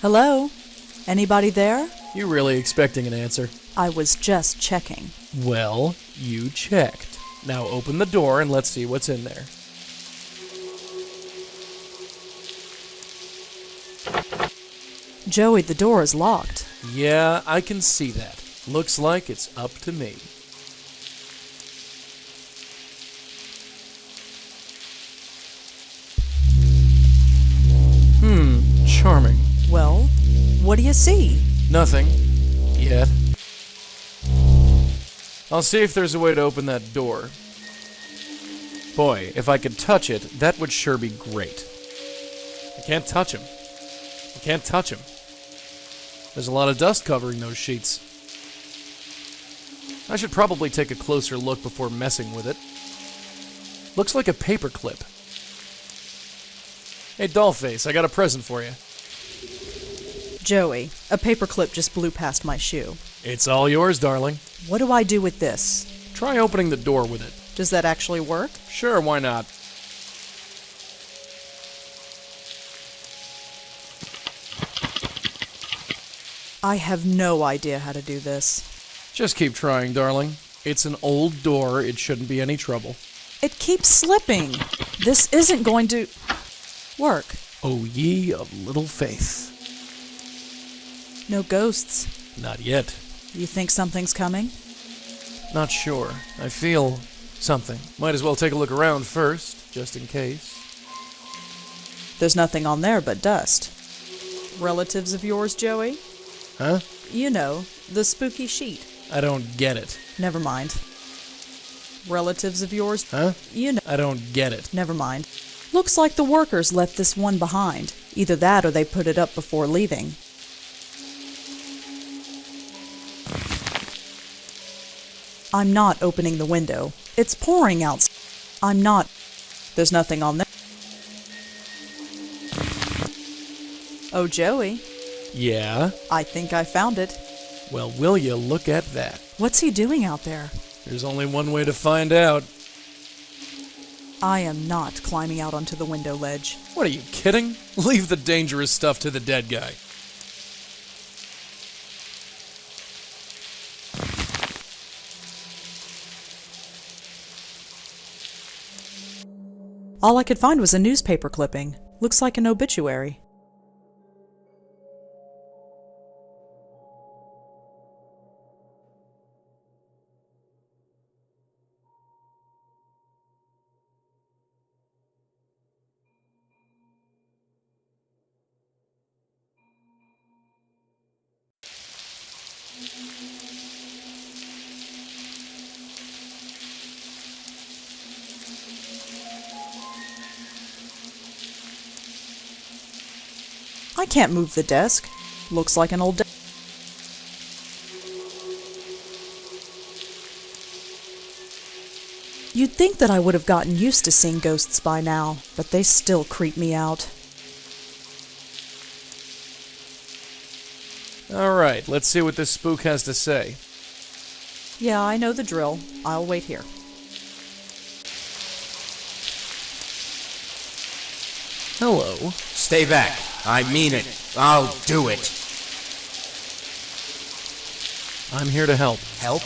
Hello? Anybody there? You really expecting an answer? I was just checking. Well, you checked. Now open the door and let's see what's in there. Joey, the door is locked. Yeah, I can see that. Looks like it's up to me. Charming. Well, what do you see? Nothing. Yet. I'll see if there's a way to open that door. Boy, if I could touch it, that would sure be great. I can't touch him. I can't touch him. There's a lot of dust covering those sheets. I should probably take a closer look before messing with it. Looks like a paperclip. Hey, Dollface, I got a present for you. Joey, a paperclip just blew past my shoe. It's all yours, darling. What do I do with this? Try opening the door with it. Does that actually work? Sure, why not? I have no idea how to do this. Just keep trying, darling. It's an old door, it shouldn't be any trouble. It keeps slipping. This isn't going to work. O ye of little faith. No ghosts. Not yet. You think something's coming? Not sure. I feel something. Might as well take a look around first, just in case. There's nothing on there but dust. Relatives of yours, Joey? Huh? You know, the spooky sheet. I don't get it. Never mind. Relatives of yours? Huh? You know. I don't get it. Never mind. Looks like the workers left this one behind. Either that or they put it up before leaving. I'm not opening the window. It's pouring out. I'm not. There's nothing on there. Oh, Joey. Yeah? I think I found it. Well, will you look at that? What's he doing out there? There's only one way to find out. I am not climbing out onto the window ledge. What are you kidding? Leave the dangerous stuff to the dead guy. All I could find was a newspaper clipping. Looks like an obituary. I can't move the desk. Looks like an old desk. You'd think that I would have gotten used to seeing ghosts by now, but they still creep me out. Alright, let's see what this spook has to say. Yeah, I know the drill. I'll wait here. Hello. Stay back. I mean it. I'll do it. I'm here to help. Help?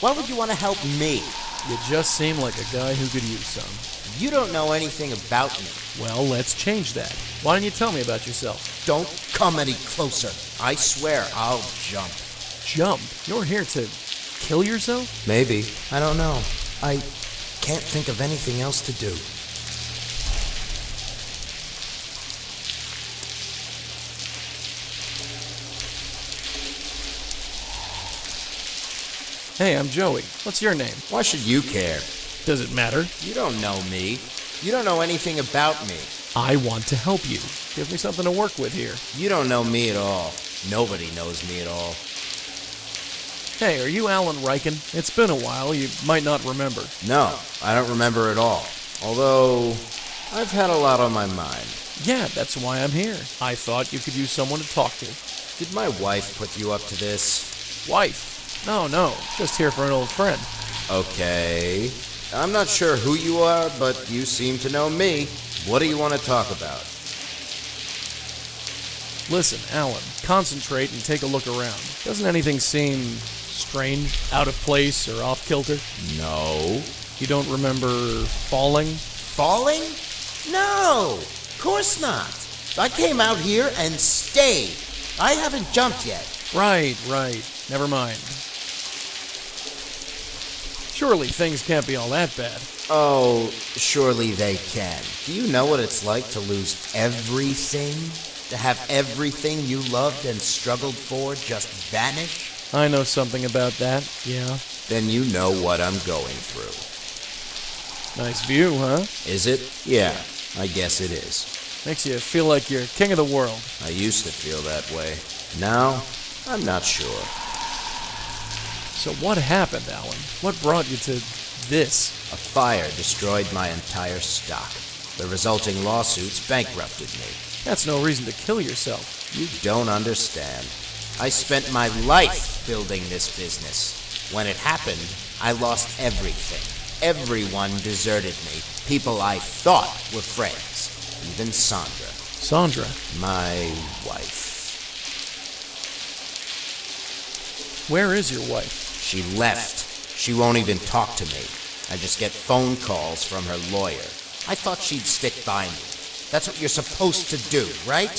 Why would you want to help me? You just seem like a guy who could use some. You don't know anything about me. Well, let's change that. Why don't you tell me about yourself? Don't come any closer. I swear I'll jump. Jump? You're here to kill yourself? Maybe. I don't know. I can't think of anything else to do. Hey, I'm Joey. What's your name? Why should you care? Does it matter? You don't know me. You don't know anything about me. I want to help you. Give me something to work with here. You don't know me at all. Nobody knows me at all. Hey, are you Alan Riken? It's been a while. You might not remember. No, I don't remember at all. Although, I've had a lot on my mind. Yeah, that's why I'm here. I thought you could use someone to talk to. Did my wife put you up to this? Wife? No, just here for an old friend. Okay. I'm not sure who you are, but you seem to know me. What do you want to talk about? Listen, Alan, concentrate and take a look around. Doesn't anything seem strange, out of place, or off-kilter? No. You don't remember falling? Falling? No, of course not. I came out here and stayed. I haven't jumped yet. Right. Never mind. Surely things can't be all that bad. Oh, surely they can. Do you know what it's like to lose everything? To have everything you loved and struggled for just vanish? I know something about that, yeah. Then you know what I'm going through. Nice view, huh? Is it? Yeah, I guess it is. Makes you feel like you're king of the world. I used to feel that way. Now, I'm not sure. So what happened, Alan? What brought you to this? A fire destroyed my entire stock. The resulting lawsuits bankrupted me. That's no reason to kill yourself. You don't understand. I spent my life building this business. When it happened, I lost everything. Everyone deserted me. People I thought were friends. Even Sandra. Sandra? My wife. Where is your wife? She left. She won't even talk to me. I just get phone calls from her lawyer. I thought she'd stick by me. That's what you're supposed to do, right?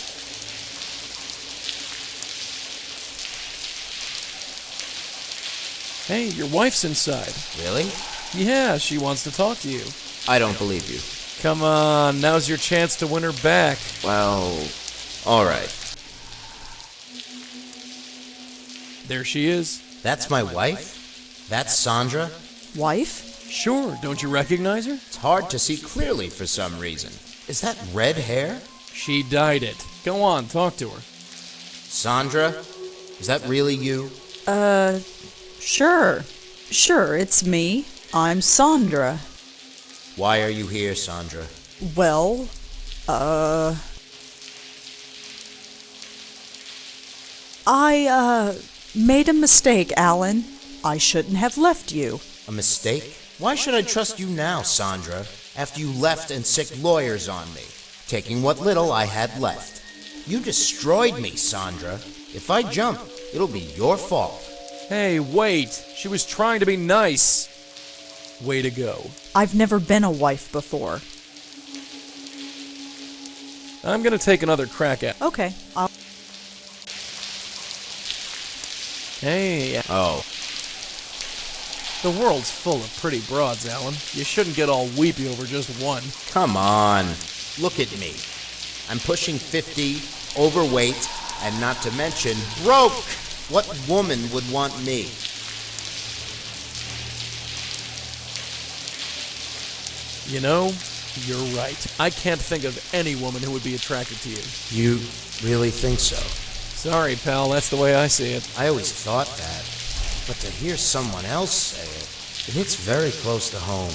Hey, your wife's inside. Really? Yeah, she wants to talk to you. I don't believe you. Come on, now's your chance to win her back. Well, all right. There she is. That's my wife? That's Sandra? Wife? Sure, don't you recognize her? It's hard to see clearly for some reason. Is that red hair? She dyed it. Go on, talk to her. Sandra? Is that really you? Sure. Sure, it's me. I'm Sandra. Why are you here, Sandra? Well, I made a mistake, Alan. I shouldn't have left you. A mistake? Why should I trust you now, Sandra, after you left and sicked lawyers on me, taking what little I had left? You destroyed me, Sandra. If I jump, it'll be your fault. Hey, wait. She was trying to be nice. Way to go. I've never been a wife before. I'm gonna take another crack at. Okay, Hey, Oh, the world's full of pretty broads, Alan. You shouldn't get all weepy over just one. come on. Look at me. I'm pushing 50, overweight, and not to mention broke. What woman would want me? You know, you're right. I can't think of any woman who would be attracted to you. You really think so? Sorry, pal, that's the way I see it. I always thought that. But to hear someone else say it hits very close to home.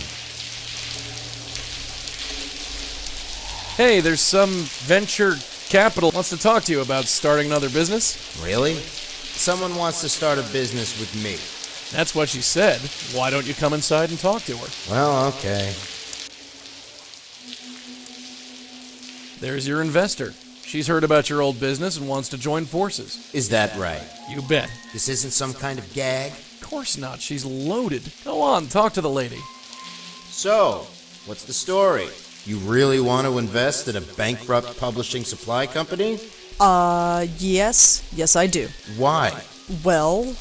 Hey, there's some venture capital wants to talk to you about starting another business. Really? Someone wants to start a business with me. That's what she said. Why don't you come inside and talk to her? Well, okay. There's your investor. She's heard about your old business and wants to join forces. Is that right? You bet. This isn't some kind of gag? Of course not. She's loaded. Go on, talk to the lady. So, what's the story? You really want to invest in a bankrupt publishing supply company? yes. Yes, I do. Why? Well,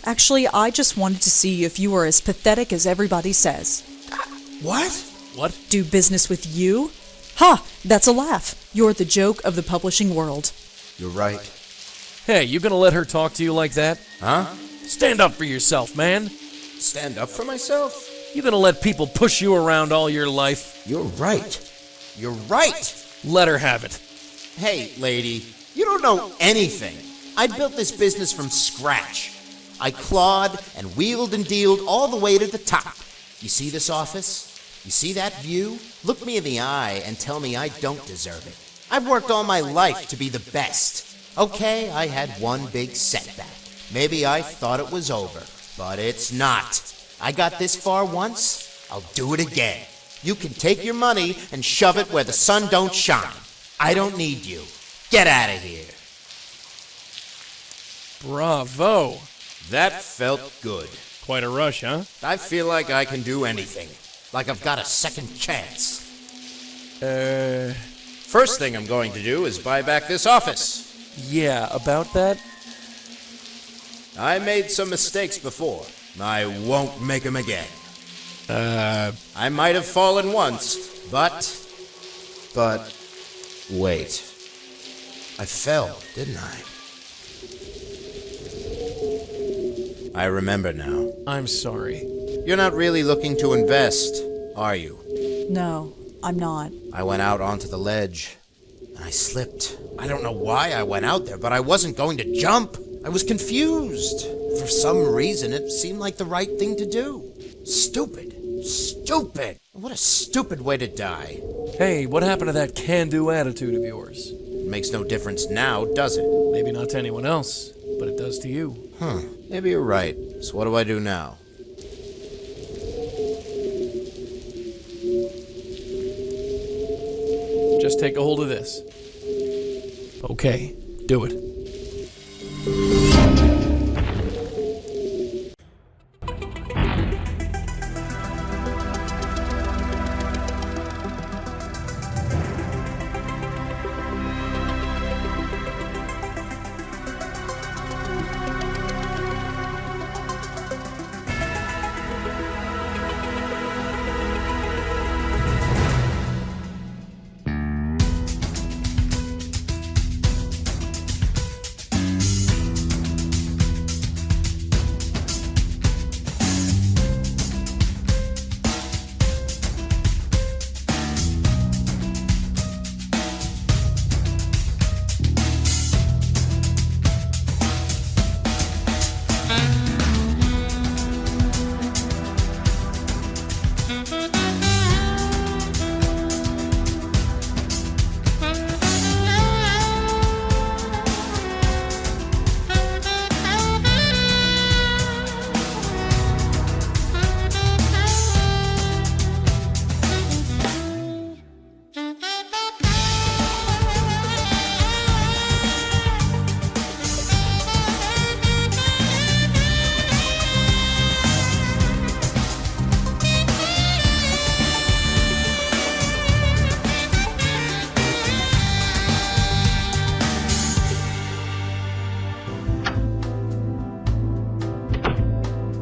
Actually, I just wanted to see if you were as pathetic as everybody says. What? What? Do business with you? Ha! That's a laugh. You're the joke of the publishing world. You're right. Hey, you gonna let her talk to you like that? Huh? Stand up for yourself, man. Stand up for myself? You gonna let people push you around all your life? You're right. You're right! Let her have it. Hey, lady, you don't know anything. I built this business from scratch. I clawed and wheeled and dealed all the way to the top. You see this office? You see that view? Look me in the eye and tell me I don't deserve it. I've worked all my life to be the best. Okay, I had one big setback. Maybe I thought it was over, but it's not. I got this far once, I'll do it again. You can take your money and shove it where the sun don't shine. I don't need you. Get out of here. Bravo. That felt good. Quite a rush, huh? I feel like I can do anything. Like I've got a second chance. First thing I'm going to do is buy back this office. Yeah, about that? I made some mistakes before. I won't make them again. I might have fallen once, but... Wait. I fell, didn't I? I remember now. I'm sorry. You're not really looking to invest, are you? No, I'm not. I went out onto the ledge, and I slipped. I don't know why I went out there, but I wasn't going to jump. I was confused. For some reason, it seemed like the right thing to do. Stupid. Stupid. What a stupid way to die. Hey, what happened to that can-do attitude of yours? It makes no difference now, does it? Maybe not to anyone else, but it does to you. Maybe you're right. So what do I do now? Just take a hold of this. Okay, do it.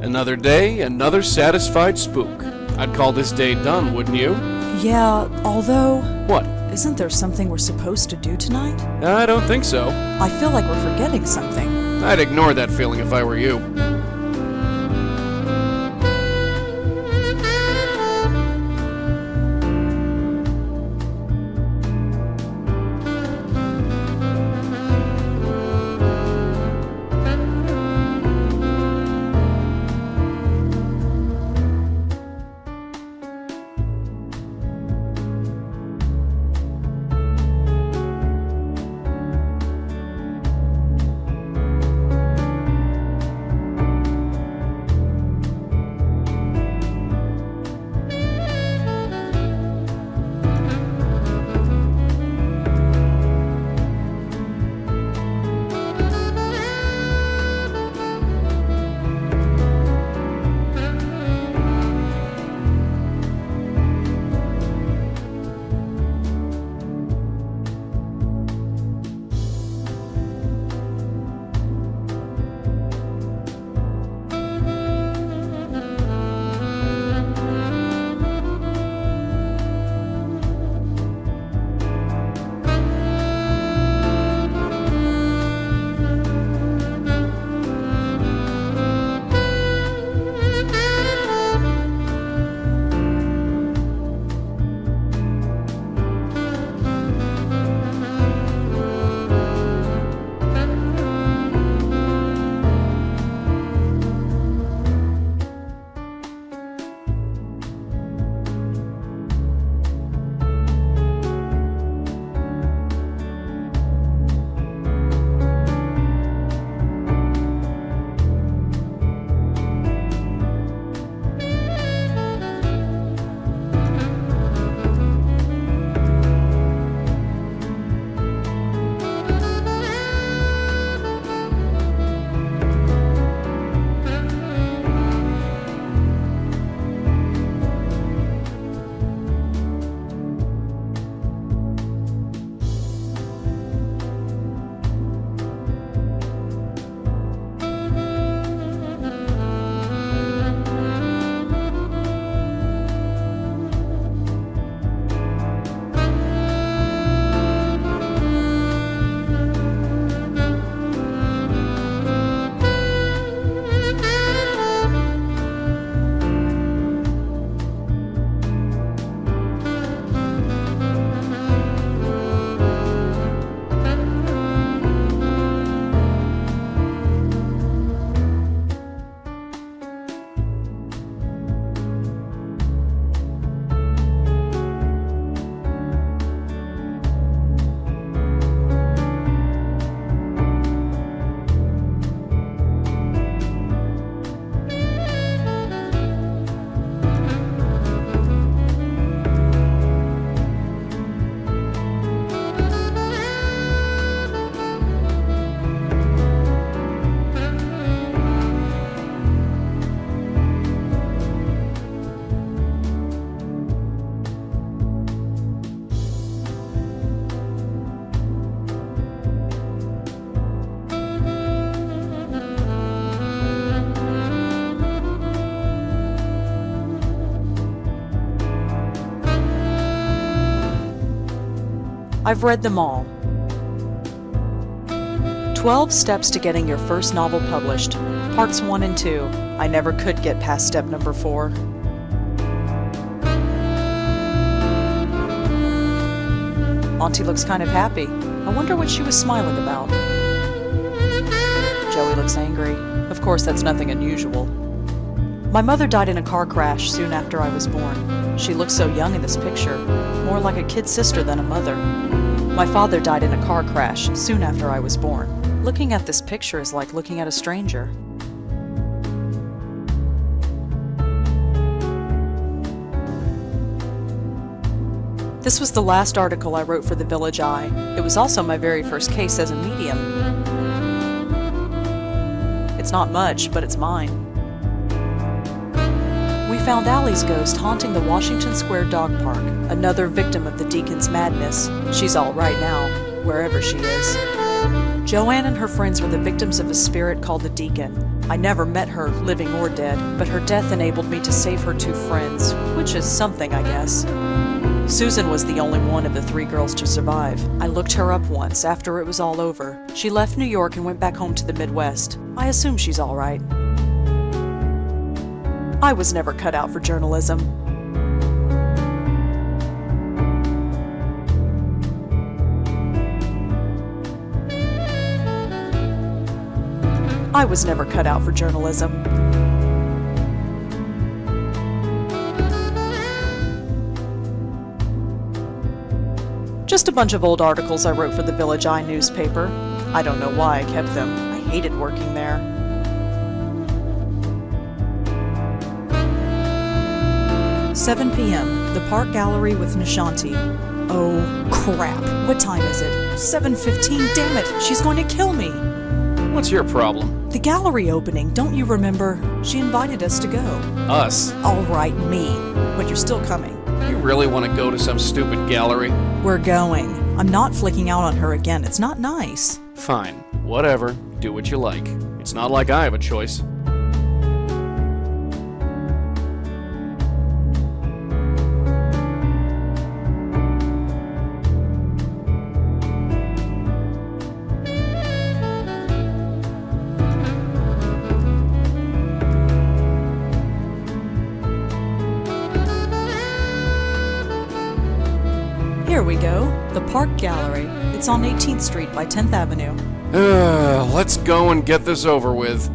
Another day, another satisfied spook. I'd call this day done, wouldn't you? Yeah, although... What? Isn't there something we're supposed to do tonight? I don't think so. I feel like we're forgetting something. I'd ignore that feeling if I were you. I've read them all. 12 Steps to Getting Your First Novel Published, Parts 1 and 2. I never could get past step number 4. Auntie looks kind of happy. I wonder what she was smiling about. Joey looks angry. Of course, that's nothing unusual. My mother died in a car crash soon after I was born. She looks so young in this picture, more like a kid sister than a mother. My father died in a car crash soon after I was born. Looking at this picture is like looking at a stranger. This was the last article I wrote for the Village Eye. It was also my very first case as a medium. It's not much, but it's mine. We found Allie's ghost haunting the Washington Square Dog Park, another victim of the Deacon's madness. She's all right now, wherever she is. Joanne and her friends were the victims of a spirit called the Deacon. I never met her, living or dead, but her death enabled me to save her 2 friends, which is something, I guess. Susan was the only one of the 3 girls to survive. I looked her up once after it was all over. She left New York and went back home to the Midwest. I assume she's all right. I was never cut out for journalism. I was never cut out for journalism. Just a bunch of old articles I wrote for the Village Eye newspaper. I don't know why I kept them. I hated working there. "7 p.m. The Park Gallery with Nishanti." Oh, crap. What time is it? 7:15. Damn it. She's going to kill me. What's your problem? The gallery opening. Don't you remember? She invited us to go. Us? All right, me. But you're still coming. You really want to go to some stupid gallery? We're going. I'm not flicking out on her again. It's not nice. Fine. Whatever. Do what you like. It's not like I have a choice. Here we go. The Park Gallery. It's on 18th Street by 10th Avenue. Let's go and get this over with.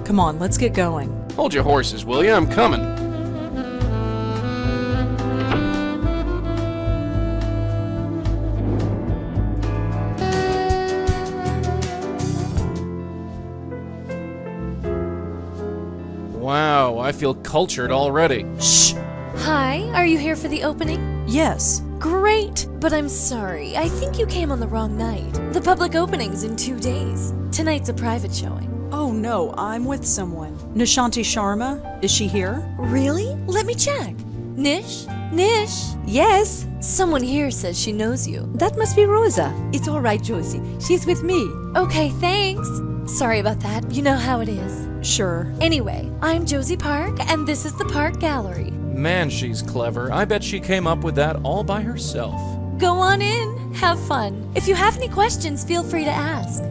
Come on, let's get going. Hold your horses, will you? I'm coming. Wow, I feel cultured already. Shh! Hi, are you here for the opening? Yes. Great, but I'm sorry. I think you came on the wrong night. The public opening's in 2 days. Tonight's a private showing. Oh no, I'm with someone. Nishanti Sharma? Is she here? Really? Let me check. Nish? Nish? Yes, Someone here says she knows you. that must be Rosa. It's all right, Josie. She's with me. Okay, thanks. Sorry about that. You know how it is. Sure. Anyway, I'm Josie Park, and this is the Park Gallery. Man, she's clever. I bet she came up with that all by herself. Go on in. Have fun. If you have any questions, feel free to ask.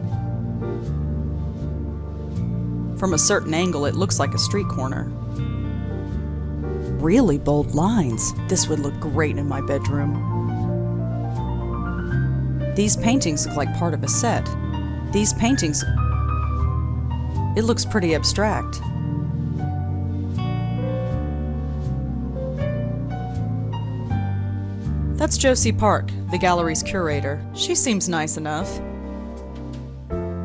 From a certain angle, it looks like a street corner. Really bold lines. This would look great in my bedroom. These paintings look like part of a set. These paintings... It looks pretty abstract. That's Josie Park, the gallery's curator. She seems nice enough.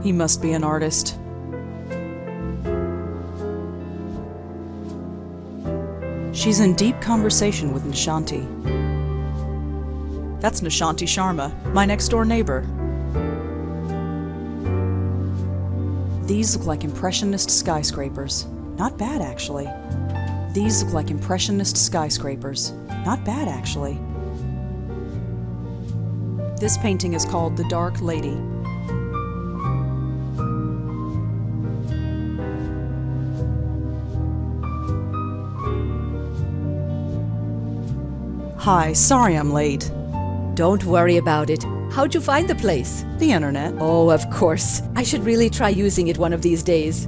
He must be an artist. She's in deep conversation with Nishanti. That's Nishanti Sharma, my next-door neighbor. These look like Impressionist skyscrapers. Not bad, actually. These look like Impressionist skyscrapers. Not bad, actually. This painting is called The Dark Lady. Hi, sorry I'm late. Don't worry about it. How'd you find the place? The internet. Oh, of course. I should really try using it one of these days.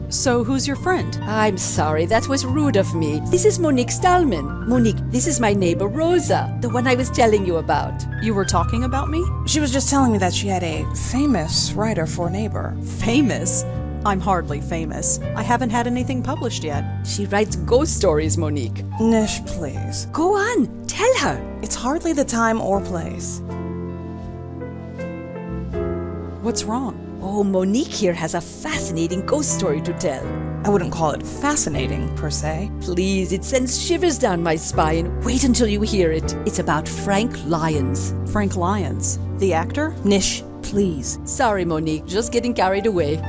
So, who's your friend? I'm sorry, that was rude of me. This is Monique Stallman. Monique, this is my neighbor Rosa, the one I was telling you about. You were talking about me? She was just telling me that she had a famous writer for a neighbor. Famous? I'm hardly famous. I haven't had anything published yet. She writes ghost stories, Monique. Nish, please. Go on, tell her. It's hardly the time or place. What's wrong? Oh, Monique here has a fascinating ghost story to tell. I wouldn't call it fascinating, per se. Please, it sends shivers down my spine. Wait until you hear it. It's about Frank Lyons. Frank Lyons, the actor? Nish, please. Sorry, Monique, just getting carried away.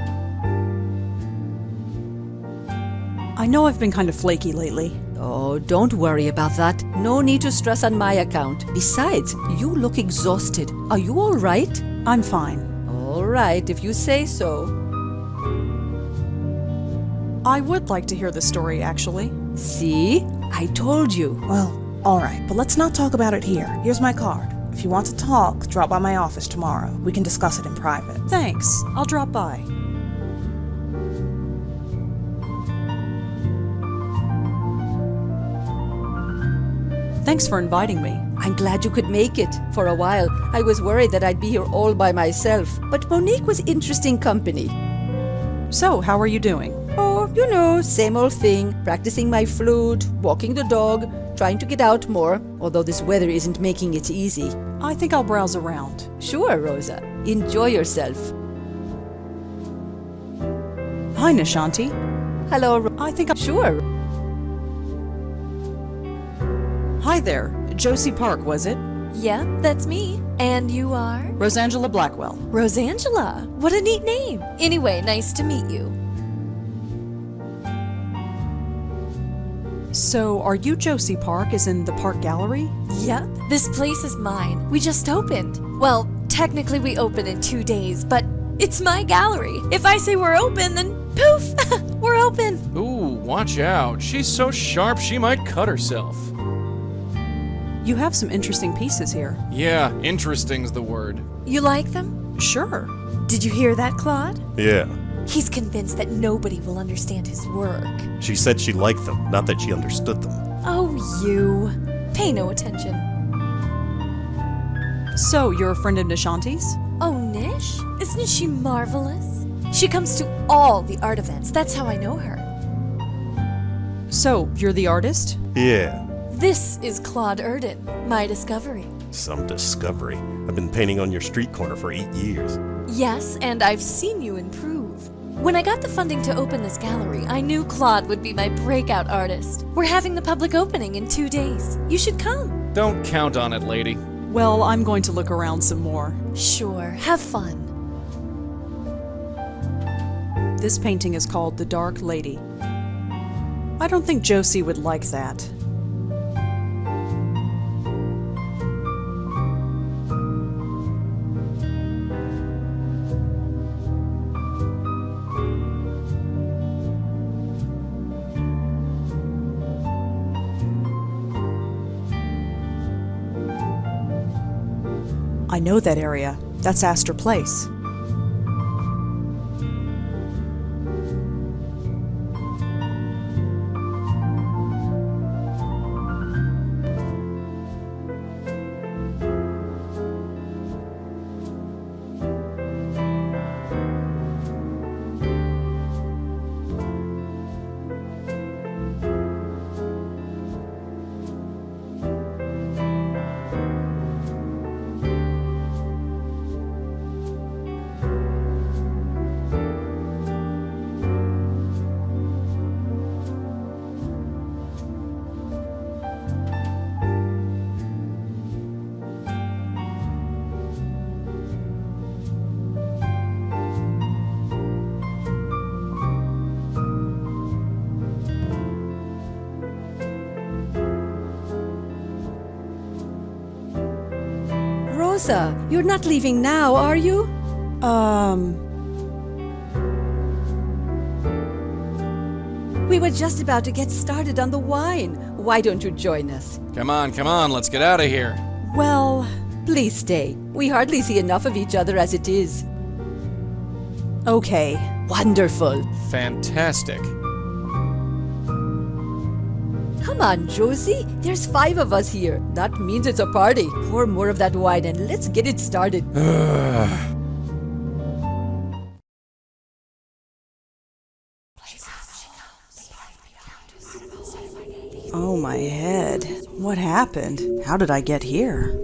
I know I've been kind of flaky lately. Oh, don't worry about that. No need to stress on my account. Besides, you look exhausted. Are you all right? I'm fine. All right, if you say so. I would like to hear the story, actually. See? I told you. Well, alright, but let's not talk about it here. Here's my card. If you want to talk, drop by my office tomorrow. We can discuss it in private. Thanks. I'll drop by. Thanks for inviting me. I'm glad you could make it. For a while, I was worried that I'd be here all by myself. But Monique was interesting company. So, how are you doing? Oh, you know, same old thing. Practicing my flute, walking the dog, trying to get out more, although this weather isn't making it easy. I think I'll browse around. Sure, Rosa. Enjoy yourself. Hi, Nishanti. Hello, I think Sure. Hi there. Josie Park, was it? Yeah, that's me. And you are? Rosangela Blackwell. Rosangela. What a neat name. Anyway, nice to meet you. So, are you Josie Park, as in the Park Gallery? Yep, this place is mine. We just opened. Well, technically we open in 2 days, but it's my gallery. If I say we're open, then poof, we're open. Ooh, watch out. She's so sharp she might cut herself. You have some interesting pieces here. Yeah, interesting's the word. You like them? Sure. Did you hear that, Claude? Yeah. He's convinced that nobody will understand his work. She said she liked them, not that she understood them. Oh, you. Pay no attention. So, you're a friend of Nishanti's? Oh, Nish? Isn't she marvelous? She comes to all the art events. That's how I know her. So, you're the artist? Yeah. This is Claude Erdin, my discovery. Some discovery. I've been painting on your street corner for 8 years. Yes, and I've seen you improve. When I got the funding to open this gallery, I knew Claude would be my breakout artist. We're having the public opening in 2 days. You should come. Don't count on it, lady. Well, I'm going to look around some more. Sure, have fun. This painting is called The Dark Lady. I don't think Josie would like that. I know that area. That's Astor Place. Rosa, you're not leaving now, are you? We were just about to get started on the wine. Why don't you join us? Come on, let's get out of here. Well, please stay. We hardly see enough of each other as it is. Okay. Wonderful. Fantastic. Come on, Josie. There's 5 of us here. That means it's a party. Pour more of that wine and let's get it started. Oh, my head. What happened? How did I get here?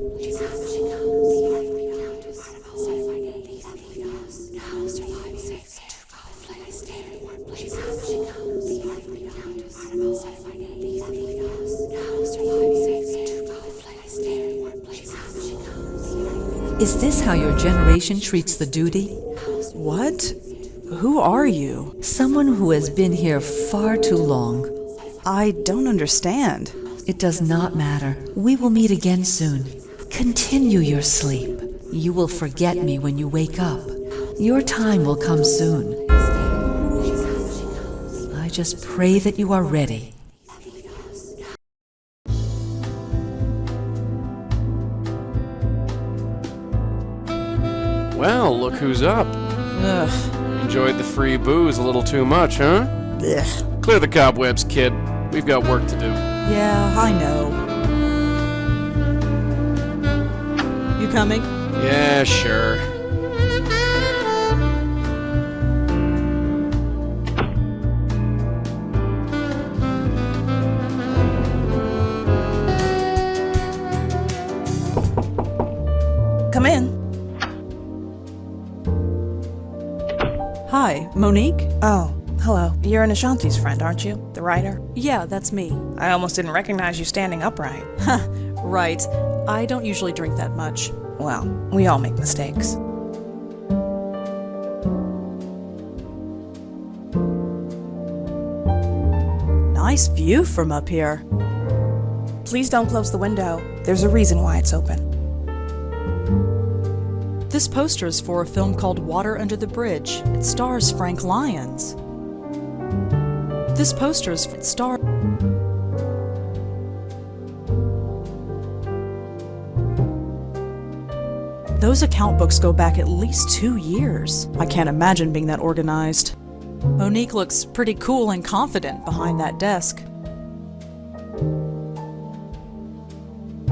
Is this how your generation treats the duty? What? Who are you? Someone who has been here far too long. I don't understand. It does not matter. We will meet again soon. Continue your sleep. You will forget me when you wake up. Your time will come soon. I just pray that you are ready. Well, look who's up. Ugh. Enjoyed the free booze a little too much, huh? Ugh. Clear the cobwebs, kid. We've got work to do. Yeah, I know. You coming? Yeah, sure. Come in. Hi, Monique? Oh, hello. You're Nishanti's friend, aren't you? The writer? Yeah, that's me. I almost didn't recognize you standing upright. Right. I don't usually drink that much. Well, we all make mistakes. Nice view from up here. Please don't close the window. There's a reason why it's open. This poster is for a film called Water Under the Bridge. It stars Frank Lyons. This poster is star. Those account books go back at least 2 years. I can't imagine being that organized. Monique looks pretty cool and confident behind that desk.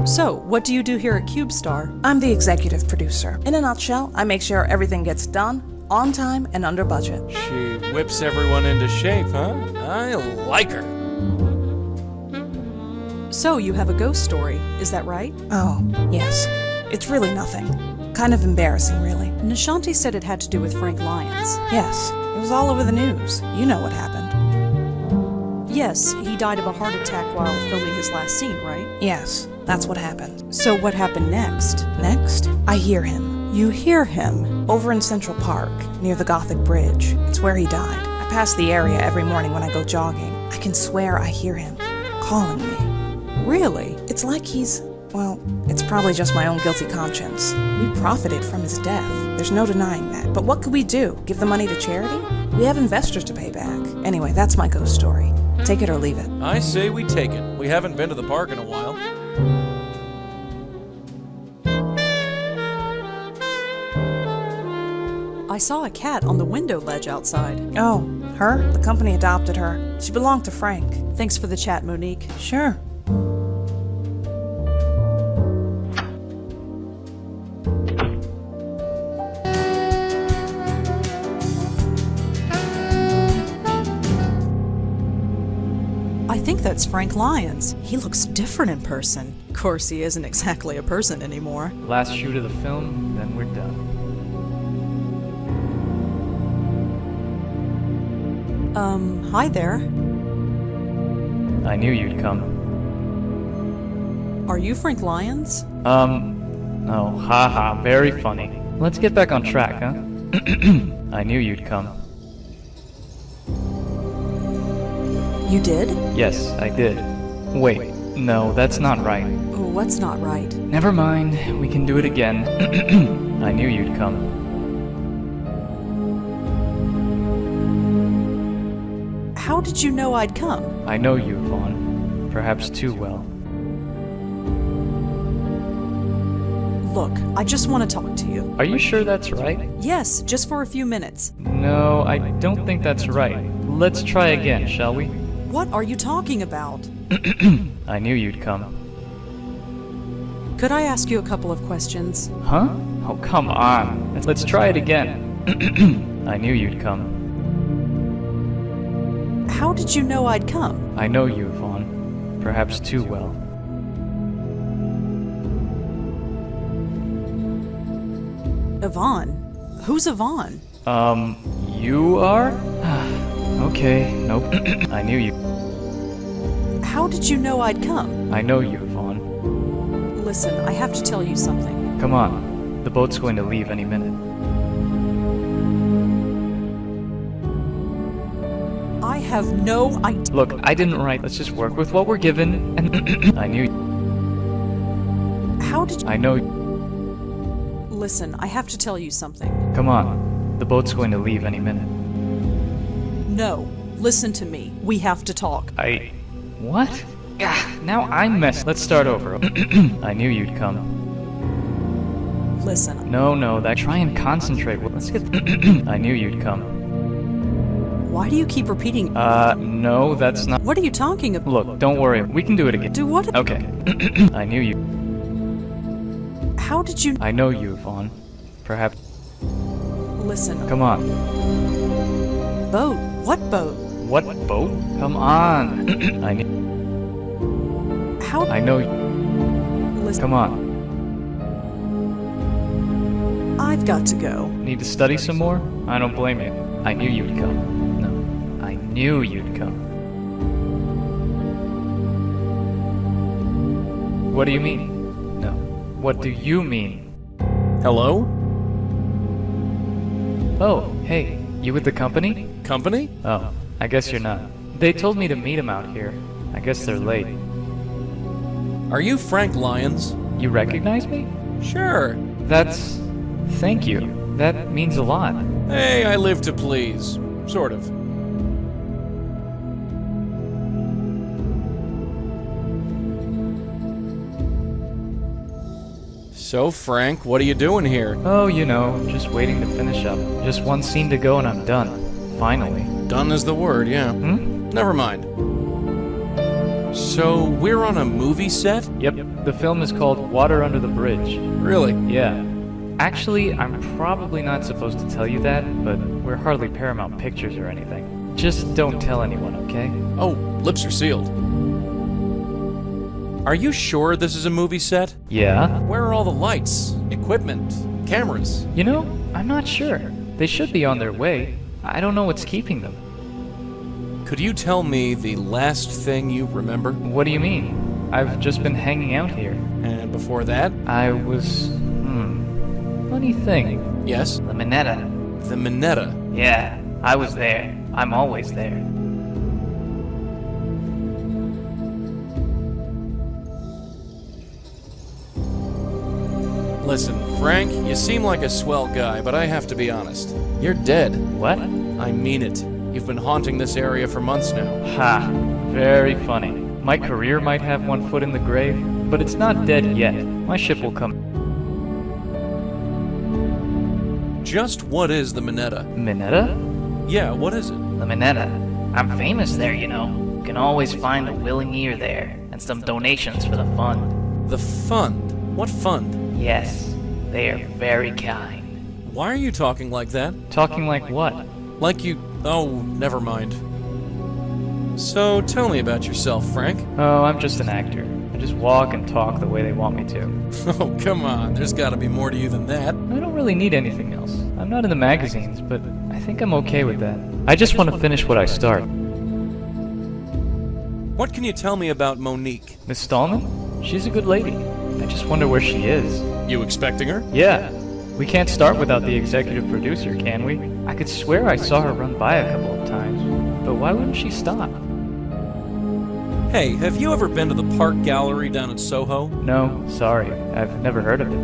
So, what do you do here at CubeStar? I'm the executive producer. In a nutshell, I make sure everything gets done, on time, and under budget. She whips everyone into shape, huh? I like her. So, you have a ghost story, is that right? Oh, yes. It's really nothing. Kind of embarrassing, really. Nishanti said it had to do with Frank Lyons. Yes, it was all over the news. You know what happened. Yes, he died of a heart attack while filming his last scene, right? Yes, that's what happened. So what happened next? Next, I hear him. You hear him? Over in Central Park, near the Gothic Bridge. It's where he died. I pass the area every morning when I go jogging. I can swear I hear him calling me. Really? It's like he's... well, it's probably just my own guilty conscience. We profited from his death. There's no denying that. But what could we do? Give the money to charity? We have investors to pay back. Anyway, that's my ghost story. Take it or leave it. I say we take it. We haven't been to the park in a while. I saw a cat on the window ledge outside. Oh, her? The company adopted her. She belonged to Frank. Thanks for the chat, Monique. Sure. I think that's Frank Lyons. He looks different in person. Of course, he isn't exactly a person anymore. Last shoot of the film, then we're done. Hi there. I knew you'd come. Are you Frank Lyons? Oh, haha, very funny. Let's get back on track, huh? I knew you'd come. You did? Yes, I did. Wait, no, that's not right. what's not right? Never mind, we can do it again. I knew you'd come. How did you know I'd come? I know you, Vaughn. Perhaps too well. Look, I just want to talk to you. Are you sure that's right? Yes, just for a few minutes. No, I don't think that's right. Let's try again, shall we? What are you talking about? I knew you'd come. Could I ask you a couple of questions? Huh? Oh, come on. Let's try it again. I knew you'd come. How did you know I'd come? I know you, Vaughn. Perhaps too well. Yvonne? Who's Yvonne? You are? Okay, nope. I knew you. How did you know I'd come? I know you, Vaughn. Listen, I have to tell you something. Come on. The boat's going to leave any minute. I have no idea. Look, I didn't write. Let's just work with what we're given, and I knew. How did you... I know. Listen, I have to tell you something. Come on. The boat's going to leave any minute. No, listen to me. We have to talk. What? Now I'm messed. Let's start over. I knew you'd come. Listen. No, try and concentrate. Let's get. I knew you'd come. Why do you keep repeating? No, that's not. What are you talking about? Look, don't worry. We can do it again. Do what? Okay. I knew you. How did you... I know you, Vaughn. Perhaps. Listen. Come on. Boat? What boat? What boat? Come on. I knew. How... I know you. Listen. Come on. I've got to go. Need to study some more? I don't blame you. I knew you'd come. No, I knew you'd come. What do you mean? No. What do you mean? Hello? Oh, hey, you with the company? Company? Oh, I guess you're not. They told me to meet him out here. I guess they're late. Are you Frank Lyons? You recognize me? Sure. That's... Thank you. That means a lot. Hey, I live to please. Sort of. So, Frank, what are you doing here? Oh, you know, just waiting to finish up. Just one scene to go and I'm done. Finally. Done is the word, yeah. Never mind. So, we're on a movie set? Yep, the film is called Water Under the Bridge. Really? Yeah. Actually, I'm probably not supposed to tell you that, but we're hardly Paramount Pictures or anything. Just don't tell anyone, okay? Oh, lips are sealed. Are you sure this is a movie set? Yeah? Where are all the lights, equipment, cameras? You know, I'm not sure. They should be on their way. I don't know what's keeping them. Could you tell me the last thing you remember? What do you mean? I've just been hanging out here. And before that? I was... Funny thing. Yes? The Minetta. The Minetta? Yeah, I was there. I'm always there. Listen, Frank, you seem like a swell guy, but I have to be honest. You're dead. What? I mean it. You've been haunting this area for months now. Ha! Very funny. My career might have one foot in the grave, but it's not dead yet. My ship will come. Just what is the Minetta? Minetta? Yeah, what is it? The Minetta. I'm famous there, you know. Can always find a willing ear there, and some donations for the fund. The fund? What fund? Yes, they are very kind. Why are you talking like that? Talking like what? Like you... Oh, never mind. So, tell me about yourself, Frank. Oh, I'm just an actor. I just walk and talk the way they want me to. Oh, come on. There's gotta be more to you than that. I don't really need anything else. I'm not in the magazines, but I think I'm okay with that. I just want to finish what I start. What can you tell me about Monique? Miss Stallman? She's a good lady. I just wonder where she is. You expecting her? Yeah. We can't start without the executive producer, can we? I could swear I saw her run by a couple of times. But why wouldn't she stop? Hey, have you ever been to the Park Gallery down in Soho? No, sorry. I've never heard of it.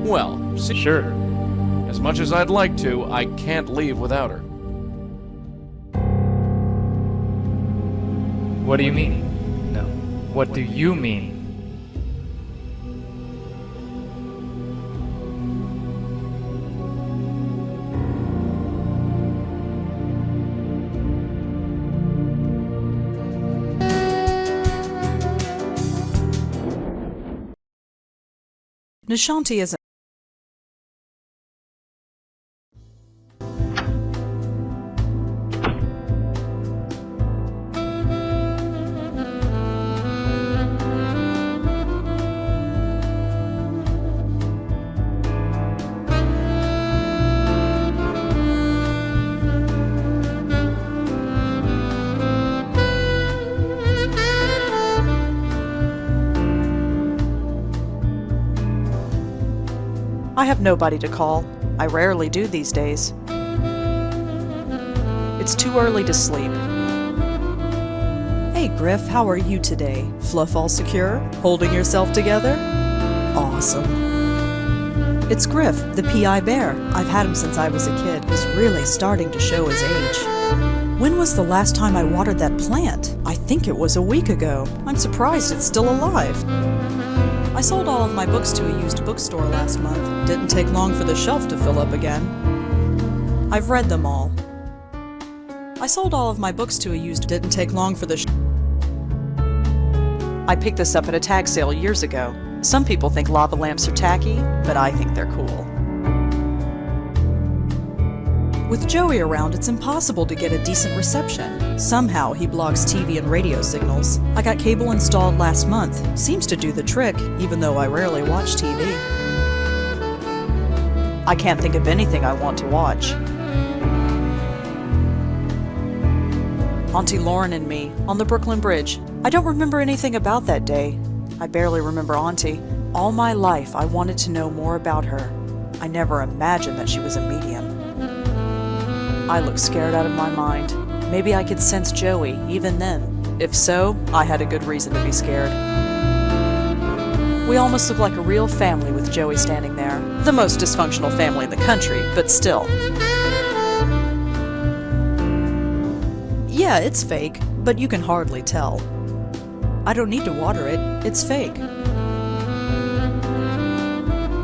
Well, see, Sure. as much as I'd like to, I can't leave without her. What do you mean? No. What do you mean? Nishanti isn't. I have nobody to call. I rarely do these days. It's too early to sleep. Hey Griff, how are you today? Fluff all secure? Holding yourself together? Awesome. It's Griff, the PI bear. I've had him since I was a kid. He's really starting to show his age. When was the last time I watered that plant? I think it was a week ago. I'm surprised it's still alive. I sold all of my books to a used bookstore last month. Didn't take long for the shelf to fill up again. I've read them all. I sold all of my books to a used. Didn't take long for the I picked this up at a tag sale years ago. Some people think lava lamps are tacky, but I think they're cool. With Joey around, it's impossible to get a decent reception. Somehow, he blocks TV and radio signals. I got cable installed last month. Seems to do the trick, even though I rarely watch TV. I can't think of anything I want to watch. Auntie Lauren and me, on the Brooklyn Bridge. I don't remember anything about that day. I barely remember Auntie. All my life, I wanted to know more about her. I never imagined that she was a medium. I looked scared out of my mind. Maybe I could sense Joey, even then. If so, I had a good reason to be scared. We almost looked like a real family with Joey standing there. The most dysfunctional family in the country, but still. Yeah, it's fake, but you can hardly tell. I don't need to water it. It's fake.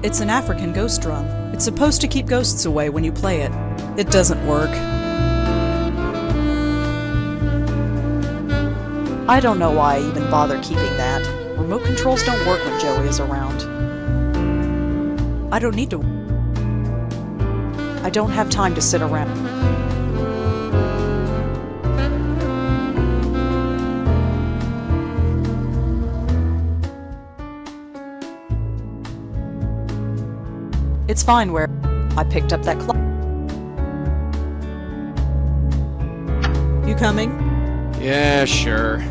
It's an African ghost drum. It's supposed to keep ghosts away when you play it. It doesn't work. I don't know why I even bother keeping that. Remote controls don't work when Joey is around. I don't need to. I don't have time to sit around. It's fine where I picked up that clock. You coming? Yeah, sure.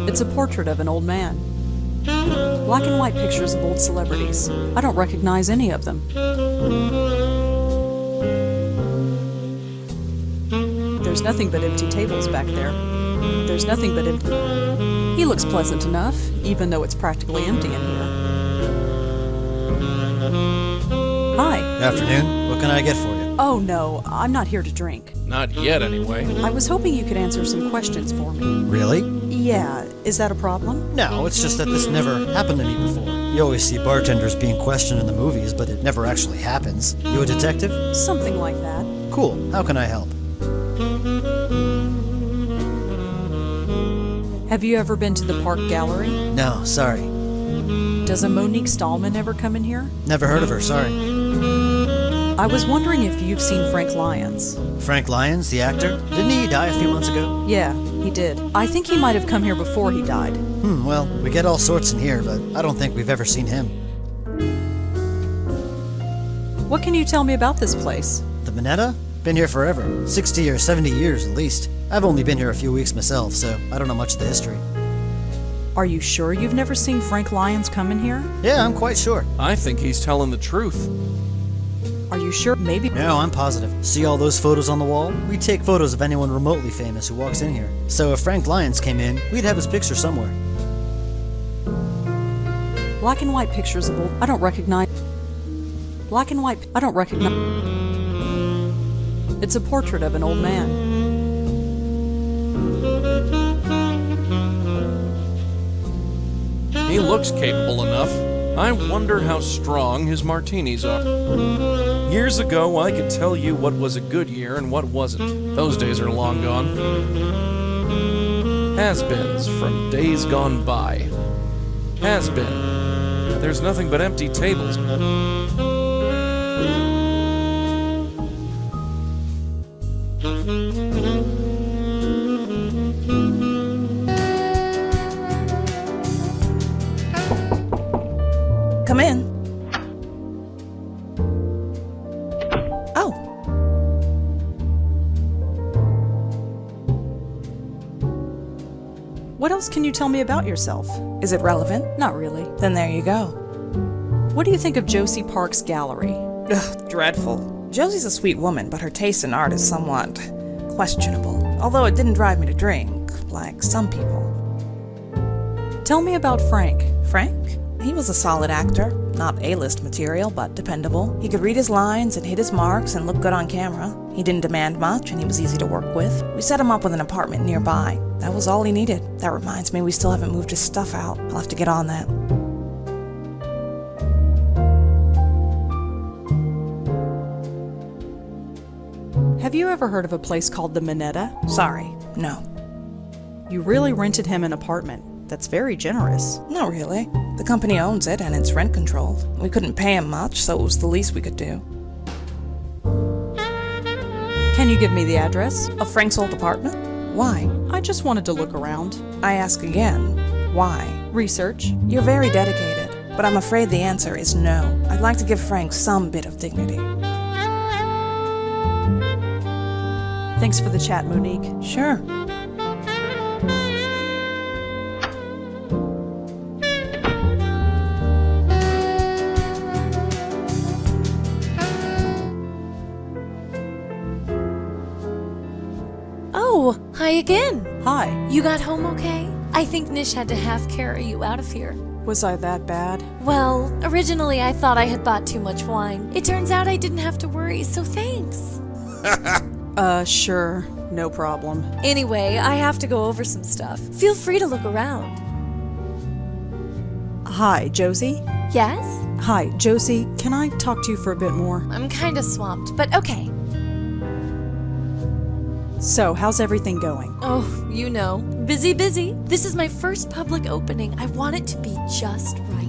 It's a portrait of an old man. Black and white pictures of old celebrities. I don't recognize any of them. There's nothing but empty tables back there. There's nothing but empty. He looks pleasant enough, even though it's practically empty in here. Hi. Afternoon. What can I get for you? Oh no, I'm not here to drink. Not yet, anyway. I was hoping you could answer some questions for me. Really? Yeah, is that a problem? No, it's just that this never happened to me before. You always see bartenders being questioned in the movies, but it never actually happens. You a detective? Something like that. Cool. How can I help? Have you ever been to the Park Gallery? No, sorry. Does a Monique Stallman ever come in here? Never heard of her, sorry. I was wondering if you've seen Frank Lyons. Frank Lyons, the actor? Didn't he die a few months ago? Yeah, he did. I think he might have come here before he died. Well, we get all sorts in here, but I don't think we've ever seen him. What can you tell me about this place? The Minetta? Been here forever. 60 or 70 years at least. I've only been here a few weeks myself, so I don't know much of the history. Are you sure you've never seen Frank Lyons come in here? Yeah, I'm quite sure. I think he's telling the truth. Are you sure? Maybe. No, I'm positive. See all those photos on the wall? We take photos of anyone remotely famous who walks in here. So if Frank Lyons came in, we'd have his picture somewhere. Black and white pictures of old. I don't recognize. Black and white. I don't recognize. It's a portrait of an old man. He looks capable enough. I wonder how strong his martinis are. Years ago, I could tell you what was a good year and what wasn't. Those days are long gone. Has-beens from days gone by. Has-been. There's nothing but empty tables. Come in. Oh. What else can you tell me about yourself? Is it relevant? Not really. Then there you go. What do you think of Josie Park's gallery? Ugh, dreadful. Josie's a sweet woman, but her taste in art is somewhat questionable. Although it didn't drive me to drink, like some people. Tell me about Frank. Frank? He was a solid actor. Not A-list material, but dependable. He could read his lines and hit his marks and look good on camera. He didn't demand much, and he was easy to work with. We set him up with an apartment nearby. That was all he needed. That reminds me, we still haven't moved his stuff out. I'll have to get on that. Have you ever heard of a place called the Minetta? Sorry, no. You really rented him an apartment. That's very generous. Not really. The company owns it, and it's rent controlled. We couldn't pay him much, so it was the least we could do. Can you give me the address? Of Frank's old apartment? Why? I just wanted to look around. I ask again, why? Research. You're very dedicated, but I'm afraid the answer is no. I'd like to give Frank some bit of dignity. Thanks for the chat, Monique. Sure. Oh, hi again. Hi. You got home okay? I think Nish had to half carry you out of here. Was I that bad? Well, originally I thought I had bought too much wine. It turns out I didn't have to worry, so thanks. Sure. No problem. Anyway, I have to go over some stuff. Feel free to look around. Hi, Josie? Yes? Hi, Josie. Can I talk to you for a bit more? I'm kinda swamped, but okay. So, how's everything going? Oh, you know. Busy, busy. This is my first public opening. I want it to be just right.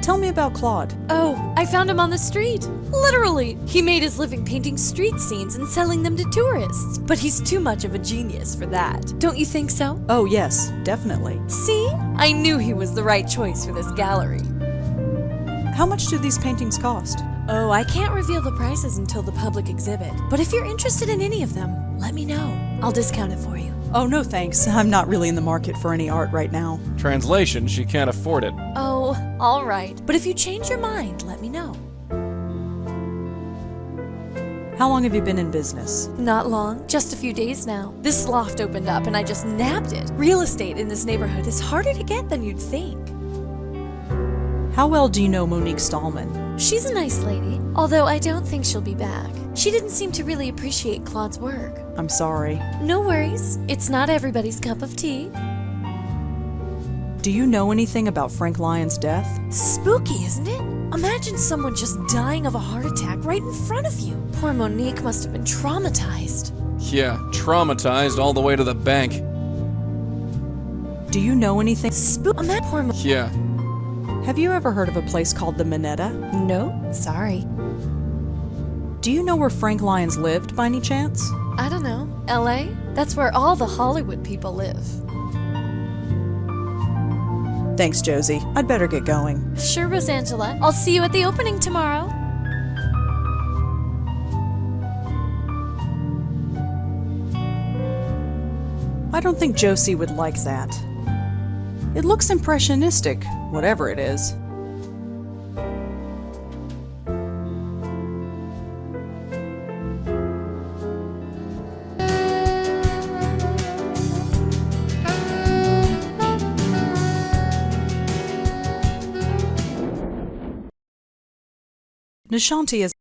Tell me about Claude. Oh, I found him on the street. Literally. He made his living painting street scenes and selling them to tourists. But he's too much of a genius for that. Don't you think so? Oh, yes, definitely. See? I knew he was the right choice for this gallery. How much do these paintings cost? Oh, I can't reveal the prices until the public exhibit. But if you're interested in any of them, let me know. I'll discount it for you. Oh, no thanks. I'm not really in the market for any art right now. Translation, she can't afford it. Oh, all right. But if you change your mind, let me know. How long have you been in business? Not long, just a few days now. This loft opened up and I just nabbed it. Real estate in this neighborhood is harder to get than you'd think. How well do you know Monique Stallman? She's a nice lady, although I don't think she'll be back. She didn't seem to really appreciate Claude's work. I'm sorry. No worries. It's not everybody's cup of tea. Do you know anything about Frank Lyons' death? Spooky, isn't it? Imagine someone just dying of a heart attack right in front of you. Poor Monique must have been traumatized. Yeah, traumatized all the way to the bank. Do you know anything? Poor Yeah. Have you ever heard of a place called the Minetta? No, sorry. Do you know where Frank Lyons lived by any chance? I don't know. LA? That's where all the Hollywood people live. Thanks, Josie. I'd better get going. Sure, Rosangela. I'll see you at the opening tomorrow. I don't think Josie would like that. It looks impressionistic, whatever it is. Nishanti is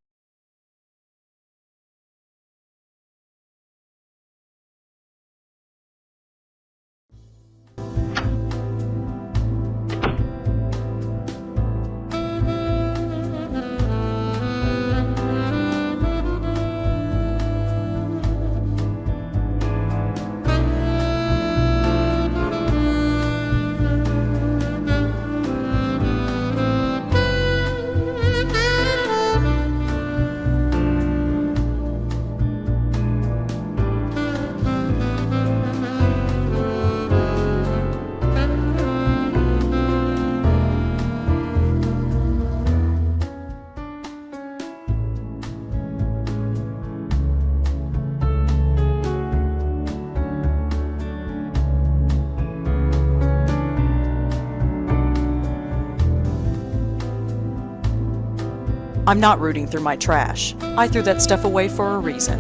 I'm not rooting through my trash. I threw that stuff away for a reason.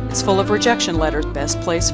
It's full of rejection letters. Best place.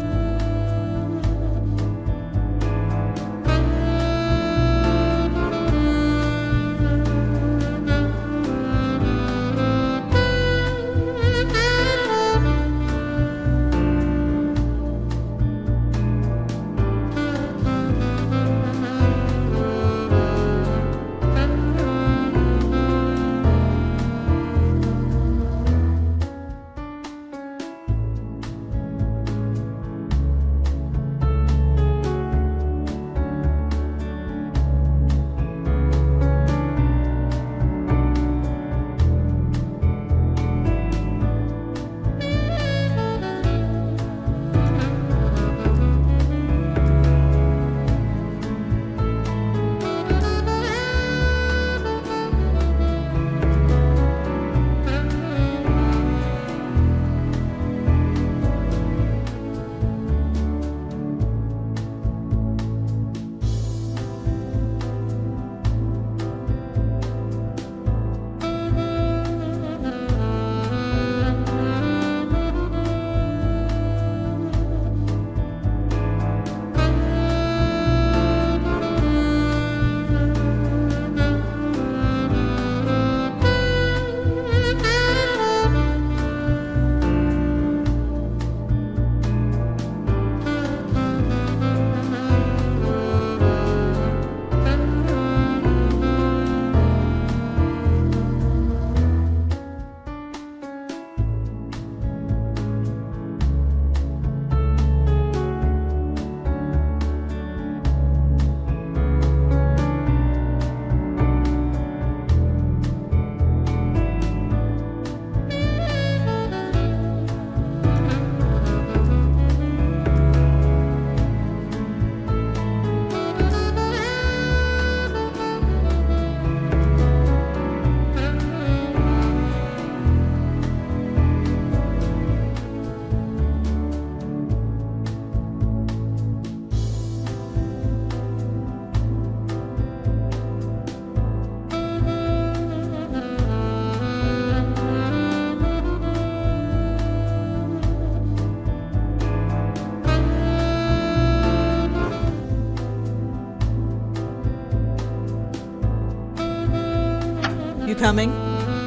You coming?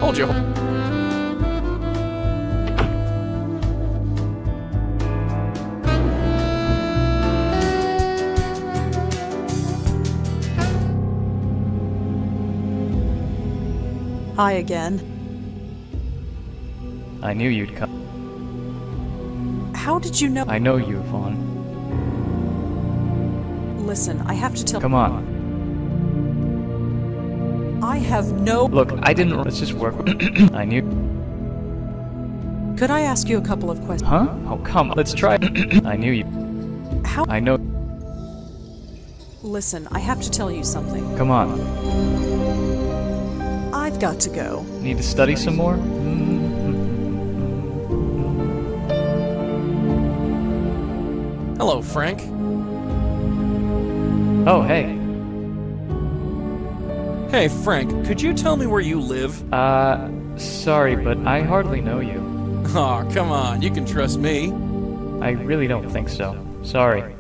Hold you. Hi again. I knew you'd come. How did you know? I know you, Vaughn. Listen, I have to tell. Come on. I have no. Look, I didn't. Let's just work. I knew. Could I ask you a couple of questions? Huh? Oh, come on. Let's try. I knew you. How? I know. Listen, I have to tell you something. Come on. I've got to go. Need to study some more? Hello, Frank. Oh, hey. Hey, Frank, could you tell me where you live? Sorry, but I hardly know you. Aw, come on, you can trust me. I really don't think so. Sorry.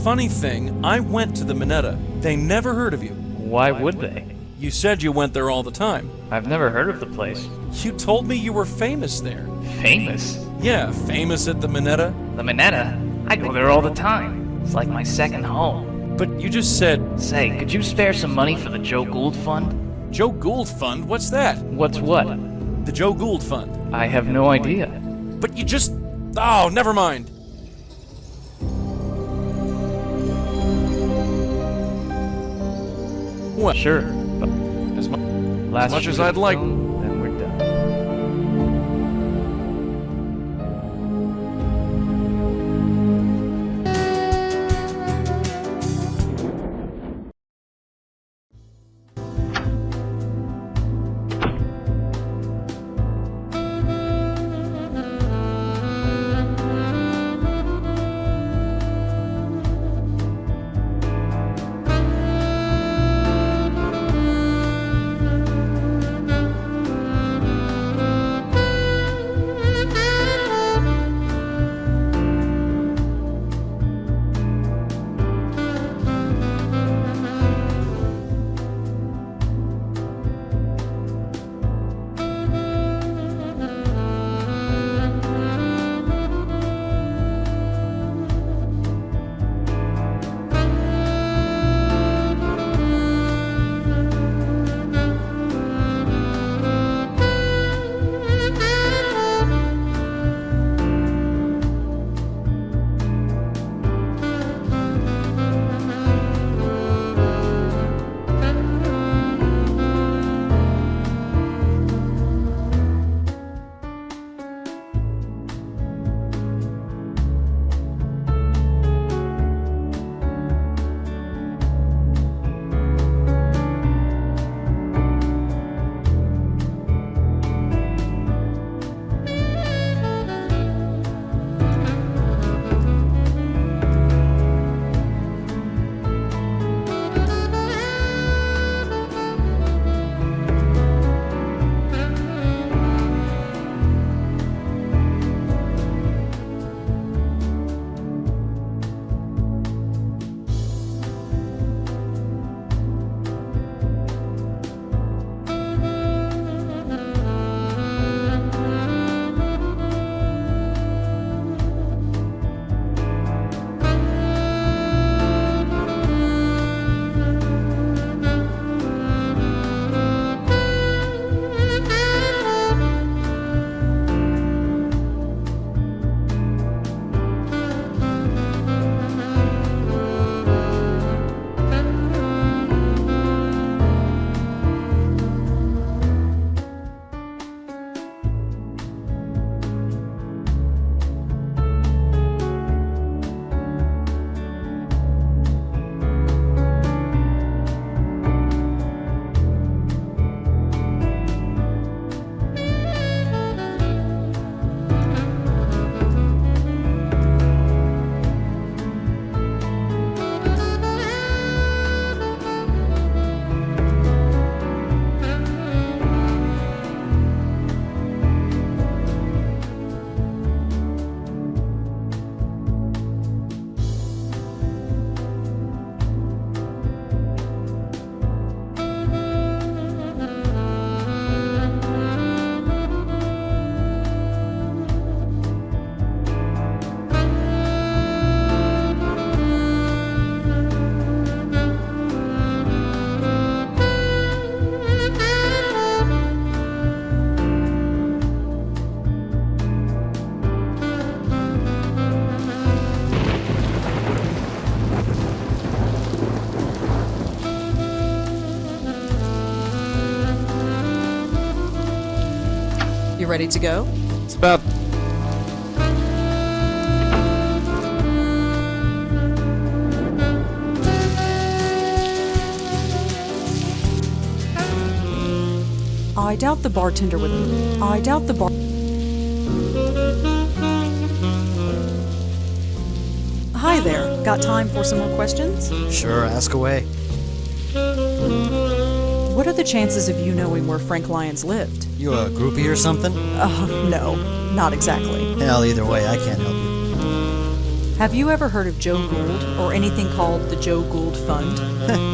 Funny thing, I went to the Minetta. They never heard of you. Why would they? You said you went there all the time. I've never heard of the place. You told me you were famous there. Famous? Yeah, famous at the Minetta. The Minetta? I go there all the time. It's like my second home. But you just said... Say, could you spare some money for the Joe Gould Fund? Joe Gould Fund? What's that? What's what? The Joe Gould Fund. I have no idea. But you just... Oh, never mind. Well, Sure, but as last much as shoot of I'd like... film, then we're done. You ready to go? It's about... I doubt the bartender would... I doubt the bar... Hi there. Got time for some more questions? Sure, ask away. What are the chances of you knowing where Frank Lyons lived? You a groupie or something? No, not exactly. Hell, either way, I can't help you. Have you ever heard of Joe Gould, or anything called the Joe Gould Fund?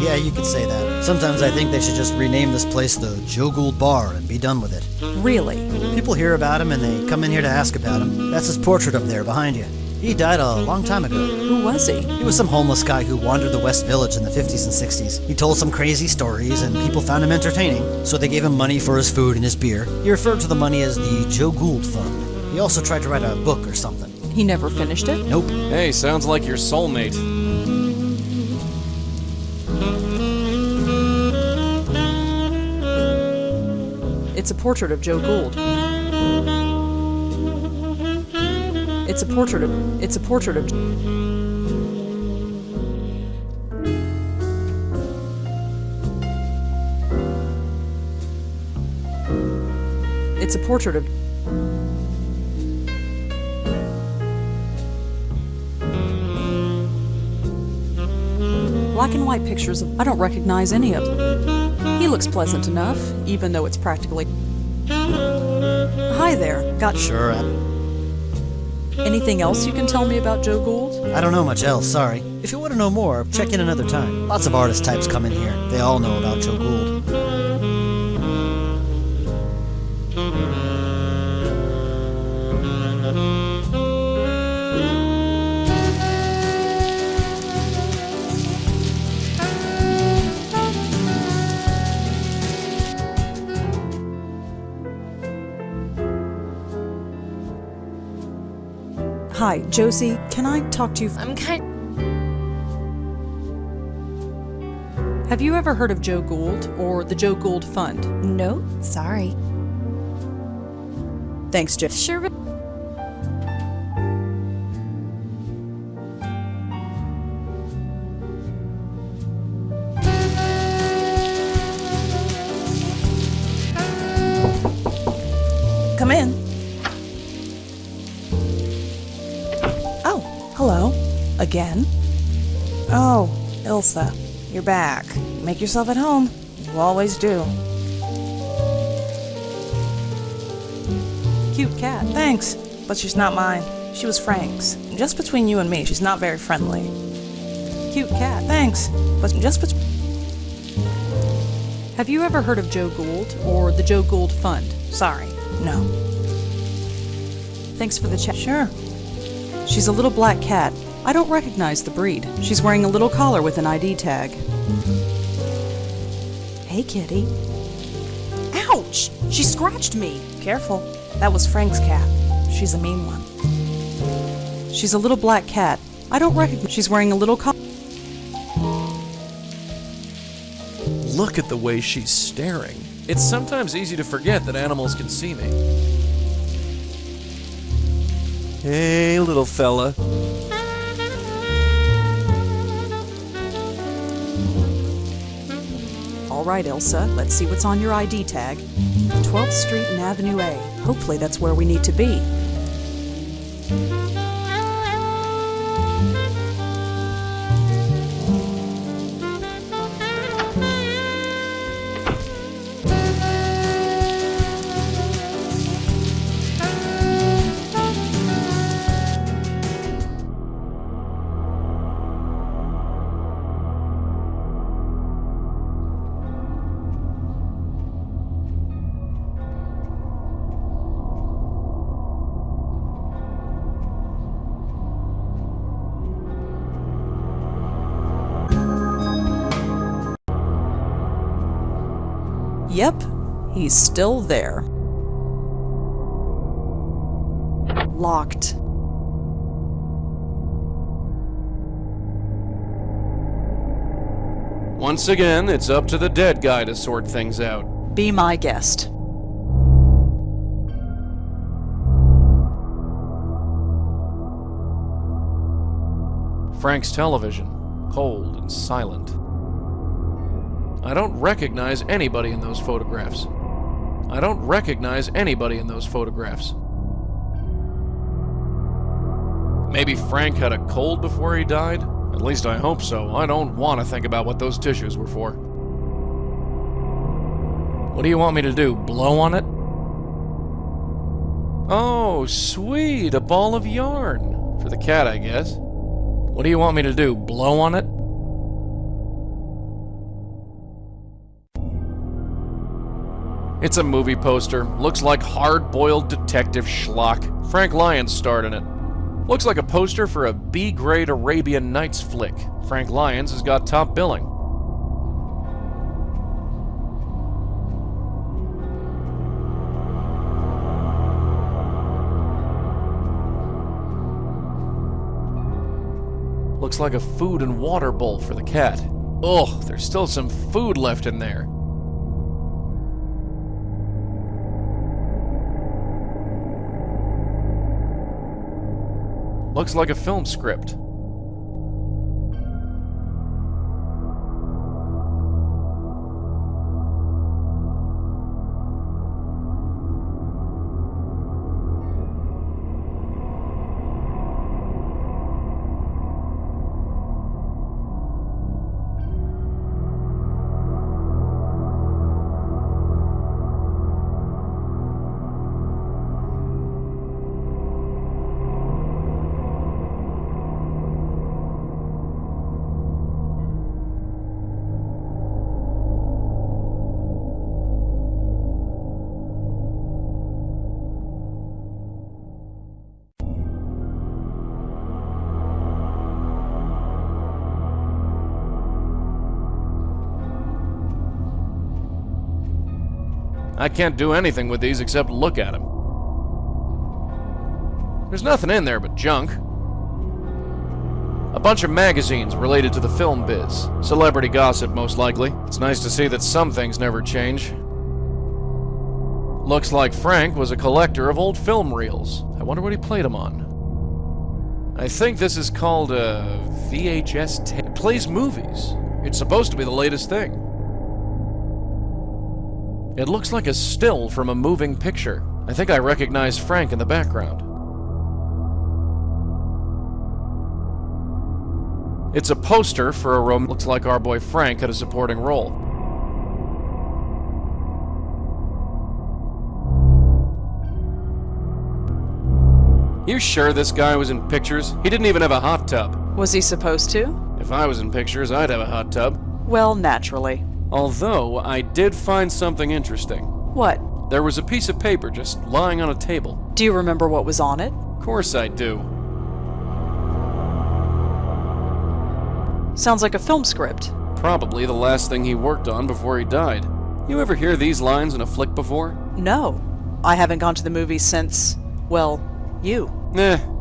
Yeah, you could say that. Sometimes I think they should just rename this place the Joe Gould Bar and be done with it. Really? People hear about him and they come in here to ask about him. That's his portrait up there behind you. He died a long time ago. Who was he? He was some homeless guy who wandered the West Village in the 50s and 60s. He told some crazy stories and people found him entertaining, so they gave him money for his food and his beer. He referred to the money as the Joe Gould Fund. He also tried to write a book or something. He never finished it? Nope. Hey, sounds like your soulmate. It's a portrait of Joe Gould. It's a portrait of... It's a portrait of... It's a portrait of... Black and white pictures of... I don't recognize any of them. He looks pleasant enough, even though it's practically... Hi there. Got... Sure. Anything else you can tell me about Joe Gould? I don't know much else, sorry. If you want to know more, check in another time. Lots of artist types come in here. They all know about Joe Gould. Hi, Josie. Can I talk to you? I'm kind... Have you ever heard of Joe Gould or the Joe Gould Fund? No, sorry. Thanks, Joe. Sure, but... Come in. Oh, hello. Again? Oh, Ilsa, you're back. Make yourself at home. You always do. Cute cat. Thanks, but she's not mine. She was Frank's. Just between you and me, she's not very friendly. Cute cat. Thanks, but just between... Have you ever heard of Joe Gould or the Joe Gould Fund? Sorry, no. Thanks for the chat. Sure. She's a little black cat. I don't recognize the breed. She's wearing a little collar with an ID tag. Hey, kitty. Ouch! She scratched me. Careful. That was Frank's cat. She's a mean one. She's a little black cat. I don't recognize... She's wearing a little collar. Look at the way she's staring. It's sometimes easy to forget that animals can see me. Hey, little fella. All right, Ilsa, let's see what's on your ID tag. 12th Street and Avenue A. Hopefully that's where we need to be. Yep, he's still there. Locked. Once again, it's up to the dead guy to sort things out. Be my guest. Frank's television, cold and silent. I don't recognize anybody in those photographs. I don't recognize anybody in those photographs. Maybe Frank had a cold before he died? At least I hope so. I don't want to think about what those tissues were for. What do you want me to do, blow on it? Oh, sweet, a ball of yarn. For the cat, I guess. What do you want me to do, blow on it? It's a movie poster. Looks like hard-boiled detective schlock. Frank Lyons starred in it. Looks like a poster for a B-grade Arabian Nights flick. Frank Lyons has got top billing. Looks like a food and water bowl for the cat. Ugh, there's still some food left in there. Looks like a film script. I can't do anything with these except look at them. There's nothing in there but junk. A bunch of magazines related to the film biz. Celebrity gossip, most likely. It's nice to see that some things never change. Looks like Frank was a collector of old film reels. I wonder what he played them on. I think this is called a VHS tape. It plays movies. It's supposed to be the latest thing. It looks like a still from a moving picture. I think I recognize Frank in the background. It's a poster for a room. Looks like our boy Frank had a supporting role. You sure this guy was in pictures? He didn't even have a hot tub. Was he supposed to? If I was in pictures, I'd have a hot tub. Well, naturally. Although, I did find something interesting. What? There was a piece of paper just lying on a table. Do you remember what was on it? Of course I do. Sounds like a film script. Probably the last thing he worked on before he died. You ever hear these lines in a flick before? No. I haven't gone to the movies since, well, you.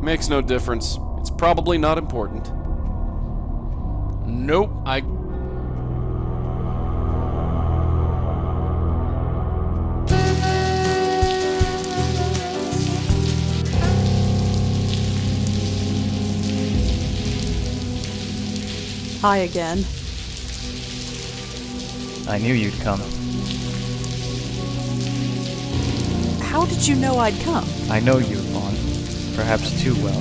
Makes no difference. It's probably not important. Nope, Hi again. I knew you'd come. How did you know I'd come? I know you, Vaughn. Perhaps too well.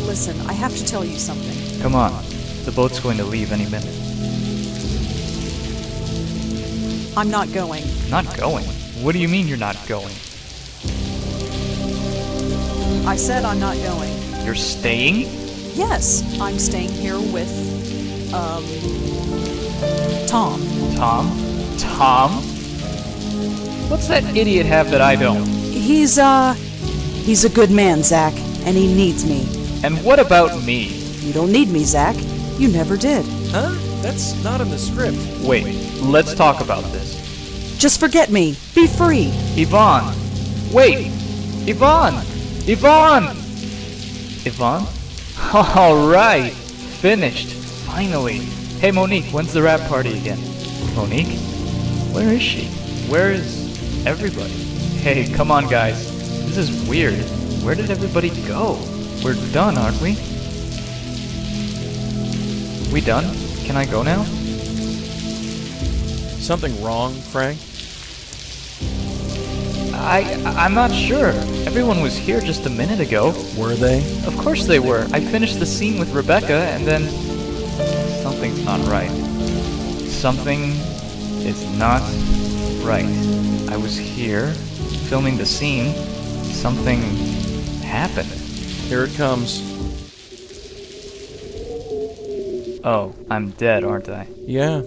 Listen, I have to tell you something. Come on. The boat's going to leave any minute. I'm not going. Not going? What do you mean you're not going? I said I'm not going. You're staying? Yes, I'm staying here with, Tom. Tom? Tom? What's that idiot have that I don't? He's a good man, Zach, and he needs me. And what about me? You don't need me, Zach. You never did. Huh? That's not in the script. Wait, let's talk about this. Just forget me. Be free. Yvonne! Wait! Yvonne! Yvonne! Yvonne? Alright! Finished. Finally. Hey Monique, when's the rap party again? Monique? Where is she? Where is everybody? Hey, come on guys. This is weird. Where did everybody go? We're done, aren't we? We done? Can I go now? Something wrong, Frank? I'm not sure. Everyone was here just a minute ago. Were they? Of course they were. I finished the scene with Rebecca, and then... something's not right. Something is not right. I was here, filming the scene. Something happened. Here it comes. Oh, I'm dead, aren't I? Yeah.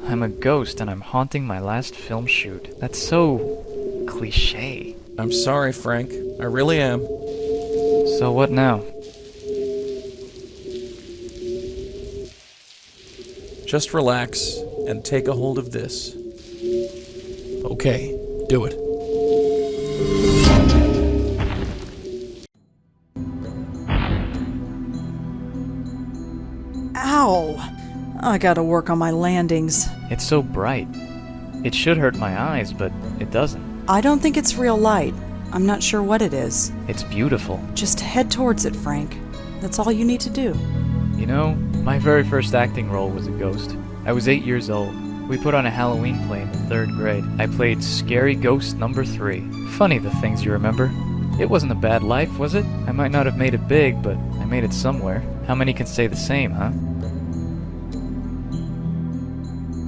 I'm a ghost and I'm haunting my last film shoot. That's so... cliché. I'm sorry, Frank. I really am. So what now? Just relax and take a hold of this. Okay, do it. Ow! I gotta work on my landings. It's so bright. It should hurt my eyes, but it doesn't. I don't think it's real light. I'm not sure what it is. It's beautiful. Just head towards it, Frank. That's all you need to do. You know, my very first acting role was a ghost. I was 8 years old. We put on a Halloween play in the 3rd grade. I played Scary Ghost number 3. Funny the things you remember. It wasn't a bad life, was it? I might not have made it big, but I made it somewhere. How many can say the same, huh?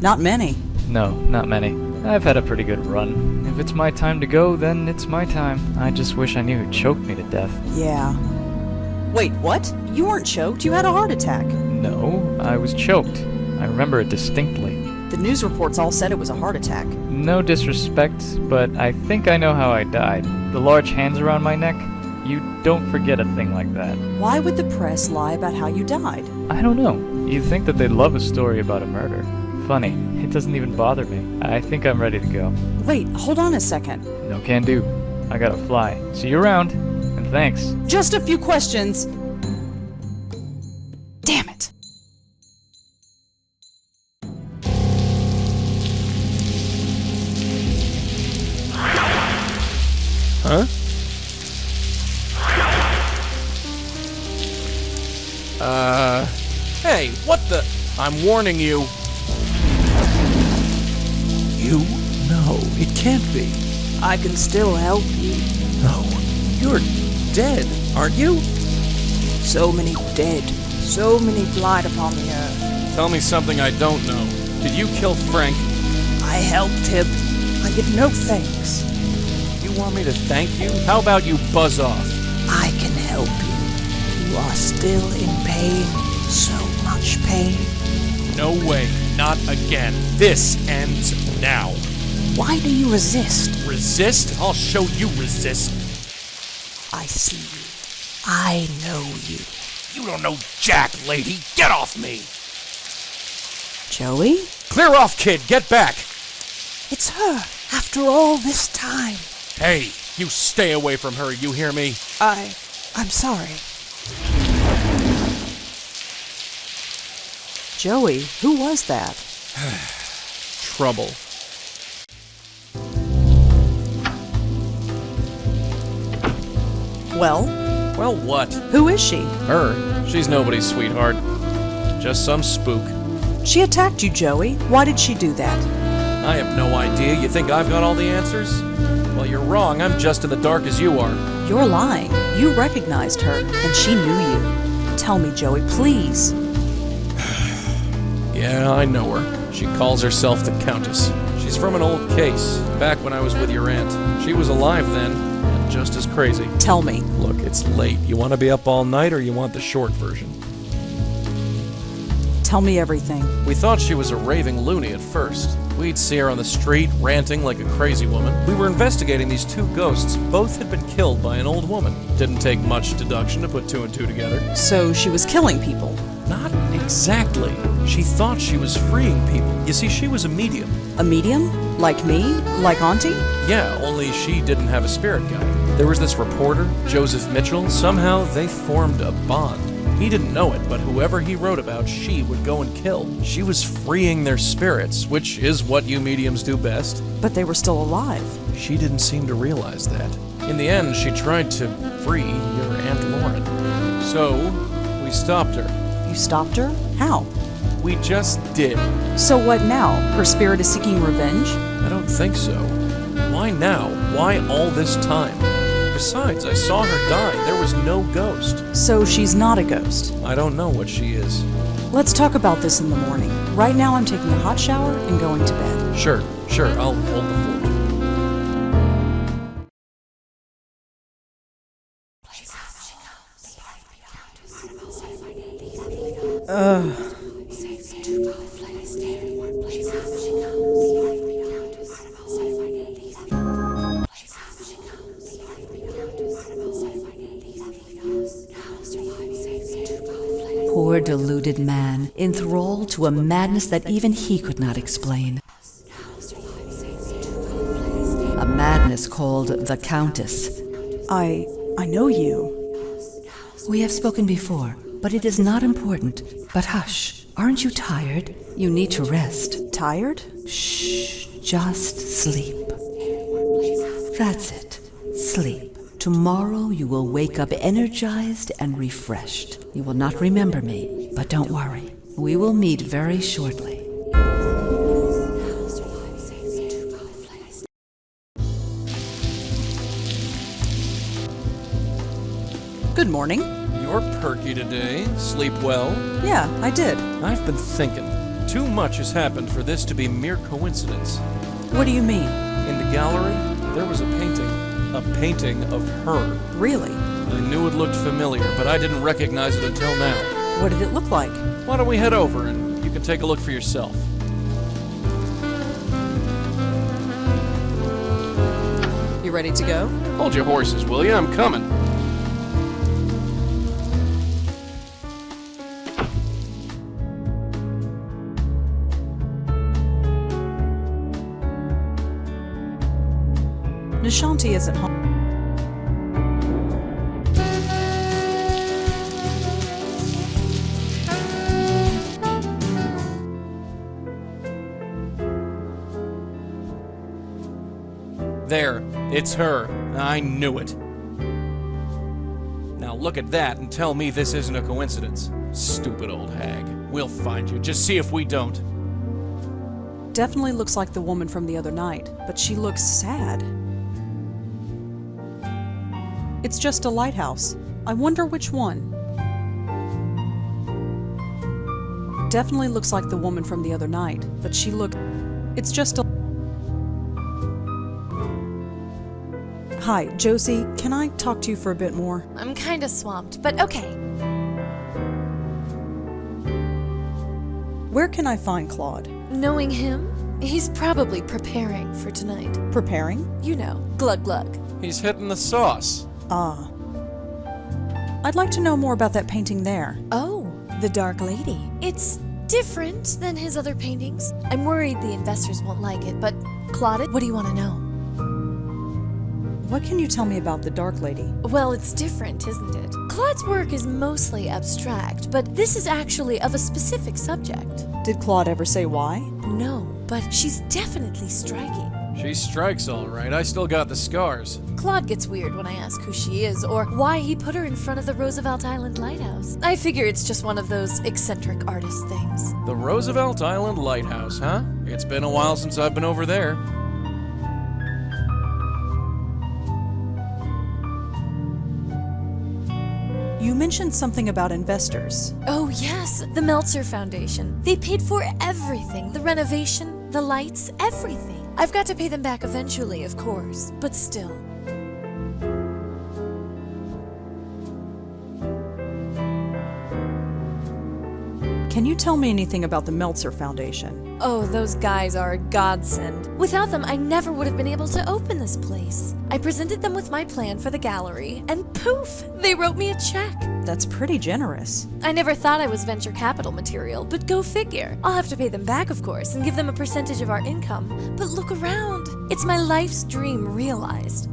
Not many. No, not many. I've had a pretty good run. If it's my time to go, then it's my time. I just wish I knew who choked me to death. Yeah. Wait, what? You weren't choked, you had a heart attack. No, I was choked. I remember it distinctly. The news reports all said it was a heart attack. No disrespect, but I think I know how I died. The large hands around my neck? You don't forget a thing like that. Why would the press lie about how you died? I don't know. You'd think that they'd love a story about a murder. Funny, it doesn't even bother me. I think I'm ready to go. Wait, hold on a second. No can do. I gotta fly. See you around, and thanks. Just a few questions. Damn it. Huh? Hey, what the? I'm warning you. You? No, it can't be. I can still help you. No, you're dead, aren't you? So many dead, so many blight upon the earth. Tell me something I don't know. Did you kill Frank? I helped him. I get no thanks. You want me to thank you? How about you buzz off? I can help you. You are still in pain. So much pain. No way. Not again. This ends now. Why do you resist? Resist? I'll show you resist. I see you. I know you. You don't know jack, lady. Get off me. Joey? Clear off, kid. Get back. It's her. After all this time. Hey, you stay away from her. You hear me? I'm sorry. Joey, who was that? Trouble. Well? Well, what? Who is she? Her? She's nobody's sweetheart. Just some spook. She attacked you, Joey. Why did she do that? I have no idea. You think I've got all the answers? Well, you're wrong. I'm just in the dark as you are. You're lying. You recognized her, and she knew you. Tell me, Joey, please. Yeah, I know her. She calls herself the Countess. She's from an old case, back when I was with your aunt. She was alive then, and just as crazy. Tell me. Look, it's late. You want to be up all night, or you want the short version? Tell me everything. We thought she was a raving loony at first. We'd see her on the street, ranting like a crazy woman. We were investigating these two ghosts. Both had been killed by an old woman. Didn't take much deduction to put two and two together. So she was killing people? Not exactly. She thought she was freeing people. You see, she was a medium. A medium? Like me? Like Auntie? Yeah, only she didn't have a spirit guide. There was this reporter, Joseph Mitchell. Somehow they formed a bond. He didn't know it, but whoever he wrote about, she would go and kill. She was freeing their spirits, which is what you mediums do best. But they were still alive. She didn't seem to realize that. In the end, she tried to free your Aunt Lauren. So, we stopped her. You stopped her? How? We just did. So what now? Her spirit is seeking revenge? I don't think so. Why now? Why all this time? Besides, I saw her die. There was no ghost. So she's not a ghost. I don't know what she is. Let's talk about this in the morning. Right now I'm taking a hot shower and going to bed. Sure, I'll hold the fort. Poor deluded man, enthralled to a madness that even he could not explain. A madness called the Countess. I know you. We have spoken before, but it is not important. But hush, aren't you tired? You need to rest. Tired? Shh, just sleep. That's it. Sleep. Tomorrow you will wake up energized and refreshed. You will not remember me, but don't worry. We will meet very shortly. Good morning. You're perky today. Sleep well? Yeah, I did. I've been thinking. Too much has happened for this to be mere coincidence. What do you mean? In the gallery, there was a painting. A painting of her. Really? I knew it looked familiar, but I didn't recognize it until now. What did it look like? Why don't we head over and you can take a look for yourself? You ready to go? Hold your horses, will you? I'm coming. Nishanti isn't home. There, it's her. I knew it. Now look at that and tell me this isn't a coincidence. Stupid old hag. We'll find you. Just see if we don't. Definitely looks like the woman from the other night, but she looks sad. It's just a lighthouse. I wonder which one. Definitely looks like the woman from the other night, but she looked... It's just a... Hi, Josie, can I talk to you for a bit more? I'm kinda swamped, but okay. Where can I find Claude? Knowing him, he's probably preparing for tonight. Preparing? You know, glug glug. He's hitting the sauce. Ah. I'd like to know more about that painting there. Oh, the Dark Lady. It's different than his other paintings. I'm worried the investors won't like it, but Claude, what do you want to know? What can you tell me about the Dark Lady? Well, it's different, isn't it? Claude's work is mostly abstract, but this is actually of a specific subject. Did Claude ever say why? No, but she's definitely striking. She strikes all right. I still got the scars. Claude gets weird when I ask who she is or why he put her in front of the Roosevelt Island Lighthouse. I figure it's just one of those eccentric artist things. The Roosevelt Island Lighthouse, huh? It's been a while since I've been over there. You mentioned something about investors. Oh yes, the Meltzer Foundation. They paid for everything. The renovation, the lights, everything. I've got to pay them back eventually, of course, but still. Can you tell me anything about the Meltzer Foundation? Oh, those guys are a godsend. Without them, I never would have been able to open this place. I presented them with my plan for the gallery, and poof, they wrote me a check. That's pretty generous. I never thought I was venture capital material, but go figure. I'll have to pay them back, of course, and give them a percentage of our income. But look around. It's my life's dream realized.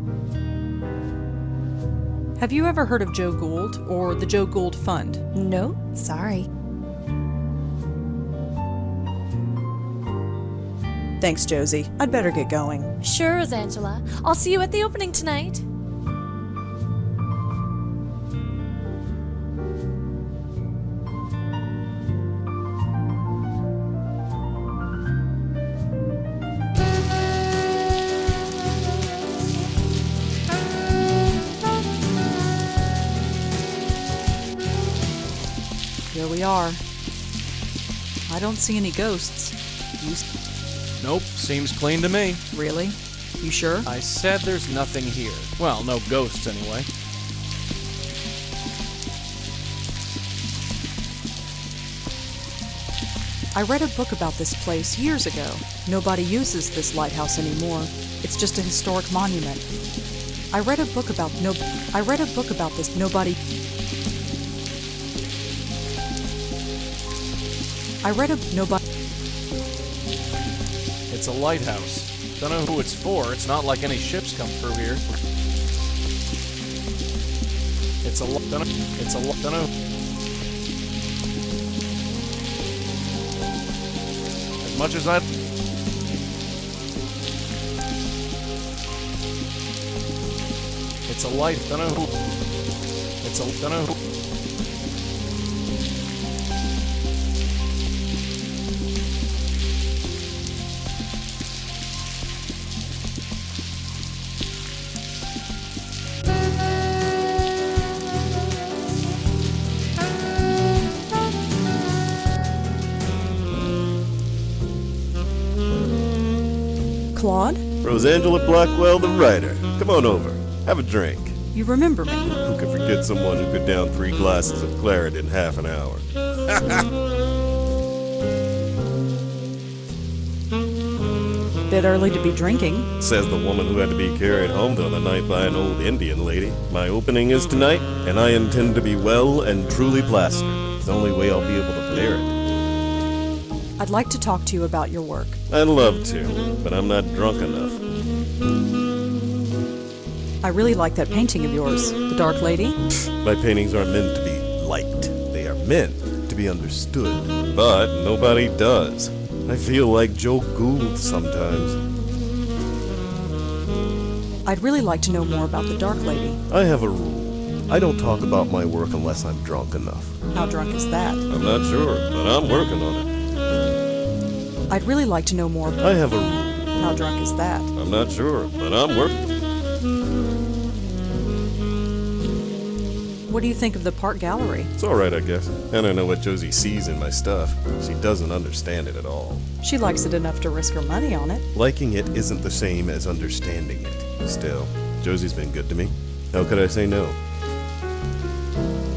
Have you ever heard of Joe Gould or the Joe Gould Fund? No, sorry. Thanks, Josie. I'd better get going. Sure, Angela. I'll see you at the opening tonight. Here we are. I don't see any ghosts. Nope, seems clean to me. Really? You sure? I said there's nothing here. Well, no ghosts anyway. I read a book about this place years ago. Nobody uses this lighthouse anymore. It's just a historic monument. I read a book about this nobody. It's a lighthouse. Don't know who it's for. It's not like any ships come through here. Don't know. As much as it's a light. Don't know who. Don't know who. Claude? Rosangela Blackwell, the writer. Come on over. Have a drink. You remember me? Who could forget someone who could down 3 glasses of claret in half an hour? Bit early to be drinking. Says the woman who had to be carried home the other night by an old Indian lady. My opening is tonight, and I intend to be well and truly plastered. It's the only way I'll be able to bear it. I'd like to talk to you about your work. I'd love to, but I'm not drunk enough. I really like that painting of yours, The Dark Lady. My paintings aren't meant to be liked. They are meant to be understood. But nobody does. I feel like Joe Gould sometimes. I'd really like to know more about The Dark Lady. I have a rule. I don't talk about my work unless I'm drunk enough. How drunk is that? I'm not sure, but I'm working on it. I'd really like to know more. I have a rule. How drunk is that? I'm not sure, but I'm working. What do you think of the Park Gallery? It's alright, I guess. I don't know what Josie sees in my stuff. She doesn't understand it at all. She likes it enough to risk her money on it. Liking it isn't the same as understanding it. Still, Josie's been good to me. How could I say no?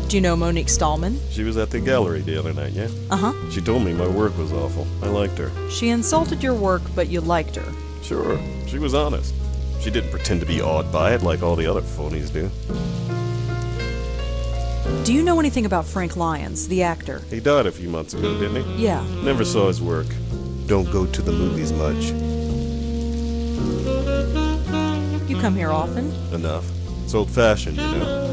Do you know Monique Stallman? She was at the gallery the other night, yeah? Uh-huh. She told me my work was awful. I liked her. She insulted your work, but you liked her. Sure, she was honest. She didn't pretend to be awed by it like all the other phonies do. Do you know anything about Frank Lyons, the actor? He died a few months ago, didn't he? Yeah. Never saw his work. Don't go to the movies much. You come here often? Enough. It's old-fashioned, you know.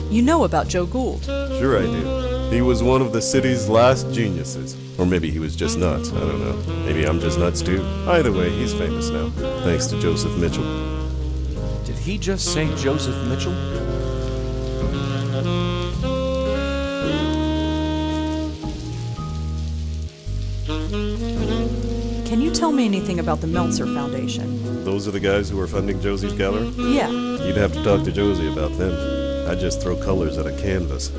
You know about Joe Gould. Sure I do. He was one of the city's last geniuses. Or maybe he was just nuts, I don't know. Maybe I'm just nuts too. Either way, he's famous now, thanks to Joseph Mitchell. Did he just say Joseph Mitchell? Can you tell me anything about the Meltzer Foundation? Those are the guys who are funding Josie's gallery? Yeah. You'd have to talk to Josie about them. I just throw colors at a canvas.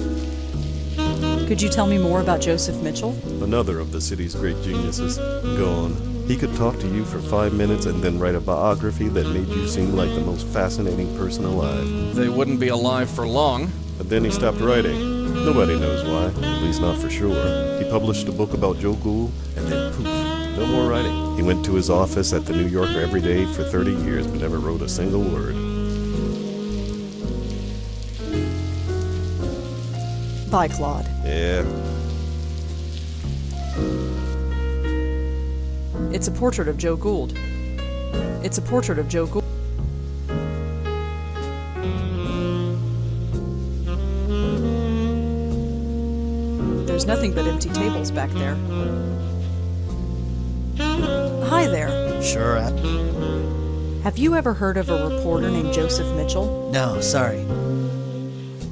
Could you tell me more about Joseph Mitchell? Another of the city's great geniuses. Gone. He could talk to you for 5 minutes and then write a biography that made you seem like the most fascinating person alive. They wouldn't be alive for long. But then he stopped writing. Nobody knows why, at least not for sure. He published a book about Joe Gould, and then poof, no more writing. He went to his office at the New Yorker every day for 30 years but never wrote a single word. Bye, Claude. Yeah. It's a portrait of Joe Gould. It's a portrait of Joe Gould. There's nothing but empty tables back there. Hi there. Sure. Have you ever heard of a reporter named Joseph Mitchell? No, sorry.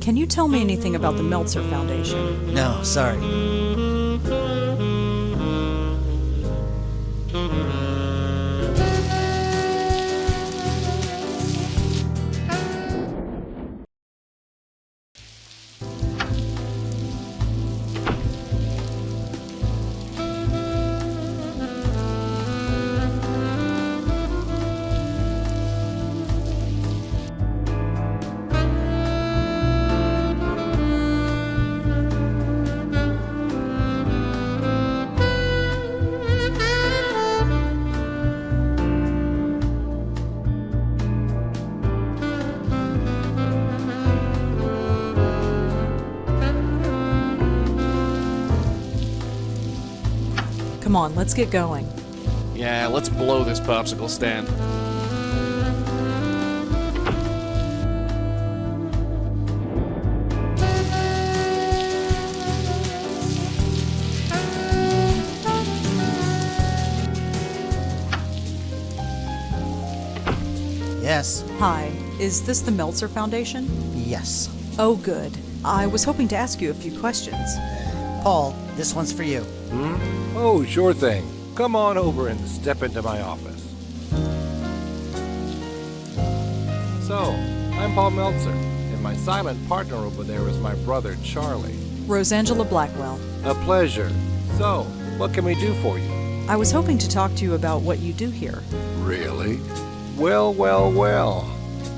Can you tell me anything about the Meltzer Foundation? No, sorry. Come on, let's get going. Yeah, let's blow this popsicle stand. Yes. Hi, is this the Meltzer Foundation? Yes. Oh, good. I was hoping to ask you a few questions. Paul, this one's for you. Oh, sure thing. Come on over and step into my office. So, I'm Paul Meltzer, and my silent partner over there is my brother, Charlie. Rosangela Blackwell. A pleasure. So, what can we do for you? I was hoping to talk to you about what you do here. Really? Well, well, well.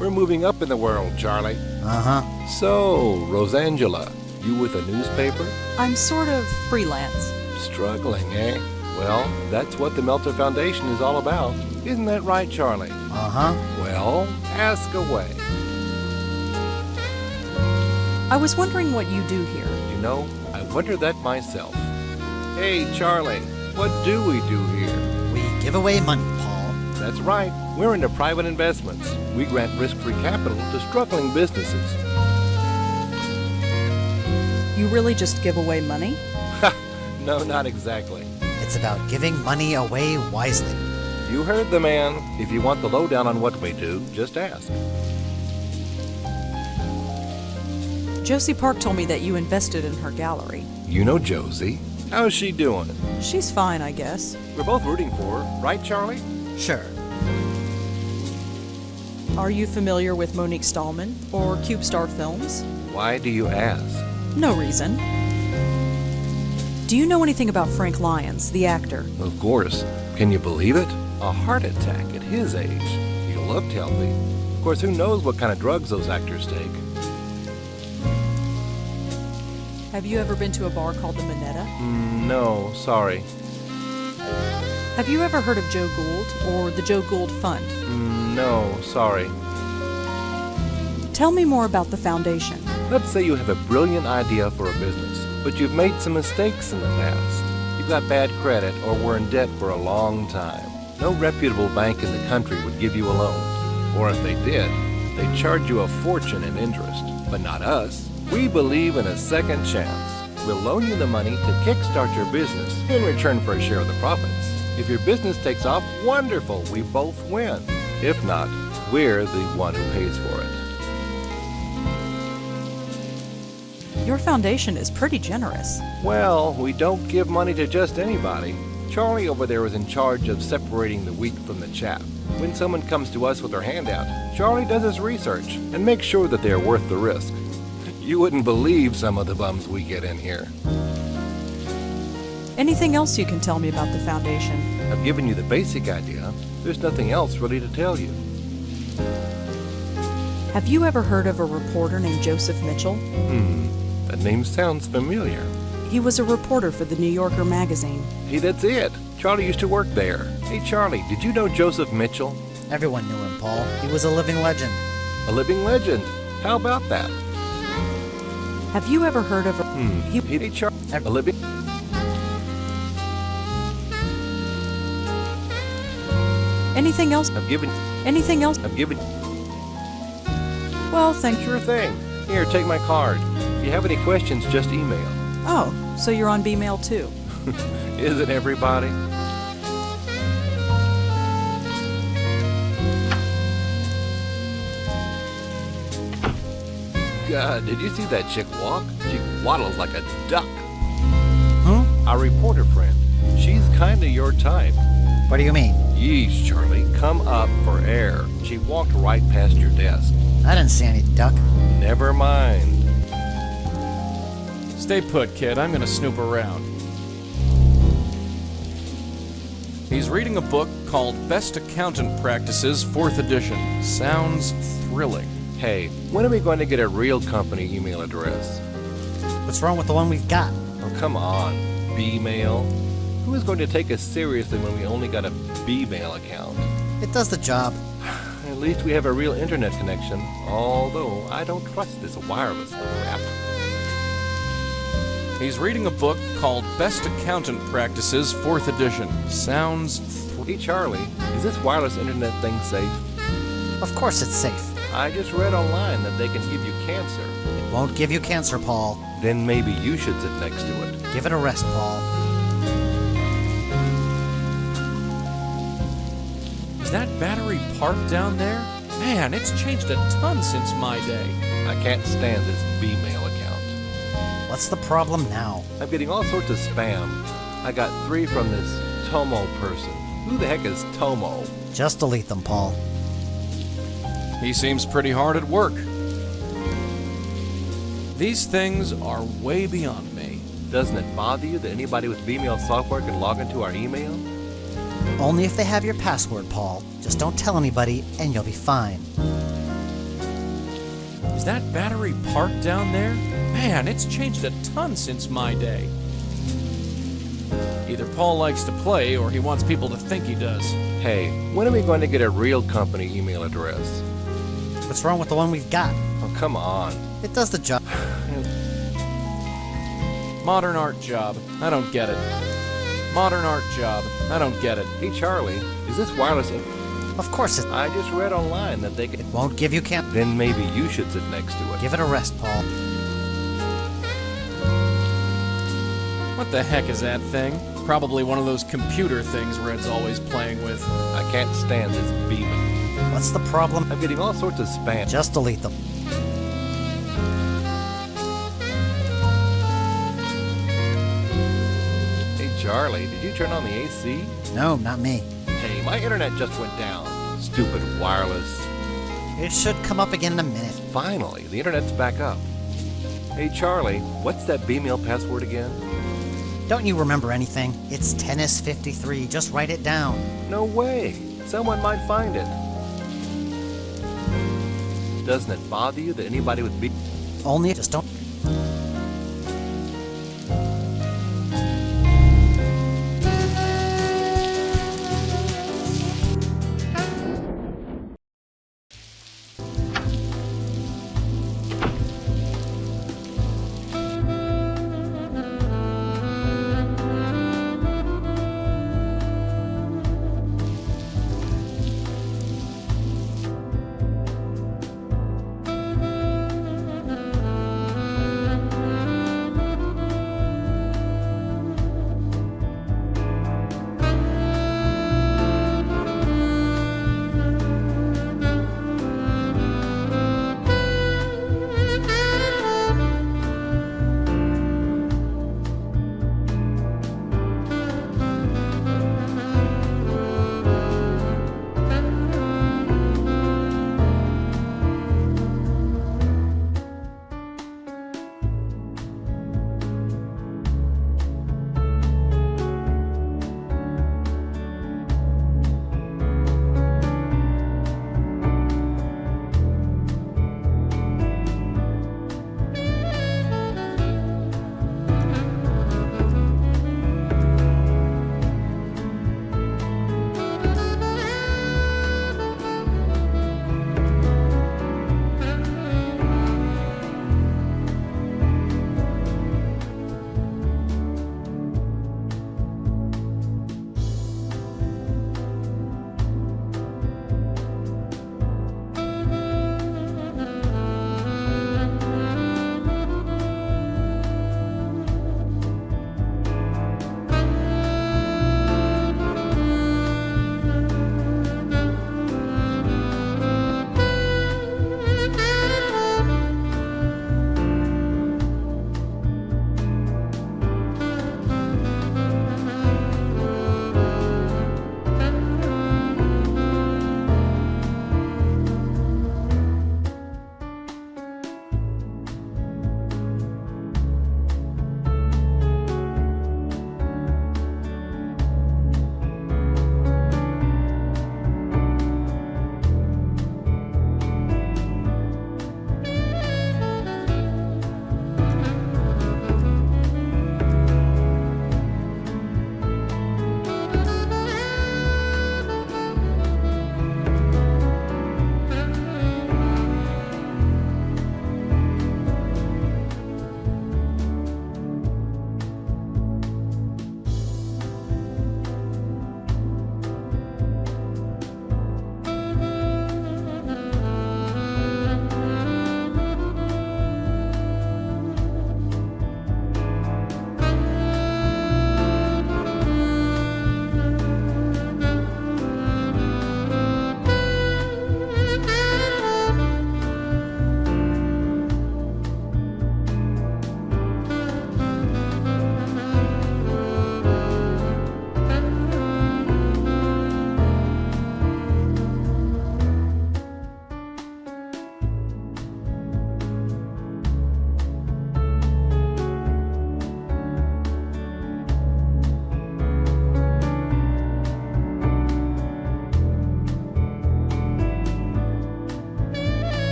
We're moving up in the world, Charlie. Uh-huh. So, Rosangela, you with a newspaper? I'm sort of freelance. Struggling, eh? Well, that's what the Meltzer Foundation is all about. Isn't that right, Charlie? Uh-huh. Well, ask away. I was wondering what you do here. You know, I wonder that myself. Hey, Charlie, what do we do here? We give away money, Paul. That's right. We're into private investments. We grant risk-free capital to struggling businesses. You really just give away money? No, not exactly. It's about giving money away wisely. You heard the man. If you want the lowdown on what we do, just ask. Josie Park told me that you invested in her gallery. You know Josie. How's she doing? She's fine, I guess. We're both rooting for her, right, Charlie? Sure. Are you familiar with Monique Stallman or Cube Star Films? Why do you ask? No reason. Do you know anything about Frank Lyons, the actor? Of course. Can you believe it? A heart attack at his age. He looked healthy. Of course, who knows what kind of drugs those actors take? Have you ever been to a bar called the Minetta? No, sorry. Have you ever heard of Joe Gould or the Joe Gould Fund? No, sorry. Tell me more about the foundation. Let's say you have a brilliant idea for a business, but you've made some mistakes in the past. You've got bad credit or were in debt for a long time. No reputable bank in the country would give you a loan. Or if they did, they'd charge you a fortune in interest. But not us. We believe in a second chance. We'll loan you the money to kickstart your business in return for a share of the profits. If your business takes off, wonderful, we both win. If not, we're the one who pays for it. Your foundation is pretty generous. Well, we don't give money to just anybody. Charlie over there is in charge of separating the wheat from the chaff. When someone comes to us with their hand out, Charlie does his research and makes sure that they are worth the risk. You wouldn't believe some of the bums we get in here. Anything else you can tell me about the foundation? I've given you the basic idea. There's nothing else really to tell you. Have you ever heard of a reporter named Joseph Mitchell? That name sounds familiar. He was a reporter for the New Yorker magazine. Hey, that's it. Charlie used to work there. Hey, Charlie, did you know Joseph Mitchell? Everyone knew him, Paul. He was a living legend. A living legend. How about that? Have you ever heard of a... Hey, Charlie, a living... Anything else? I've given... Anything else? I've given... Well, thank you. Sure thing. Here, take my card. If you have any questions, just email. Oh, so you're on B-mail too? Isn't everybody? God, did you see that chick walk? She waddles like a duck. Hmm? Our reporter friend. She's kinda your type. What do you mean? Yeesh, Charlie, come up for air. She walked right past your desk. I didn't see any duck. Never mind. Stay put, kid. I'm gonna snoop around. He's reading a book called Best Accountant Practices, 4th edition. Sounds thrilling. Hey, when are we going to get a real company email address? What's wrong with the one we've got? Oh, come on. B-mail? Who is going to take us seriously when we only got a B-mail account? It does the job. At least we have a real internet connection, although I don't trust this wireless crap. He's reading a book called Best Accountant Practices, 4th edition. Sounds Hey, Charlie, is this wireless internet thing safe? Of course it's safe. I just read online that they can give you cancer. It won't give you cancer, Paul. Then maybe you should sit next to it. Give it a rest, Paul. Is that battery parked down there? Man, it's changed a ton since my day. I can't stand this B-mail account. What's the problem now? I'm getting all sorts of spam. I got 3 from this Tomo person. Who the heck is Tomo? Just delete them, Paul. He seems pretty hard at work. These things are way beyond me. Doesn't it bother you that anybody with B-mail software can log into our email? Only if they have your password, Paul. Just don't tell anybody, and you'll be fine. Is that battery parked down there? Man, it's changed a ton since my day. Either Paul likes to play, or he wants people to think he does. Hey, when are we going to get a real company email address? What's wrong with the one we've got? Oh, come on. It does the job. Modern art job. I don't get it. Modern art job. I don't get it. Hey, Charlie, is this wireless? Of course it. I just read online that they can. It won't give you cancer. Then maybe you should sit next to it. Give it a rest, Paul. What the heck is that thing? Probably one of those computer things Red's always playing with. I can't stand this beeping. What's the problem? I'm getting all sorts of spam. Just delete them. Hey, Charlie, did you turn on the AC? No, not me. Hey, my internet just went down. Stupid wireless. It should come up again in a minute. Finally, the internet's back up. Hey, Charlie, what's that B-mail password again? Don't you remember anything? It's tennis53. Just write it down. No way. Someone might find it. Doesn't it bother you that anybody with B... Only just don't...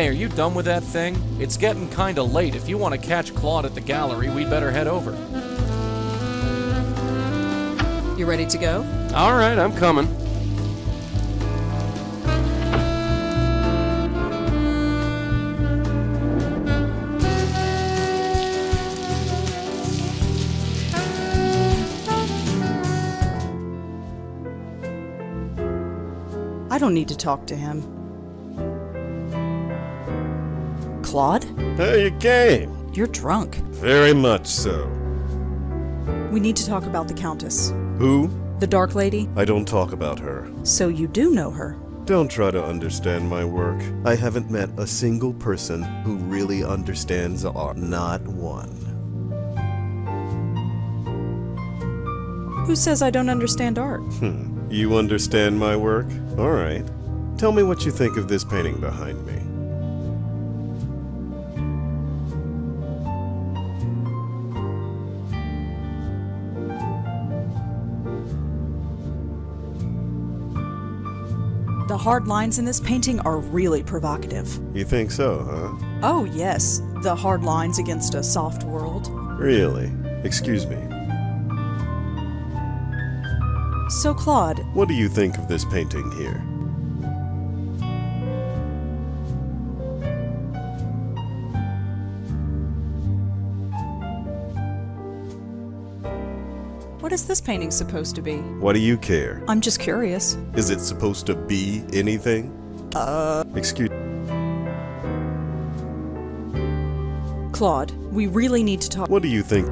Hey, are you done with that thing? It's getting kinda late. If you want to catch Claude at the gallery, we'd better head over. You ready to go? Alright, I'm coming. I don't need to talk to him. Claude? Hey, you came. You're drunk. Very much so. We need to talk about the Countess. Who? The Dark Lady? I don't talk about her. So you do know her? Don't try to understand my work. I haven't met a single person who really understands art. Not one. Who says I don't understand art? You understand my work? All right. Tell me what you think of this painting behind me. The hard lines in this painting are really provocative. You think so, huh? Oh, yes. The hard lines against a soft world. Really? Excuse me. So, Claude, What do you think of this painting here? what is this painting supposed to be? What do you care? I'm just curious. Is it supposed to be anything? Excuse Claude, we really need to talk. What do you think?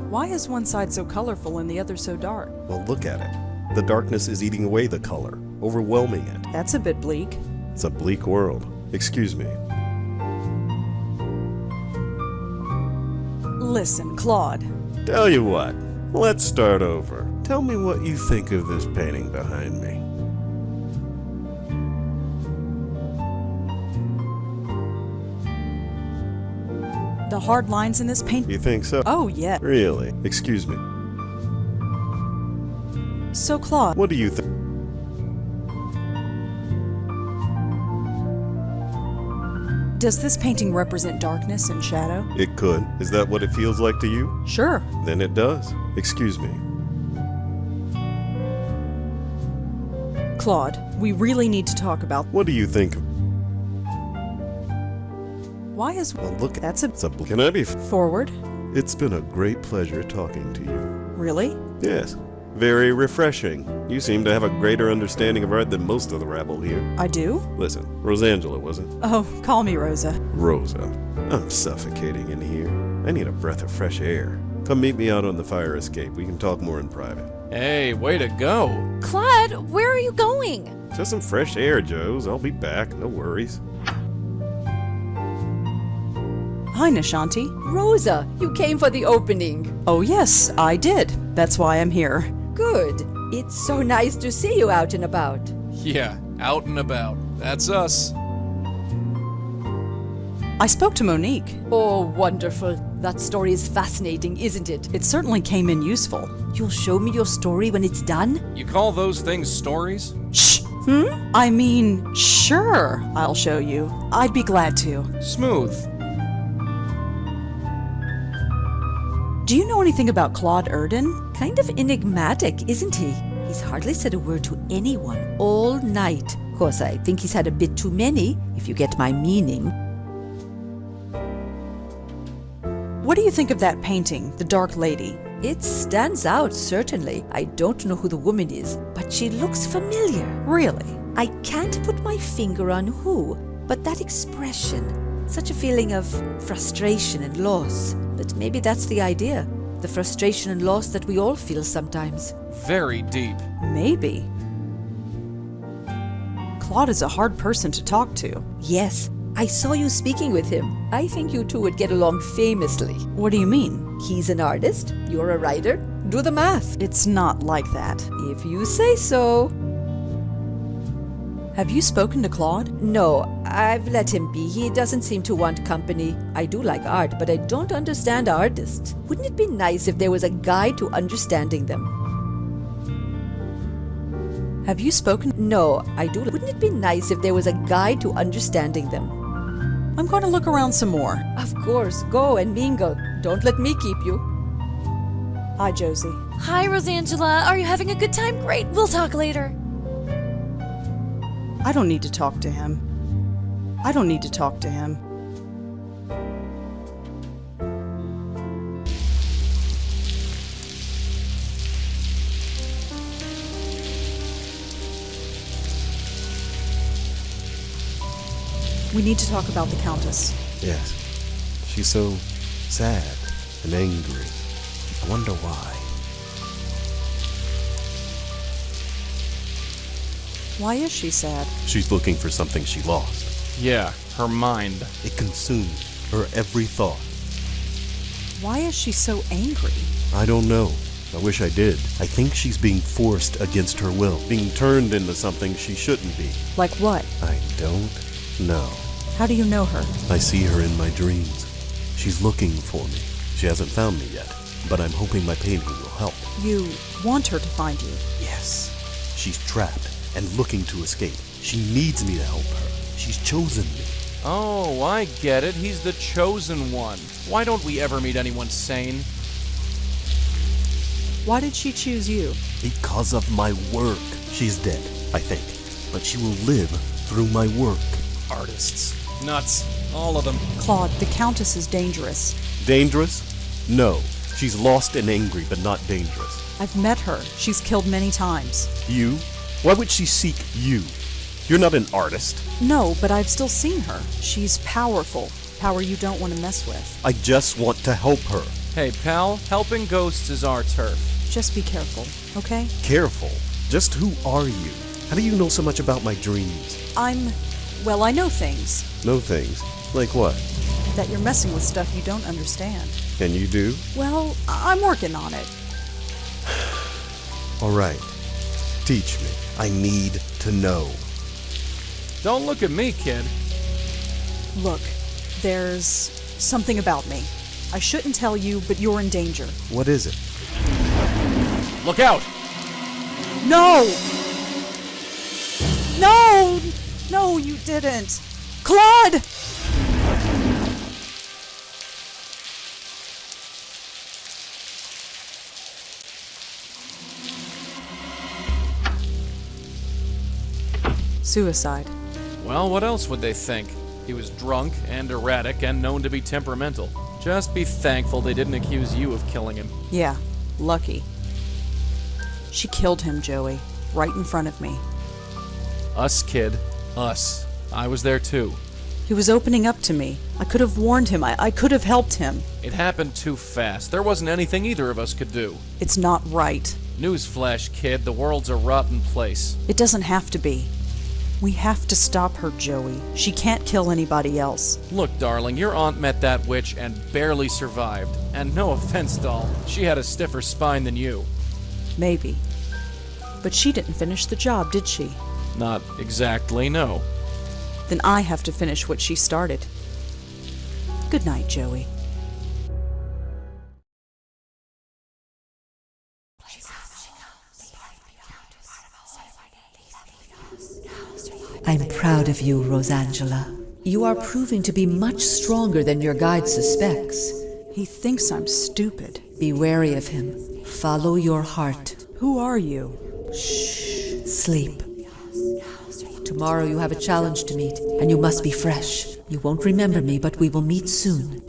Why is one side so colorful and the other so dark? Well, look at it. The darkness is eating away the color, overwhelming it. That's a bit bleak. It's a bleak world. Excuse me. Listen, Claude. Tell you what, let's start over. Tell me what you think of this painting behind me. The hard lines in this painting. You think so? Oh, yeah. Really? Excuse me. So, Claude, What do you think? does this painting represent darkness and shadow? It could. Is that what it feels like to you? Sure. Then it does. Excuse me. Claude, we really need to talk about. What do you think of? Why is. Well, look, That's a. Can I be? Forward? It's been a great pleasure talking to you. Really? Yes. Very refreshing. You seem to have a greater understanding of art than most of the rabble here. I do? Listen, Rosangela, was it? Oh, call me Rosa. Rosa. I'm suffocating in here. I need a breath of fresh air. Come meet me out on the fire escape. We can talk more in private. Hey, way to go. Claude, where are you going? Just some fresh air, Joes. I'll be back. No worries. Hi, Nishanti. Rosa, you came for the opening. Oh, yes, I did. That's why I'm here. Good. It's so nice to see you out and about. Yeah, out and about. That's us. I spoke to Monique. Oh, wonderful. That story is fascinating, isn't it? It certainly came in useful. You'll show me your story when it's done? You call those things stories? Shh. I mean, sure, I'll show you. I'd be glad to. Smooth. Do you know anything about Claude Erdin? Kind of enigmatic, isn't he? He's hardly said a word to anyone all night. Of course, I think he's had a bit too many, if you get my meaning. What do you think of that painting, The Dark Lady? It stands out, certainly. I don't know who the woman is, but she looks familiar. Really? I can't put my finger on who, but that expression, such a feeling of frustration and loss. But maybe that's the idea, the frustration and loss that we all feel sometimes. Very deep. Maybe. Claude is a hard person to talk to. Yes, I saw you speaking with him. I think you two would get along famously. What do you mean? He's an artist, you're a writer. Do the math. It's not like that. If you say so. Have you spoken to Claude? No, I've let him be. He doesn't seem to want company. I do like art, but I don't understand artists. Wouldn't it be nice if there was a guide to understanding them? Have you spoken? No, I do. Wouldn't it be nice if there was a guide to understanding them? I'm going to look around some more. Of course, go and mingle. Don't let me keep you. Hi, Josie. Hi, Rosangela. Are you having a good time? Great. We'll talk later. I don't need to talk to him. I don't need to talk to him. We need to talk about the Countess. Yes. She's so sad and angry. I wonder why. Why is she sad? She's looking for something she lost. Yeah, her mind. It consumed her every thought. Why is she so angry? I don't know. I wish I did. I think she's being forced against her will, being turned into something she shouldn't be. Like what? I don't know. How do you know her? I see her in my dreams. She's looking for me. She hasn't found me yet, but I'm hoping my painting will help. You want her to find you? Yes. She's trapped and looking to escape. She needs me to help her. She's chosen me. Oh, I get it. He's the chosen one. Why don't we ever meet anyone sane? Why did she choose you? Because of my work. She's dead, I think, but she will live through my work. Artists. Nuts. All of them. Claude, the Countess is dangerous. Dangerous? No. She's lost and angry, but not dangerous. I've met her. She's killed many times. You? Why would she seek you? You're not an artist. No, but I've still seen her. She's powerful. Power you don't want to mess with. I just want to help her. Hey, pal, helping ghosts is our turf. Just be careful, okay? Careful? Just who are you? How do you know so much about my dreams? Well, I know things. Know things? Like what? That you're messing with stuff you don't understand. And you do? Well, I'm working on it. All right. Teach me. I need to know. Don't look at me, kid. Look, there's something about me. I shouldn't tell you, but you're in danger. What is it? Look out! No! No! No, you didn't. Claude! Suicide. Well, what else would they think? He was drunk and erratic and known to be temperamental. Just be thankful they didn't accuse you of killing him. Yeah, lucky. She killed him, Joey, right in front of me. Us, kid. Us. I was there too. He was opening up to me. I could have warned him. I could have helped him. It happened too fast. There wasn't anything either of us could do. It's not right. Newsflash, kid. The world's a rotten place. It doesn't have to be. We have to stop her, Joey. She can't kill anybody else. Look, darling, your aunt met that witch and barely survived. And no offense, doll, she had a stiffer spine than you. Maybe. But she didn't finish the job, did she? Not exactly, no. Then I have to finish what she started. Good night, Joey. I'm proud of you, Rosangela. You are proving to be much stronger than your guide suspects. He thinks I'm stupid. Be wary of him. Follow your heart. Who are you? Shh. Sleep. Tomorrow you have a challenge to meet, and you must be fresh. You won't remember me, but we will meet soon.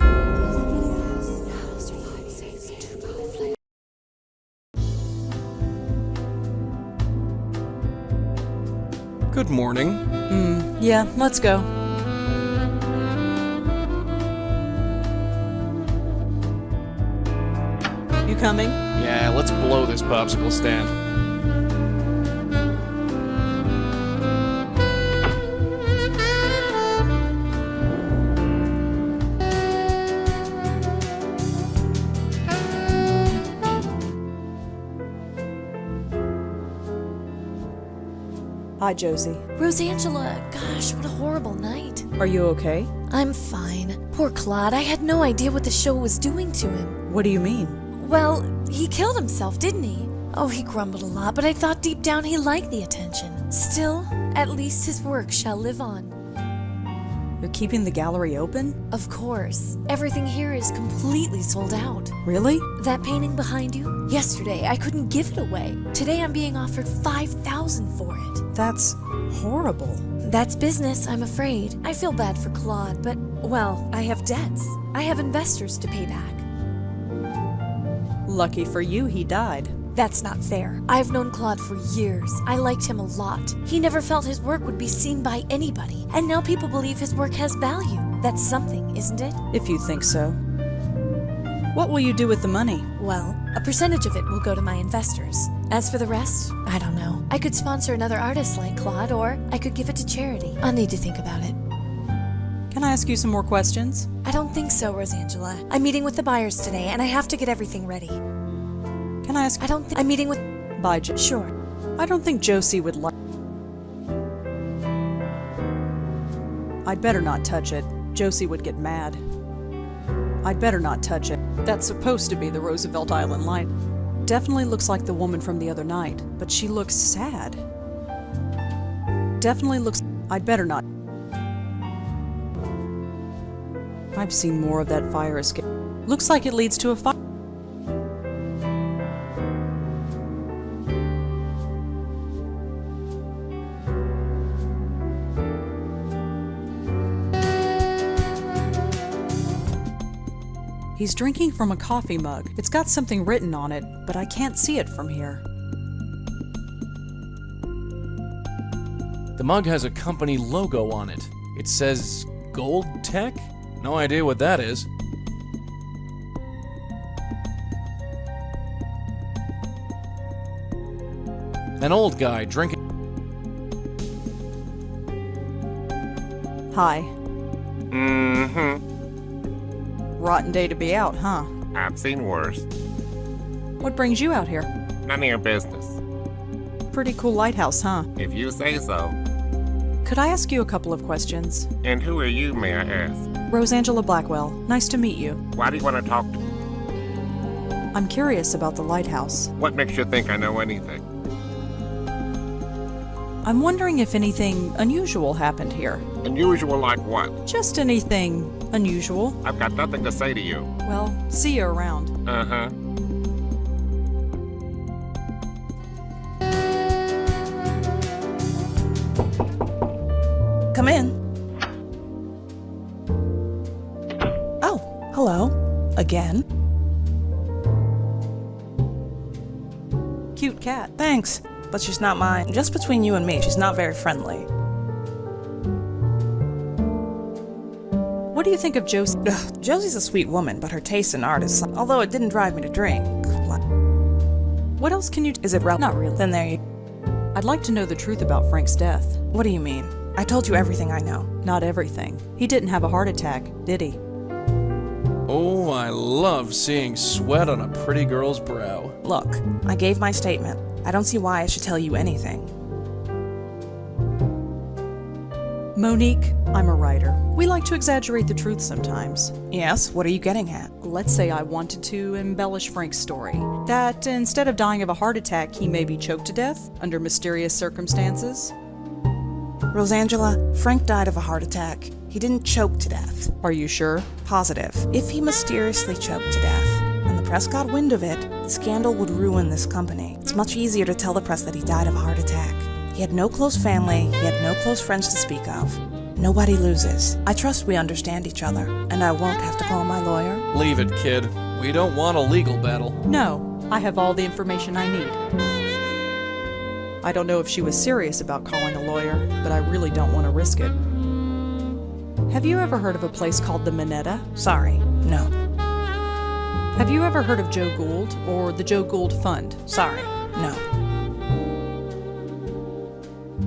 Good morning. Yeah, let's go. You coming? Yeah, let's blow this popsicle stand. Hi, Josie. Rosangela, gosh, what a horrible night. Are you okay? I'm fine. Poor Claude, I had no idea what the show was doing to him. What do you mean? Well, he killed himself, didn't he? Oh, he grumbled a lot, but I thought deep down he liked the attention. Still, at least his work shall live on. You're keeping the gallery open? Of course. Everything here is completely sold out. Really? That painting behind you? Yesterday, I couldn't give it away. Today, I'm being offered $5,000 for it. That's horrible. That's business, I'm afraid. I feel bad for Claude, but, well, I have debts. I have investors to pay back. Lucky for you, he died. That's not fair. I've known Claude for years. I liked him a lot. He never felt his work would be seen by anybody, and now people believe his work has value. That's something, isn't it? If you think so. What will you do with the money? Well, a percentage of it will go to my investors. As for the rest, I don't know. I could sponsor another artist like Claude, or I could give it to charity. I'll need to think about it. Can I ask you some more questions? I don't think so, Rosangela. I'm meeting with the buyers today, and I have to get everything ready. Can I ask? I don't think I'm meeting with. Bye, Sure. I don't think Josie would like. I'd better not touch it. Josie would get mad. I'd better not touch it. That's supposed to be the Roosevelt Island light. Definitely looks like the woman from the other night, but she looks sad. Definitely looks. I'd better not. I've seen more of that fire escape. Looks like it leads to a fire. He's drinking from a coffee mug. It's got something written on it, but I can't see it from here. The mug has a company logo on it. It says Gold Tech? No idea what that is. An old guy drinking. Hi. Mm-hmm. Rotten day to be out, huh? I've seen worse. What brings you out here? None of your business. Pretty cool lighthouse, huh? If you say so. Could I ask you a couple of questions? And who are you, may I ask? Rosangela Blackwell. Nice to meet you. Why do you want to talk to me? I'm curious about the lighthouse. What makes you think I know anything? I'm wondering if anything unusual happened here. Unusual like what? Just anything unusual. I've got nothing to say to you. Well, see you around. Uh-huh. Come in. Oh, hello. Again. Cute cat. Thanks, but she's not mine. Just between you and me, she's not very friendly. What do you think of Josie? Ugh, Josie's a sweet woman, but her taste in art is... Although it didn't drive me to drink. What else can you... Is it real? Not really. Then there you... I'd like to know the truth about Frank's death. What do you mean? I told you everything I know. Not everything. He didn't have a heart attack, did he? Oh, I love seeing sweat on a pretty girl's brow. Look, I gave my statement. I don't see why I should tell you anything. Monique, I'm a writer. We like to exaggerate the truth sometimes. Yes, what are you getting at? Let's say I wanted to embellish Frank's story. That instead of dying of a heart attack, he may be choked to death under mysterious circumstances. Rosangela, Frank died of a heart attack. He didn't choke to death. Are you sure? Positive. If he mysteriously choked to death, and the press got wind of it, the scandal would ruin this company. It's much easier to tell the press that he died of a heart attack. He had no close family, he had no close friends to speak of. Nobody loses. I trust we understand each other, and I won't have to call my lawyer. Leave it, kid. We don't want a legal battle. No, I have all the information I need. I don't know if she was serious about calling a lawyer, but I really don't want to risk it. Have you ever heard of a place called the Minetta? Sorry, no. Have you ever heard of Joe Gould or the Joe Gould Fund? Sorry, no.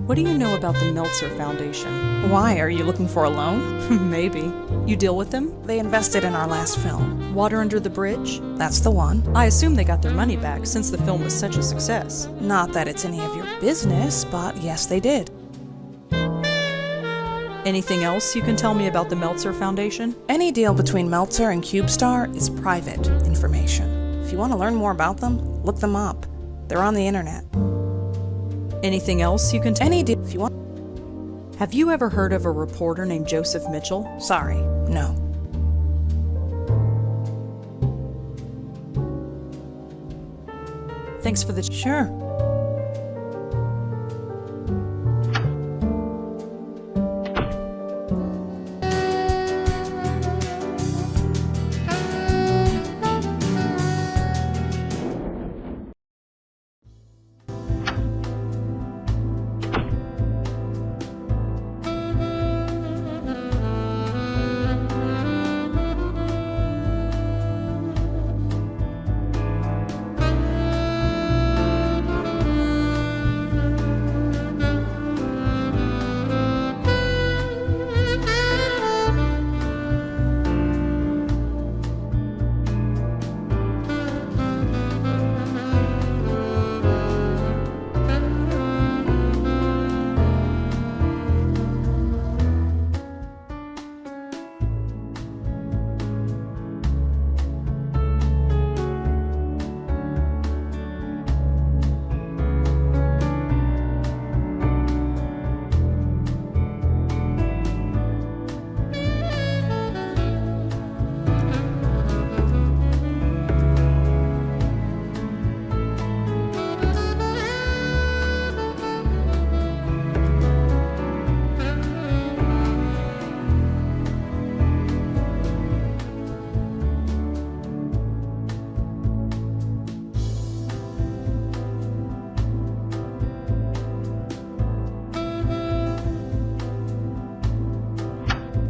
What do you know about the Meltzer Foundation? Why? Are you looking for a loan? Maybe. You deal with them? They invested in our last film. Water Under the Bridge? That's the one. I assume they got their money back since the film was such a success. Not that it's any of your business, but yes, they did. Anything else you can tell me about the Meltzer Foundation? Any deal between Meltzer and CubeStar is private information. If you want to learn more about them, look them up. They're on the internet. Anything else you can tell? Any if you want. Have you ever heard of a reporter named Joseph Mitchell? Sorry, no. Thanks for the... Sure.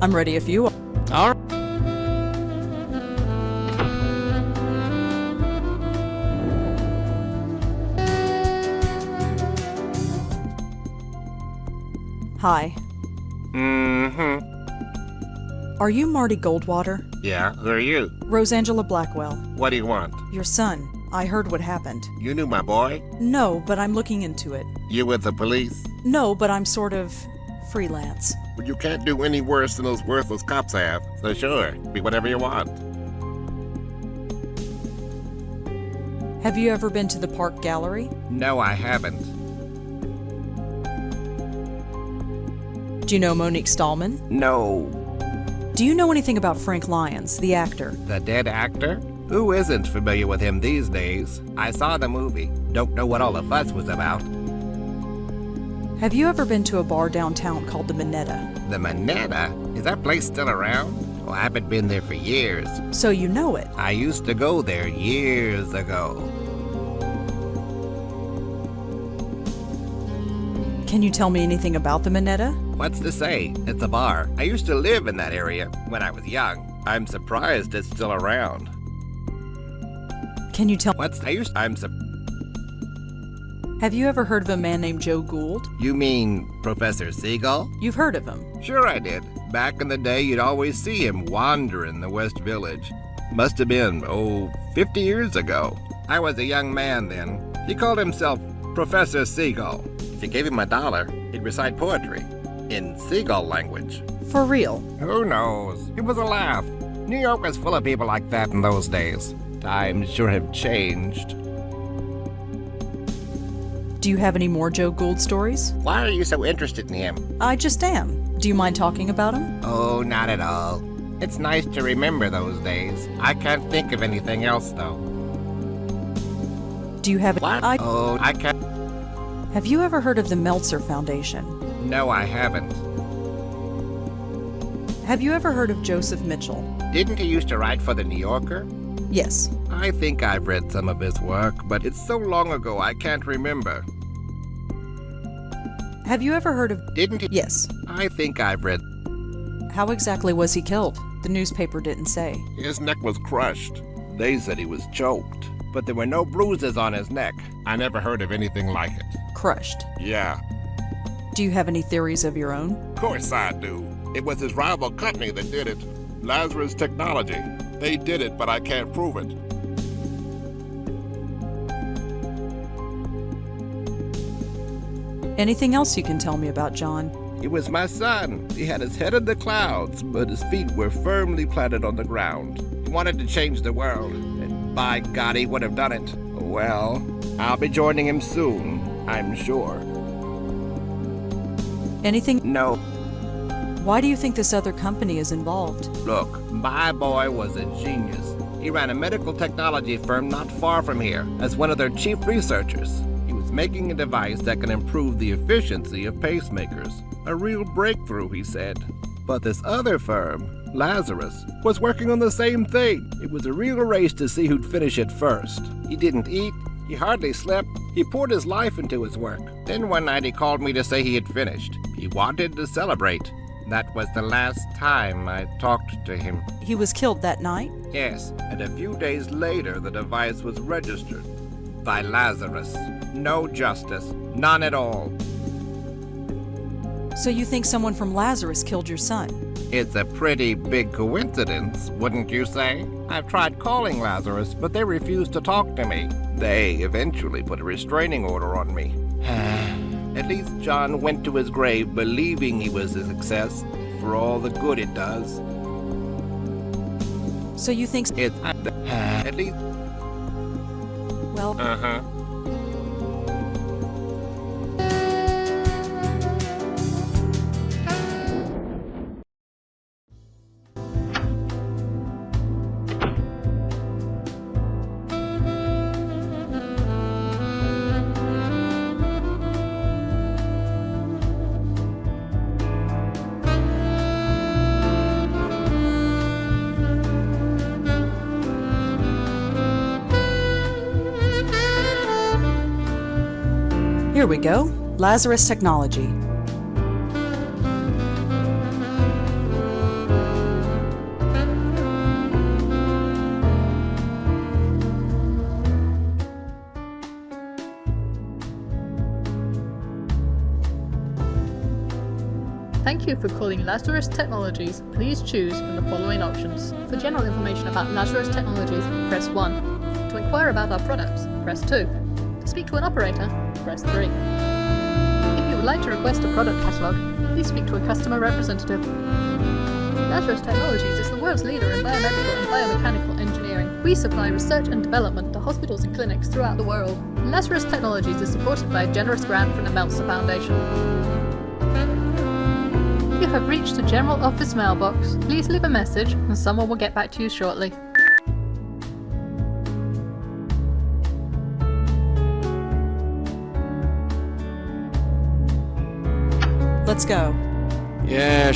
I'm ready if you are. All right. Hi. Mm-hmm. Are you Marty Goldwater? Yeah, who are you? Rosangela Blackwell. What do you want? Your son. I heard what happened. You knew my boy? No, but I'm looking into it. You with the police? No, but I'm sort of freelance. Well, you can't do any worse than those worthless cops have. So sure, be whatever you want. Have you ever been to the Park Gallery? No, I haven't. Do you know Monique Stallman? No. Do you know anything about Frank Lyons, the actor? The dead actor? Who isn't familiar with him these days? I saw the movie. Don't know what all the fuss was about. Have you ever been to a bar downtown called the Minetta? The Minetta? Is that place still around? Well, I haven't been there for years. So you know it. I used to go there years ago. Can you tell me anything about the Minetta? What's to say? It's a bar. I used to live in that area when I was young. I'm surprised it's still around. Can you tell... Have you ever heard of a man named Joe Gould? You mean Professor Seagull? You've heard of him. Sure I did. Back in the day, you'd always see him wandering the West Village. Must have been, 50 years ago. I was a young man then. He called himself Professor Seagull. If you gave him $1, he'd recite poetry in Seagull language. For real? Who knows? It was a laugh. New York was full of people like that in those days. Times sure have changed. Do you have any more Joe Gould stories? Why are you so interested in him? I just am. Do you mind talking about him? Oh, not at all. It's nice to remember those days. I can't think of anything else, though. Do you have... I can't... Have you ever heard of the Meltzer Foundation? No, I haven't. Have you ever heard of Joseph Mitchell? Didn't he used to write for the New Yorker? Yes. I think I've read some of his work, but it's so long ago I can't remember. Have you ever heard of... Didn't he? Yes. I think I've read... How exactly was he killed? The newspaper didn't say. His neck was crushed. They said he was choked, but there were no bruises on his neck. I never heard of anything like it. Crushed. Yeah. Do you have any theories of your own? Of course I do. It was his rival company that did it. Lazarus Technology. They did it, but I can't prove it. Anything else you can tell me about John? He was my son. He had his head in the clouds, but his feet were firmly planted on the ground. He wanted to change the world, and by God, he would have done it. Well, I'll be joining him soon, I'm sure. Anything? No. Why do you think this other company is involved? Look, my boy was a genius. He ran a medical technology firm not far from here as one of their chief researchers. He was making a device that can improve the efficiency of pacemakers. A real breakthrough, he said. But this other firm, Lazarus, was working on the same thing. It was a real race to see who'd finish it first. He didn't eat, he hardly slept, he poured his life into his work. Then one night he called me to say he had finished. He wanted to celebrate. That was the last time I talked to him. He was killed that night? Yes, and a few days later the device was registered by Lazarus. No justice, none at all. So you think someone from Lazarus killed your son? It's a pretty big coincidence, wouldn't you say? I've tried calling Lazarus, but they refused to talk to me. They eventually put a restraining order on me. At least John went to his grave believing he was a success for all the good it does. So you think it's at least... Well... Here we go. Lazarus Technology. Thank you for calling Lazarus Technologies. Please choose from the following options. For general information about Lazarus Technologies, press 1. To inquire about our products, press 2. To speak to an operator, press 3. If you would like to request a product catalog, please speak to a customer representative. Lazarus Technologies is the world's leader in biomedical and biomechanical engineering. We supply research and development to hospitals and clinics throughout the world. Lazarus Technologies is supported by a generous grant from the Meltzer Foundation. You have reached the General Office mailbox. Please leave a message and someone will get back to you shortly. Let's go. Yeah,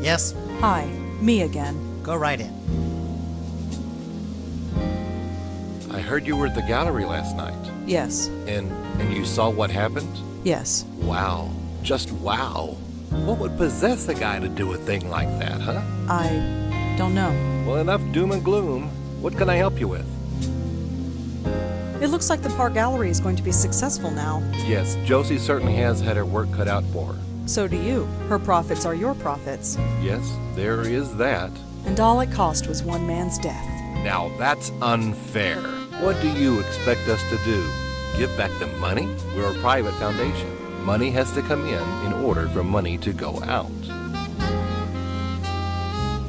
Yes? Hi, me again. Go right in. I heard you were at the gallery last night. Yes. And you saw what happened? Yes. Wow. Just wow. What would possess a guy to do a thing like that, huh? I don't know. Well, enough doom and gloom. What can I help you with? It looks like the Park Gallery is going to be successful now. Yes, Josie certainly has had her work cut out for her. So do you. Her profits are your profits. Yes, there is that. And all it cost was one man's death. Now that's unfair. What do you expect us to do? Give back the money? We're a private foundation. Money has to come in order for money to go out.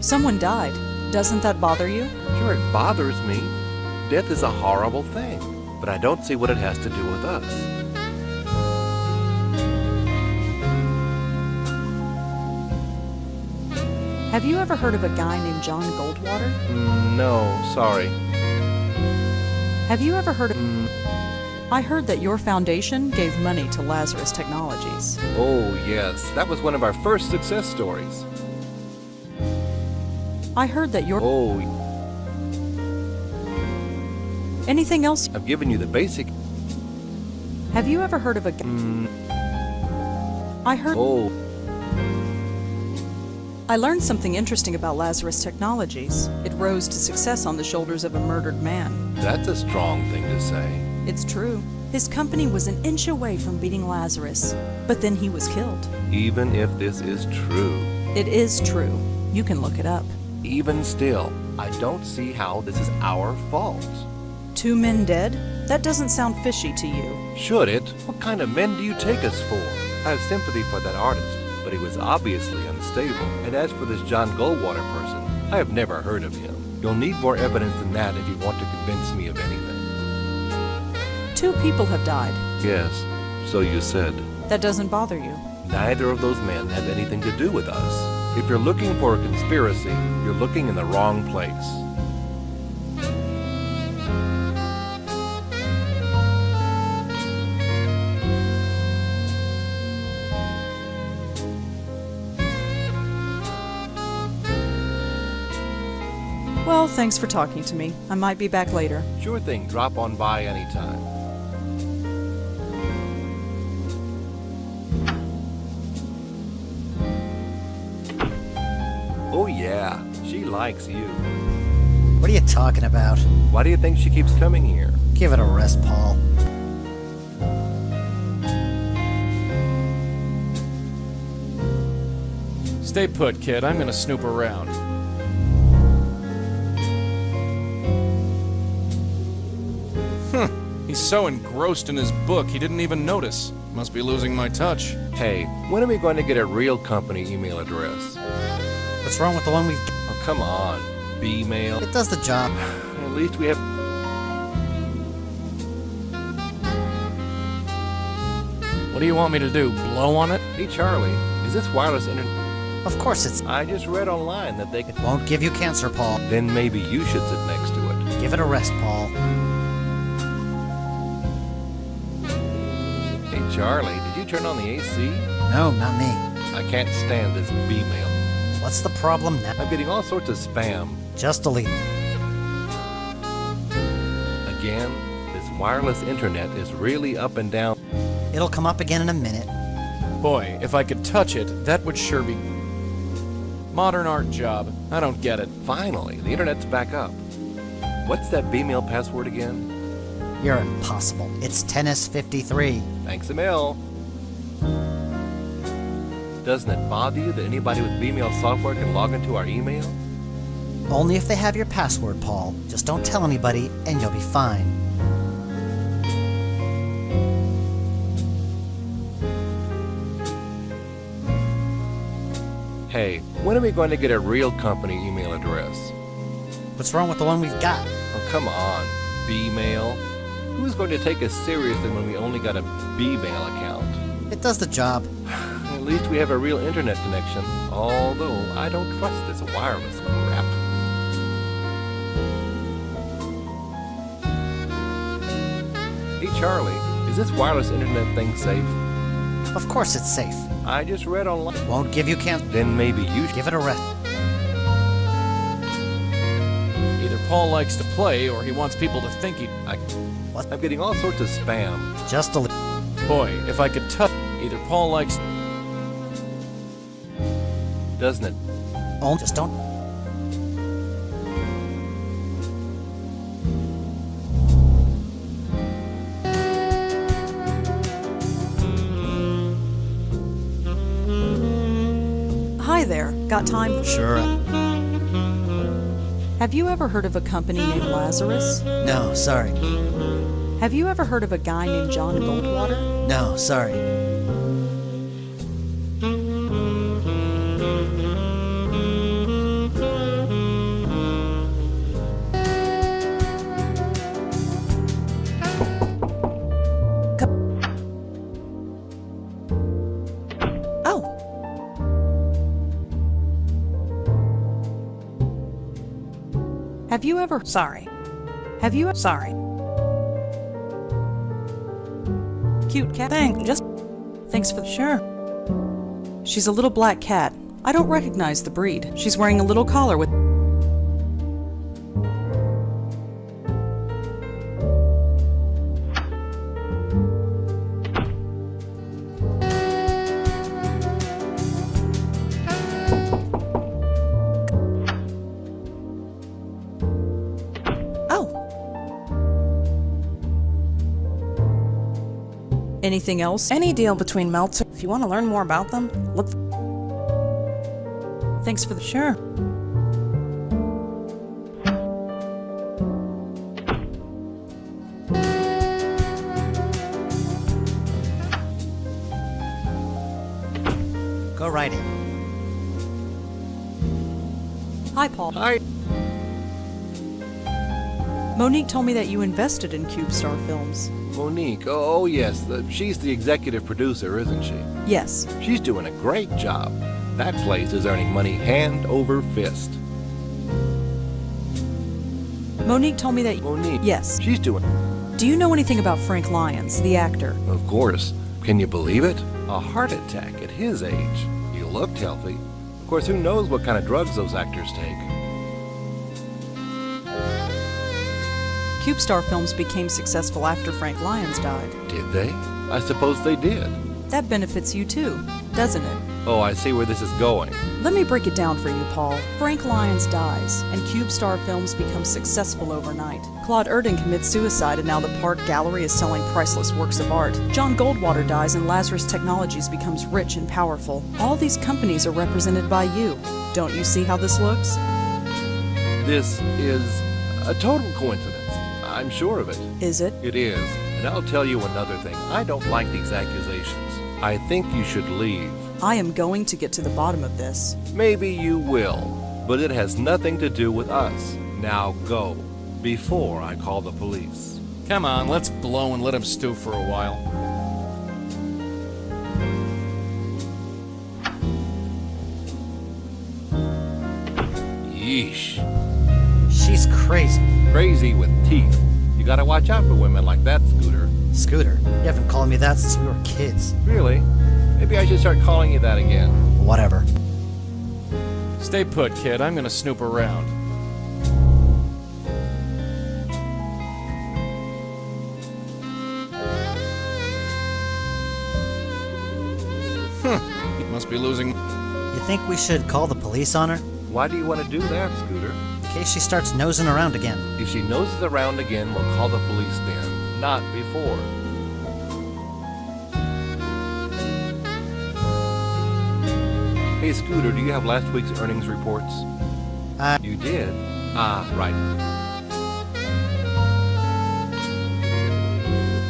Someone died. Doesn't that bother you? Sure, it bothers me. Death is a horrible thing, but I don't see what it has to do with us. Have you ever heard of a guy named John Goldwater? No, sorry. Have you ever heard of... I heard that your foundation gave money to Lazarus Technologies. Oh, yes. That was one of our first success stories. I heard that your... Oh. Anything else? I've given you the basic... Have you ever heard of a... I heard... Oh. I learned something interesting about Lazarus Technologies. It rose to success on the shoulders of a murdered man. That's a strong thing to say. It's true. His company was an inch away from beating Lazarus, but then he was killed. Even if this is true. It is true. You can look it up. Even still, I don't see how this is our fault. 2 men dead? That doesn't sound fishy to you. Should it? What kind of men do you take us for? I have sympathy for that artist, but he was obviously unstable. And as for this John Goldwater person, I have never heard of him. You'll need more evidence than that if you want to convince me of anything. 2 people have died. Yes, so you said. That doesn't bother you. Neither of those men have anything to do with us. If you're looking for a conspiracy, you're looking in the wrong place. Well, thanks for talking to me. I might be back later. Sure thing, drop on by anytime. Oh yeah, she likes you. What are you talking about? Why do you think she keeps coming here? Give it a rest, Paul. Stay put, kid. I'm gonna snoop around. He's so engrossed in his book, he didn't even notice. Must be losing my touch. Hey, when are we going to get a real company email address? What's wrong with the one we've... Oh, come on. B-mail. It does the job. At least we have... What do you want me to do, blow on it? Hey, Charlie, is this wireless internet... Of course it's... I just read online that they... It won't give you cancer, Paul. Then maybe you should sit next to it. Give it a rest, Paul. Hey, Charlie, did you turn on the AC? No, not me. I can't stand this B-mail. What's the problem now? I'm getting all sorts of spam. Just delete. Again, this wireless internet is really up and down. It'll come up again in a minute. Boy, if I could touch it, that would sure be... Modern art job. I don't get it. Finally, the internet's back up. What's that B-mail password again? You're impossible. It's tennis53. Thanks a mil. Doesn't it bother you that anybody with B-mail software can log into our email? Only if they have your password, Paul. Just don't tell anybody, and you'll be fine. Hey, when are we going to get a real company email address? What's wrong with the one we've got? Oh, come on. B-mail. Who's going to take us seriously when we only got a B-mail account? It does the job. At least we have a real internet connection, although I don't trust this wireless crap. Hey, Charlie, is this wireless internet thing safe? Of course it's safe. I just read online. It won't give you cancer. Then maybe you should Give it a rest. Either Paul likes to play, or he wants people to think he... I'm getting all sorts of spam. Just delete. Boy, if I could touch... Either Paul likes... Doesn't it? Oh, just don't... Hi there. Got time? Sure. Have you ever heard of a company named Lazarus? No, sorry. Have you ever heard of a guy named John Goldwater? No, sorry. Have you ever... Sorry. Have you... Sorry. Cute cat. Thanks for... Sure. She's a little black cat. I don't recognize the breed. She's wearing a little collar with... Anything else? Any deal between Meltzer. If you want to learn more about them, look. Thanks for the... Sure. Hi, Paul. Hi. Monique told me that you invested in CubeStar Films. Monique, oh yes, she's the executive producer, isn't she? Yes. She's doing a great job. That place is earning money hand over fist. Monique told me that... Monique? Yes. She's doing... Do you know anything about Frank Lyons, the actor? Of course. Can you believe it? A heart attack at his age. He looked healthy. Of course, who knows what kind of drugs those actors take? CubeStar Films became successful after Frank Lyons died. Did they? I suppose they did. That benefits you too, doesn't it? Oh, I see where this is going. Let me break it down for you, Paul. Frank Lyons dies, and CubeStar Films becomes successful overnight. Claude Erdin commits suicide, and now the Park Gallery is selling priceless works of art. John Goldwater dies, and Lazarus Technologies becomes rich and powerful. All these companies are represented by you. Don't you see how this looks? This is a total coincidence. I'm sure of it. Is it? It is. And I'll tell you another thing. I don't like these accusations. I think you should leave. I am going to get to the bottom of this. Maybe you will, but it has nothing to do with us. Now go, before I call the police. Come on, let's blow and let him stew for a while. Yeesh. She's crazy. Crazy with teeth. You gotta watch out for women like that, Scooter. Scooter? You haven't called me that since we were kids. Really? Maybe I should start calling you that again. Whatever. Stay put, kid. I'm gonna snoop around. He must be losing... You think we should call the police on her? Why do you want to do that, Scooter? In case she starts nosing around again. If she noses around again, we'll call the police then, not before. Hey, Scooter, do you have last week's earnings reports? You did? Ah, right.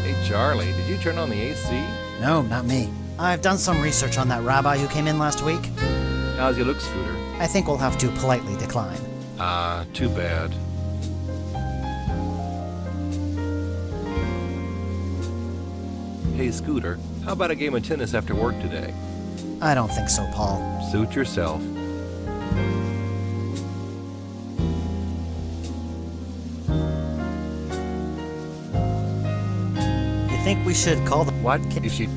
Hey, Charlie, did you turn on the AC? No, not me. I've done some research on that rabbi who came in last week. How's he look, Scooter? I think we'll have to politely decline. Ah, too bad. Hey, Scooter, how about a game of tennis after work today? I don't think so, Paul. Suit yourself. You think we should call the... What? Is she...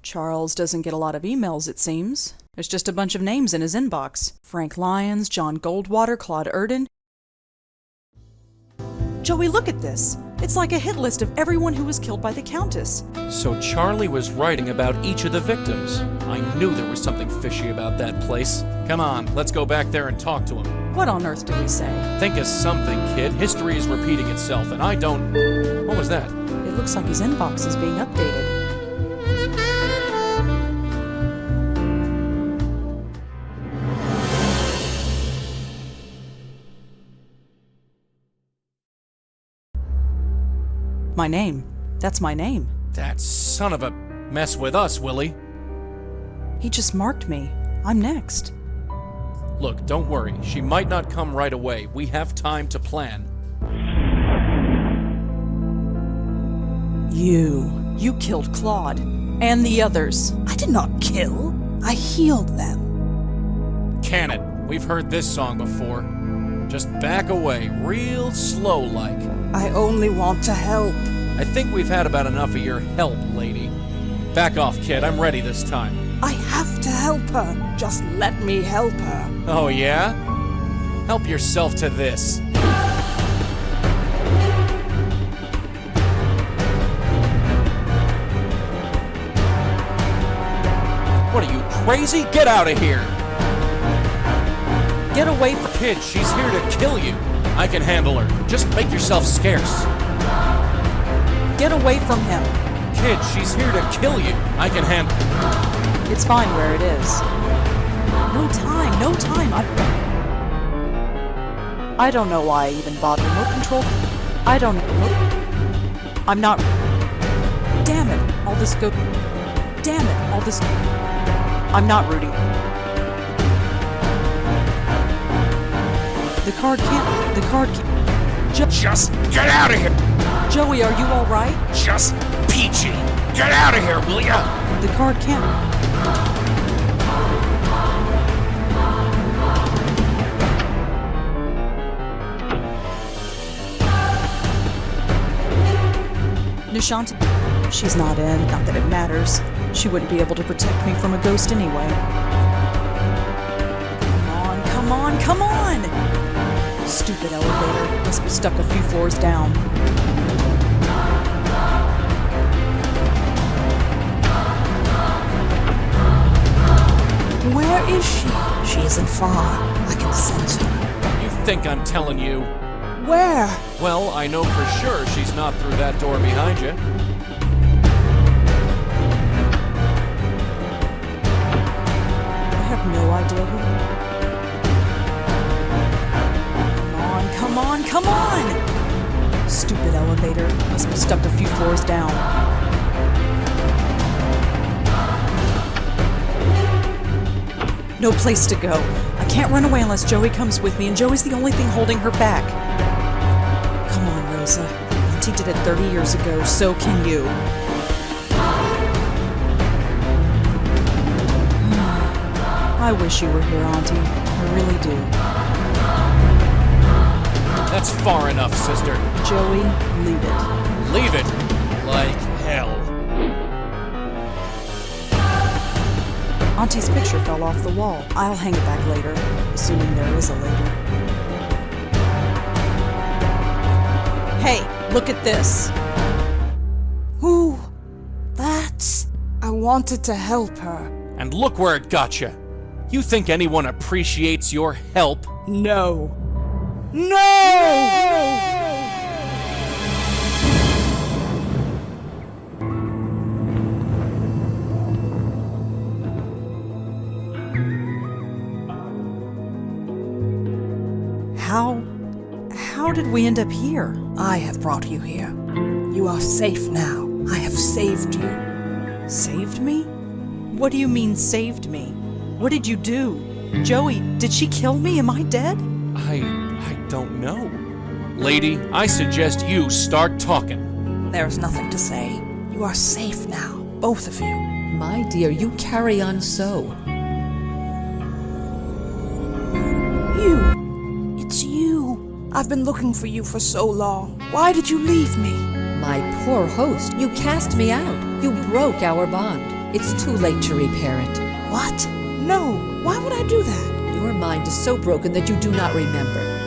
Charles doesn't get a lot of emails, it seems. There's just a bunch of names in his inbox. Frank Lyons, John Goldwater, Claude Erdin. Joey, look at this. It's like a hit list of everyone who was killed by the Countess. So Charlie was writing about each of the victims. I knew there was something fishy about that place. Come on, let's go back there and talk to him. What on earth do we say? Think of something, kid. History is repeating itself, and I don't... What was that? It looks like his inbox is being updated. My name. That's my name. That son of a... Mess with us, Willie. He just marked me. I'm next. Look, don't worry. She might not come right away. We have time to plan. You killed Claude. And the others. I did not kill. I healed them. Can it? We've heard this song before. Just back away, real slow-like. I only want to help. I think we've had about enough of your help, lady. Back off, kid. I'm ready this time. I have to help her. Just let me help her. Oh, yeah? Help yourself to this. What are you, crazy? Get out of here! Get away from... Kid, she's here to kill you. I can handle her. Just make yourself scarce. Get away from him. Kid, she's here to kill you. I can handle. It's fine where it is. No time, no time. I don't know why I even bought remote control. I don't know. I'm not. Damn it, all this go. Damn it, all this. I'm not Rudy. The card can't. The card can't. Just get out of here! Joey, are you alright? Just peachy. Get out of here, will ya? The card can't. Nishanti. She's not in. Not that it matters. She wouldn't be able to protect me from a ghost anyway. Come on, come on, come on! Stupid elevator. Must be stuck a few floors down. Where is she? She isn't far. I can sense her. You think I'm telling you? Where? Well, I know for sure she's not through that door behind you. I have no idea who. Come on, come on! Stupid elevator. Must be stuck a few floors down. No place to go. I can't run away unless Joey comes with me, and Joey's the only thing holding her back. Come on, Rosa. Auntie did it 30 years ago, so can you. I wish you were here, Auntie. I really do. That's far enough, sister. Joey, leave it. Leave it? Like hell. Auntie's picture fell off the wall. I'll hang it back later, assuming there is a later. Hey, look at this. Who? That's... I wanted to help her. And look where it got you. You think anyone appreciates your help? No. No! How did we end up here? I have brought you here. You are safe now. I have saved you. Saved me? What do you mean, saved me? What did you do? Joey, did she kill me? Am I dead? I don't know. Lady, I suggest you start talking. There's nothing to say. You are safe now, both of you. My dear, you carry on so. You! It's you! I've been looking for you for so long. Why did you leave me? My poor host, you cast me out. You broke our bond. It's too late to repair it. What? No, why would I do that? Your mind is so broken that you do not remember.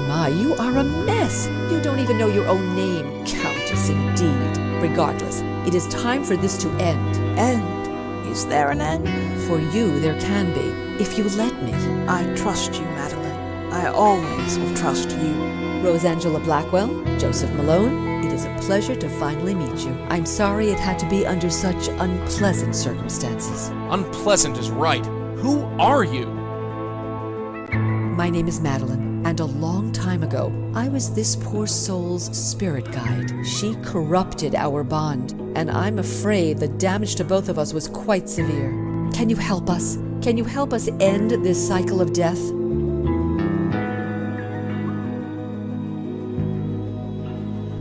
My, you are a mess. You don't even know your own name. Countess, indeed. Regardless, it is time for this to end. End? Is there an end? For you, there can be, if you let me. I trust you, Madeline. I always will trust you. Rosangela Blackwell, Joseph Malone, it is a pleasure to finally meet you. I'm sorry it had to be under such unpleasant circumstances. Unpleasant is right. Who are you? My name is Madeline, and a long time ago, I was this poor soul's spirit guide. She corrupted our bond, and I'm afraid the damage to both of us was quite severe. Can you help us? Can you help us end this cycle of death?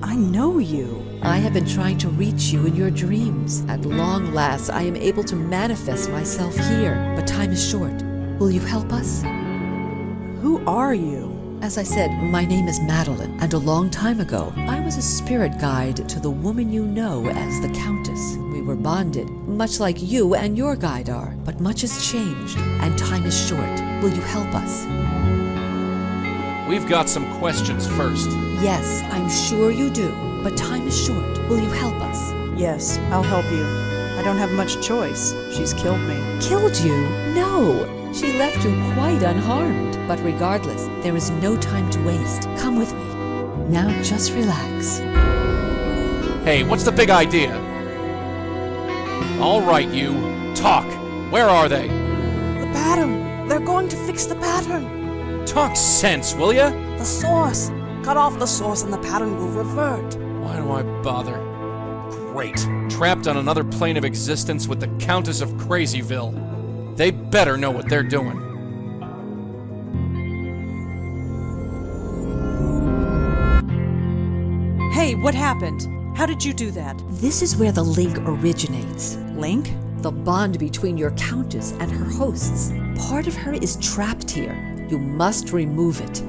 I know you. I have been trying to reach you in your dreams. At long last, I am able to manifest myself here, but time is short. Will you help us? Who are you? As I said, my name is Madeline, and a long time ago, I was a spirit guide to the woman you know as the Countess. We were bonded, much like you and your guide are, but much has changed, and time is short. Will you help us? We've got some questions first. Yes, I'm sure you do, but time is short. Will you help us? Yes, I'll help you. I don't have much choice. She's killed me. Killed you? No! She left you quite unharmed. But regardless, there is no time to waste. Come with me. Now just relax. Hey, what's the big idea? All right, you. Talk. Where are they? The pattern. They're going to fix the pattern. Talk sense, will ya? The source. Cut off the source and the pattern will revert. Why do I bother? Great. Trapped on another plane of existence with the Countess of Crazyville. They better know what they're doing. Hey, what happened? How did you do that? This is where the link originates. Link? The bond between your countess and her hosts. Part of her is trapped here. You must remove it.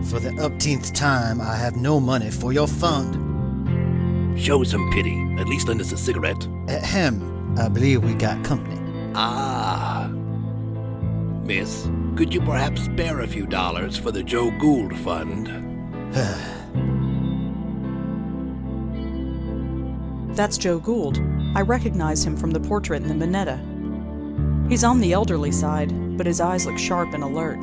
For the upteenth time, I have no money for your fund. Show some pity. At least lend us a cigarette. Ahem. I believe we got company. Ah. Miss, could you perhaps spare a few dollars for the Joe Gould Fund? That's Joe Gould. I recognize him from the portrait in the Minetta. He's on the elderly side, but his eyes look sharp and alert.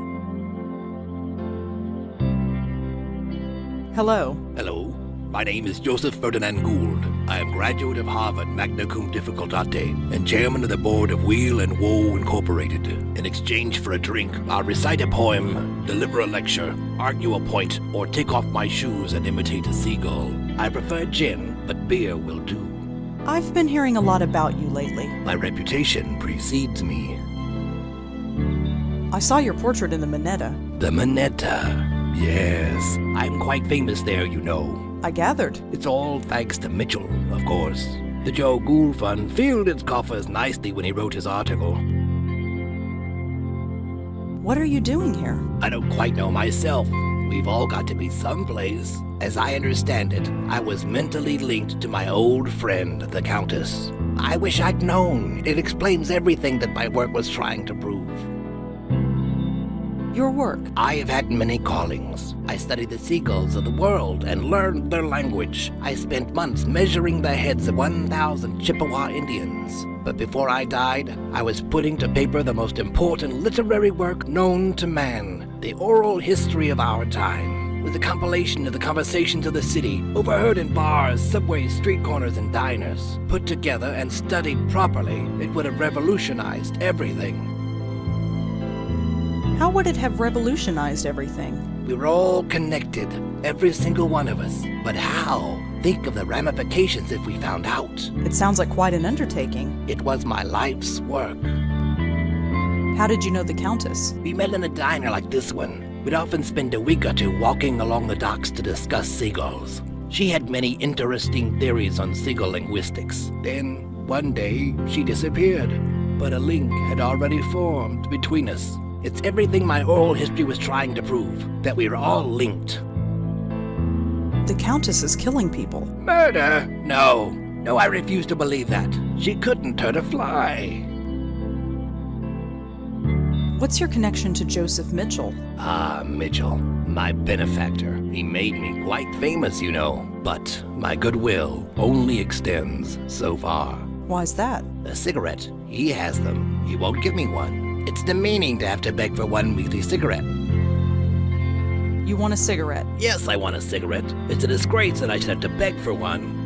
Hello. Hello. My name is Joseph Ferdinand Gould. I am graduate of Harvard, magna cum difficultate, and chairman of the board of Wheel and Woe Incorporated. In exchange for a drink, I'll recite a poem, deliver a lecture, argue a point, or take off my shoes and imitate a seagull. I prefer gin, but beer will do. I've been hearing a lot about you lately. My reputation precedes me. I saw your portrait in the Minetta. The Minetta. Yes, I'm quite famous there, you know. I gathered. It's all thanks to Mitchell, of course. The Joe Gould Fund filled its coffers nicely when he wrote his article. What are you doing here? I don't quite know myself. We've all got to be someplace. As I understand it, I was mentally linked to my old friend, the Countess. I wish I'd known. It explains everything that my work was trying to prove. Your work? I have had many callings. I studied the seagulls of the world and learned their language. I spent months measuring the heads of 1,000 Chippewa Indians. But before I died, I was putting to paper the most important literary work known to man, the oral history of our time. With a compilation of the conversations of the city, overheard in bars, subways, street corners, and diners. Put together and studied properly, it would have revolutionized everything. How would it have revolutionized everything? We were all connected, every single one of us. But how? Think of the ramifications if we found out. It sounds like quite an undertaking. It was my life's work. How did you know the Countess? We met in a diner like this one. We'd often spend a week or two walking along the docks to discuss seagulls. She had many interesting theories on seagull linguistics. Then, one day, she disappeared. But a link had already formed between us. It's everything my oral history was trying to prove, that we were all linked. The Countess is killing people. Murder? No, I refuse to believe that. She couldn't hurt a fly. What's your connection to Joseph Mitchell? Ah, Mitchell, my benefactor. He made me quite famous, you know. But my goodwill only extends so far. Why's that? A cigarette. He has them. He won't give me one. It's demeaning to have to beg for one measly cigarette. You want a cigarette? Yes, I want a cigarette. It's a disgrace that I should have to beg for one.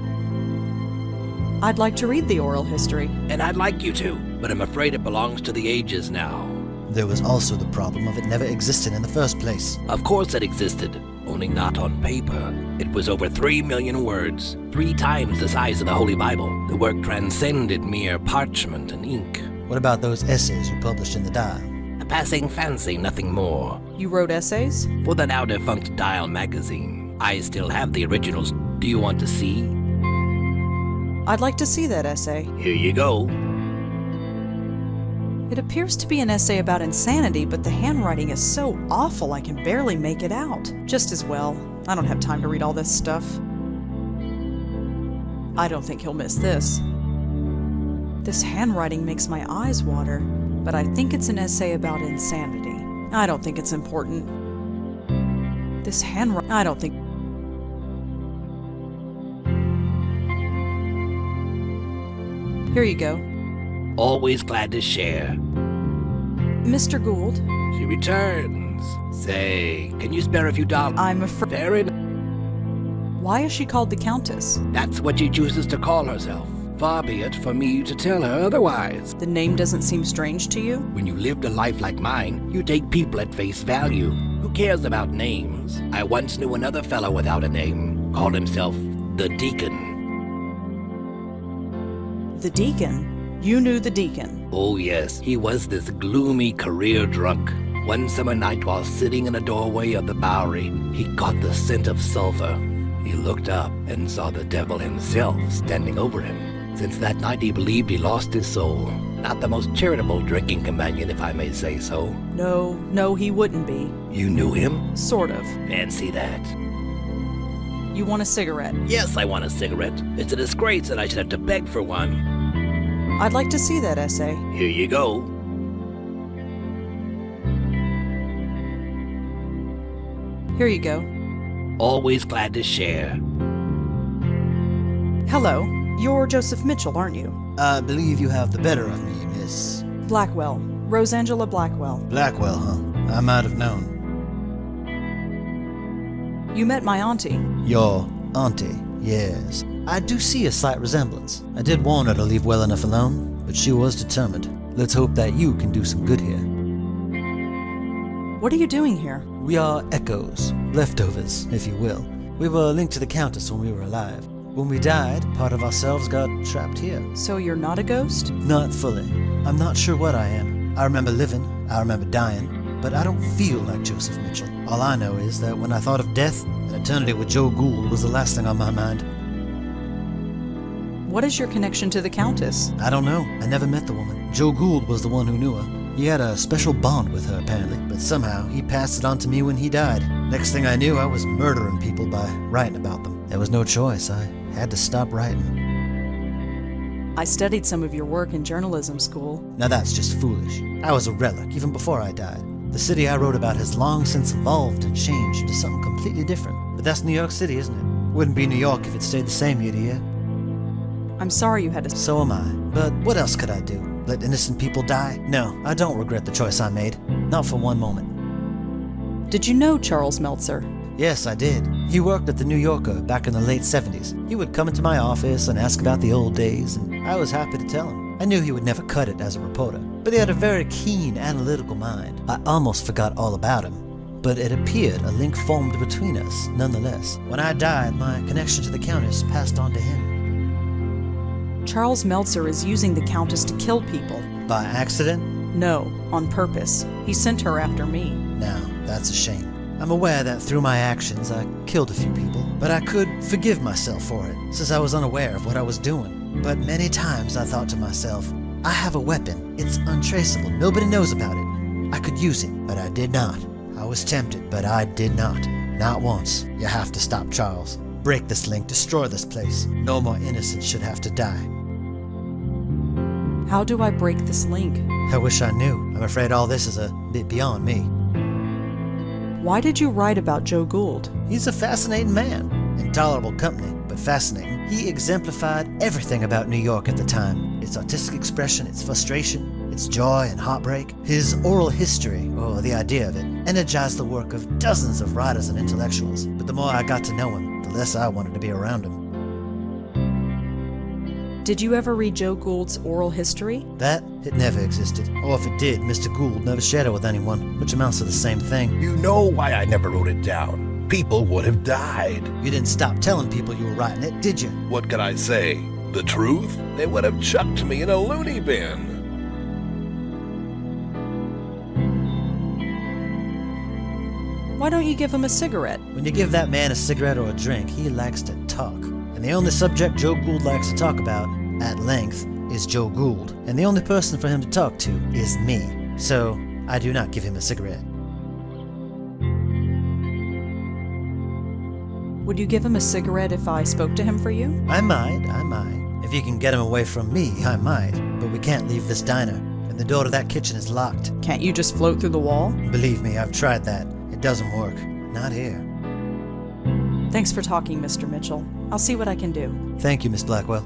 I'd like to read the oral history. And I'd like you to, but I'm afraid it belongs to the ages now. There was also the problem of it never existing in the first place. Of course it existed, only not on paper. It was over 3 million words, 3 times the size of the Holy Bible. The work transcended mere parchment and ink. What about those essays you published in the Dial? A passing fancy, nothing more. You wrote essays? For the now-defunct Dial magazine. I still have the originals. Do you want to see? I'd like to see that essay. Here you go. It appears to be an essay about insanity, but the handwriting is so awful I can barely make it out. Just as well. I don't have time to read all this stuff. I don't think he'll miss this. This handwriting makes my eyes water, but I think it's an essay about insanity. I don't think it's important. This handwriting, I don't think... Here you go. Always glad to share. Mr. Gould. She returns. Say, can you spare a few dollars? I'm afraid. Fair enough. Why is she called the Countess? That's what she chooses to call herself. Far be it for me to tell her otherwise. The name doesn't seem strange to you? When you lived a life like mine, you take people at face value. Who cares about names? I once knew another fellow without a name. Called himself the Deacon. The Deacon? You knew the Deacon? Oh yes, he was this gloomy career drunk. One summer night while sitting in a doorway of the Bowery, he caught the scent of sulfur. He looked up and saw the devil himself standing over him. Since that night he believed he lost his soul. Not the most charitable drinking companion, if I may say so. No, he wouldn't be. You knew him? Sort of. Fancy that. You want a cigarette? Yes, I want a cigarette. It's a disgrace that I should have to beg for one. I'd like to see that essay. Here you go. Here you go. Always glad to share. Hello. You're Joseph Mitchell, aren't you? I believe you have the better of me, Miss... Blackwell. Rosangela Blackwell. Blackwell, huh? I might have known. You met my auntie. Your auntie, yes. I do see a slight resemblance. I did warn her to leave well enough alone, but she was determined. Let's hope that you can do some good here. What are you doing here? We are echoes, leftovers, if you will. We were linked to the Countess when we were alive. When we died, part of ourselves got trapped here. So you're not a ghost? Not fully. I'm not sure what I am. I remember living, I remember dying, but I don't feel like Joseph Mitchell. All I know is that when I thought of death, an eternity with Joe Gould was the last thing on my mind. What is your connection to the Countess? I don't know. I never met the woman. Joe Gould was the one who knew her. He had a special bond with her, apparently, but somehow he passed it on to me when he died. Next thing I knew, I was murdering people by writing about them. There was no choice. I had to stop writing. I studied some of your work in journalism school. Now that's just foolish. I was a relic, even before I died. The city I wrote about has long since evolved and changed into something completely different. But that's New York City, isn't it? Wouldn't be New York if it stayed the same year to year. I'm sorry you had to... So am I. But what else could I do? Let innocent people die? No, I don't regret the choice I made. Not for one moment. Did you know Charles Meltzer? Yes, I did. He worked at the New Yorker back in the late 70s. He would come into my office and ask about the old days, and I was happy to tell him. I knew he would never cut it as a reporter, but he had a very keen, analytical mind. I almost forgot all about him, but it appeared a link formed between us, nonetheless. When I died, my connection to the Countess passed on to him. Charles Meltzer is using the Countess to kill people. By accident? No, on purpose. He sent her after me. Now, that's a shame. I'm aware that through my actions I killed a few people, but I could forgive myself for it, since I was unaware of what I was doing. But many times I thought to myself, I have a weapon. It's untraceable. Nobody knows about it. I could use it, but I did not. I was tempted, but I did not. Not once. You have to stop Charles. Break this link, destroy this place. No more innocents should have to die. How do I break this link? I wish I knew. I'm afraid all this is a bit beyond me. Why did you write about Joe Gould? He's a fascinating man. Intolerable company, but fascinating. He exemplified everything about New York at the time. Its artistic expression, its frustration, its joy and heartbreak. His oral history, or the idea of it, energized the work of dozens of writers and intellectuals. But the more I got to know him, the less I wanted to be around him. Did you ever read Joe Gould's oral history? That? It never existed. Or if it did, Mr. Gould never shared it with anyone, which amounts to the same thing. You know why I never wrote it down. People would have died. You didn't stop telling people you were writing it, did you? What could I say? The truth? They would have chucked me in a loony bin. Why don't you give him a cigarette? When you give that man a cigarette or a drink, he likes to talk. And the only subject Joe Gould likes to talk about, at length, is Joe Gould. And the only person for him to talk to is me. So, I do not give him a cigarette. Would you give him a cigarette if I spoke to him for you? I might. If you can get him away from me, I might. But we can't leave this diner, and the door to that kitchen is locked. Can't you just float through the wall? Believe me, I've tried that. It doesn't work. Not here. Thanks for talking, Mr. Mitchell. I'll see what I can do. Thank you, Miss Blackwell.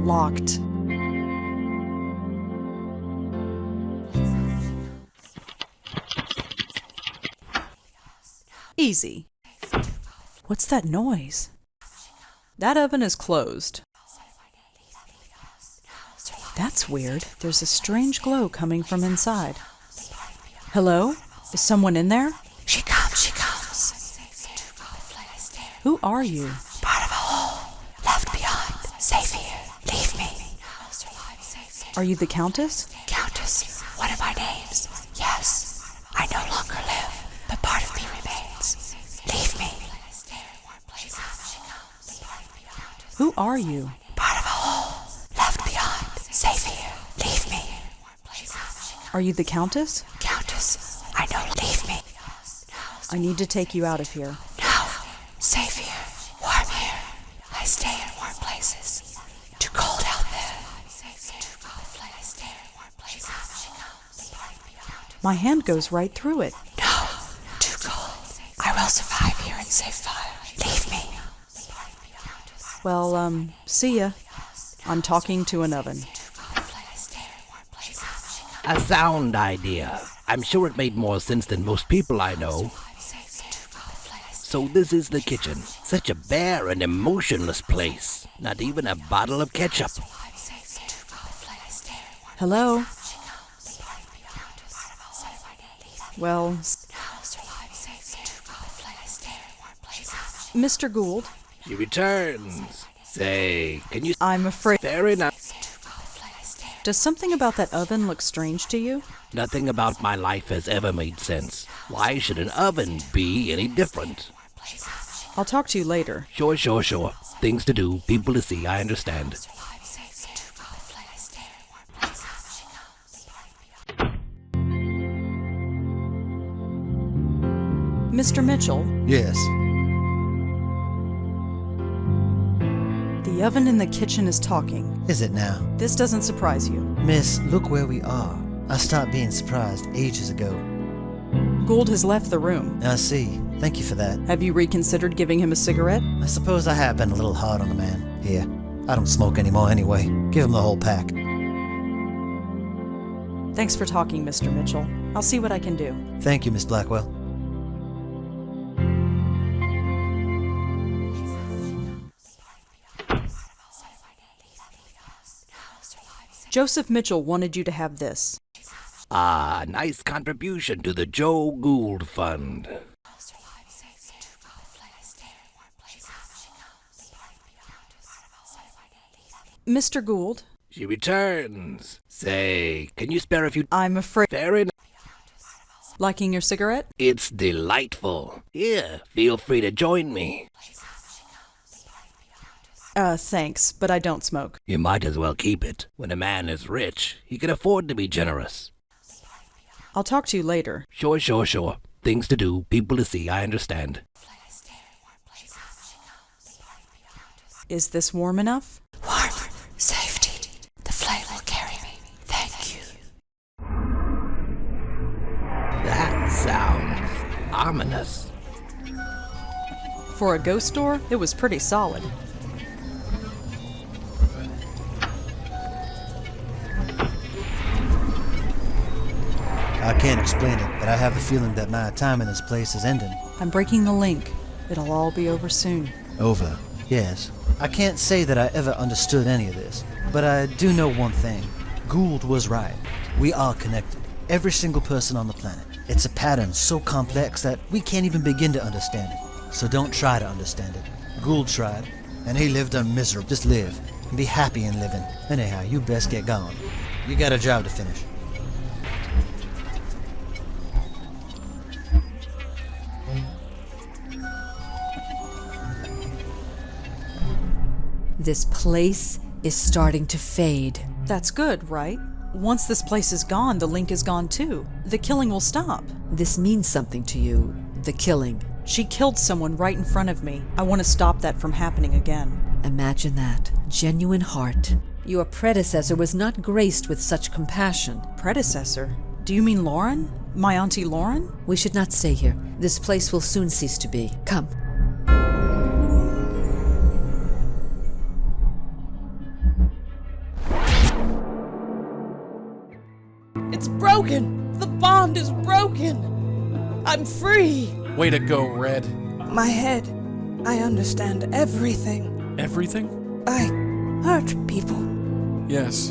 Locked. Easy. What's that noise? That oven is closed. That's weird. There's a strange glow coming from inside. Hello? Is someone in there? She comes, she comes. Who are you? Part of a hole. Left behind. Safe here. Leave me. Are you the Countess? Countess, one of my names. Yes. I no longer live, but part of me remains. Leave me. Who are you? Part of a hole. Left behind. Safe here. Leave me. Are you the Countess? Countess, I know. Leave me. I need to take you out of here. No. Safe here. Warm here. I stay in warm places. Too cold out there. My hand goes right through it. No. Too cold. I will survive here and save fire. Leave me. Well, see ya. I'm talking to an oven. A sound idea. I'm sure it made more sense than most people I know. So this is the kitchen. Such a bare and emotionless place. Not even a bottle of ketchup. Hello? Well, Mr. Gould? She returns. Say, can you... I'm afraid... Fair enough. Does something about that oven look strange to you? Nothing about my life has ever made sense. Why should an oven be any different? I'll talk to you later. Sure. Things to do, people to see, I understand. Mr. Mitchell? Yes. The oven in the kitchen is talking. Is it now? This doesn't surprise you. Miss, look where we are. I stopped being surprised ages ago. Gould has left the room. I see. Thank you for that. Have you reconsidered giving him a cigarette? I suppose I have been a little hard on the man. Here, I don't smoke anymore anyway. Give him the whole pack. Thanks for talking, Mr. Mitchell. I'll see what I can do. Thank you, Miss Blackwell. Joseph Mitchell wanted you to have this. Ah, nice contribution to the Joe Gould Fund. Mr. Gould? She returns. Say, can you spare a few... I'm afraid... Fair enough. Liking your cigarette? It's delightful. Here, feel free to join me. Thanks, but I don't smoke. You might as well keep it. When a man is rich, he can afford to be generous. I'll talk to you later. Sure. Things to do, people to see, I understand. Is this warm enough? Warm. Safety. The flame will carry me. Thank you. That sounds ominous. For a ghost door, it was pretty solid. I can't explain it, but I have the feeling that my time in this place is ending. I'm breaking the link. It'll all be over soon. Over. Yes. I can't say that I ever understood any of this, but I do know one thing. Gould was right. We are connected. Every single person on the planet. It's a pattern so complex that we can't even begin to understand it. So don't try to understand it. Gould tried, and he lived a miserable. Just live, and be happy in living. Anyhow, you best get gone. You got a job to finish. This place is starting to fade. That's good, right? Once this place is gone, the link is gone too. The killing will stop. This means something to you, the killing. She killed someone right in front of me. I want to stop that from happening again. Imagine that. Genuine heart. Your predecessor was not graced with such compassion. Predecessor? Do you mean Lauren? My Auntie Lauren? We should not stay here. This place will soon cease to be. Come. It's broken! The bond is broken! I'm free! Way to go, Red. My head. I understand everything. Everything? I hurt people. Yes,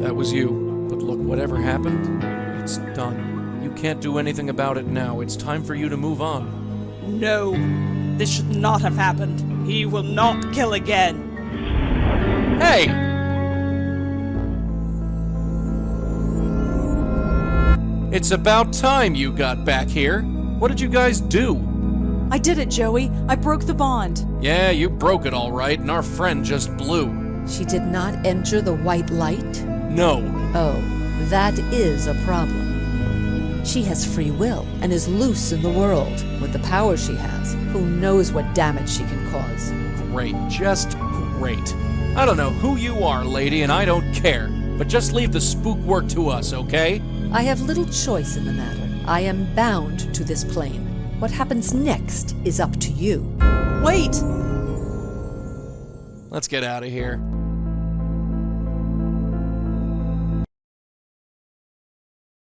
that was you. But look, whatever happened, it's done. You can't do anything about it now. It's time for you to move on. No, this should not have happened. He will not kill again. Hey! It's about time you got back here. What did you guys do? I did it, Joey. I broke the bond. Yeah, you broke it all right, and our friend just blew. She did not enter the white light? No. Oh, that is a problem. She has free will and is loose in the world. With the power she has, who knows what damage she can cause. Great, just great. I don't know who you are, lady, and I don't care. But just leave the spook work to us, okay? I have little choice in the matter. I am bound to this plane. What happens next is up to you. Wait! Let's get out of here.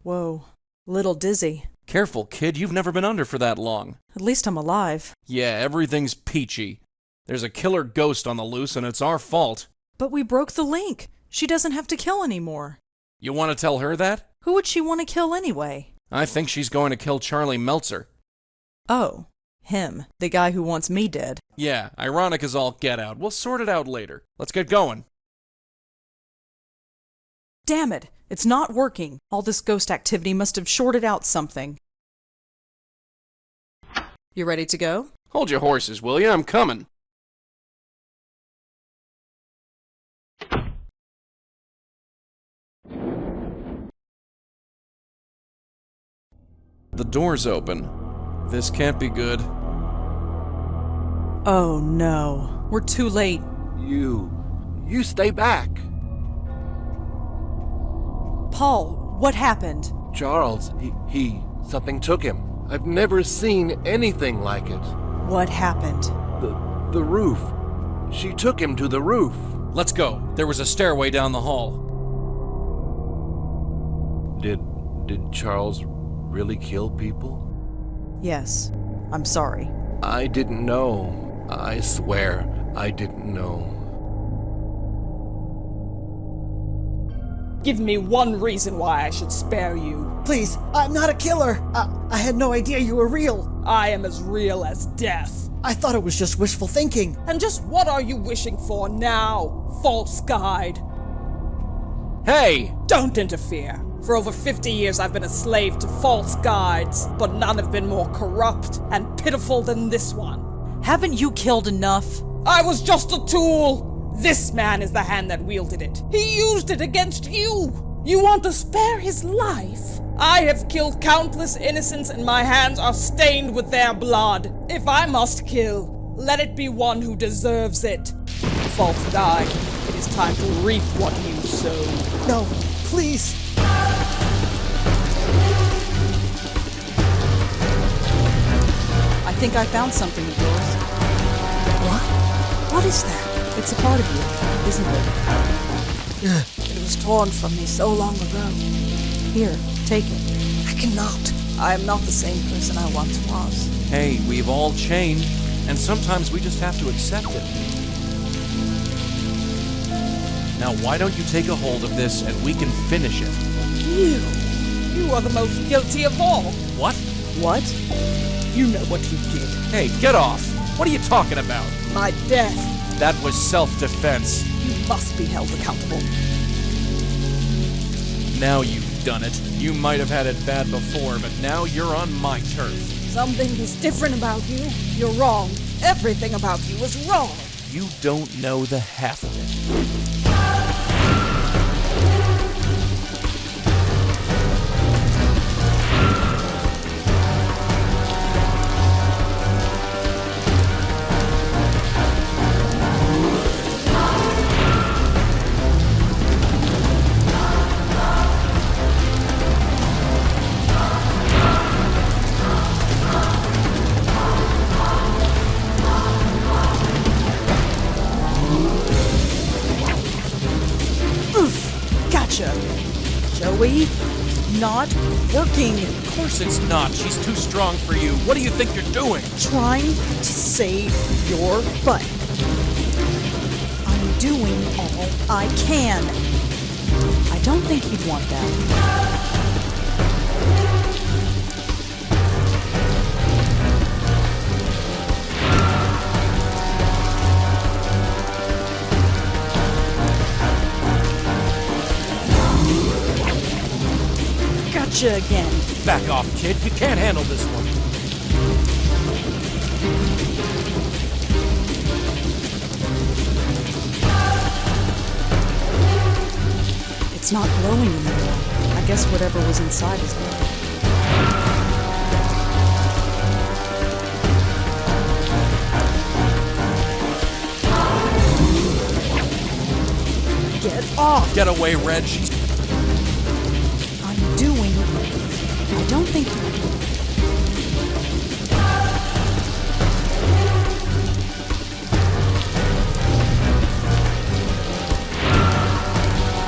Whoa, little dizzy. Careful, kid, you've never been under for that long. At least I'm alive. Yeah, everything's peachy. There's a killer ghost on the loose, and it's our fault. But we broke the link. She doesn't have to kill anymore. You want to tell her that? Who would she want to kill anyway? I think she's going to kill Charlie Meltzer. Oh, him. The guy who wants me dead. Yeah, ironic as all get out. We'll sort it out later. Let's get going. Damn it! It's not working. All this ghost activity must have shorted out something. You ready to go? Hold your horses, will you? I'm coming. The door's open. This can't be good. Oh no. We're too late. You stay back. Paul, what happened? Charles, something took him. I've never seen anything like it. What happened? The roof. She took him to the roof. Let's go. There was a stairway down the hall. Did Charles really kill people? Yes. I'm sorry. I didn't know. I swear, I didn't know. Give me one reason why I should spare you. Please, I'm not a killer. I had no idea you were real. I am as real as death. I thought it was just wishful thinking. And just what are you wishing for now, false guide? Hey! Don't interfere. For over 50 years I've been a slave to false guides, but none have been more corrupt and pitiful than this one. Haven't you killed enough? I was just a tool! This man is the hand that wielded it. He used it against you! You want to spare his life? I have killed countless innocents and my hands are stained with their blood. If I must kill, let it be one who deserves it. False guide, it is time to reap what you sow. No, please. I think I found something of yours. What? What is that? It's a part of you, isn't it? It was torn from me so long ago. Here, take it. I cannot. I am not the same person I once was. Hey, we've all changed, and sometimes we just have to accept it. Now why don't you take a hold of this and we can finish it? You are the most guilty of all. What? What? You know what you did. Hey, get off! What are you talking about? My death. That was self-defense. You must be held accountable. Now you've done it. You might have had it bad before, but now you're on my turf. Something is different about you. You're wrong. Everything about you is wrong. You don't know the half of it. not working. Of course it's not. She's too strong for you. What do you think you're doing? Trying to save your butt. I'm doing all I can. I don't think he'd want that. Gotcha again. Back off, kid. You can't handle this one. It's not glowing anymore. I guess whatever was inside is gone. Get off! Get away, Red. She's... I'm doing... I don't think he...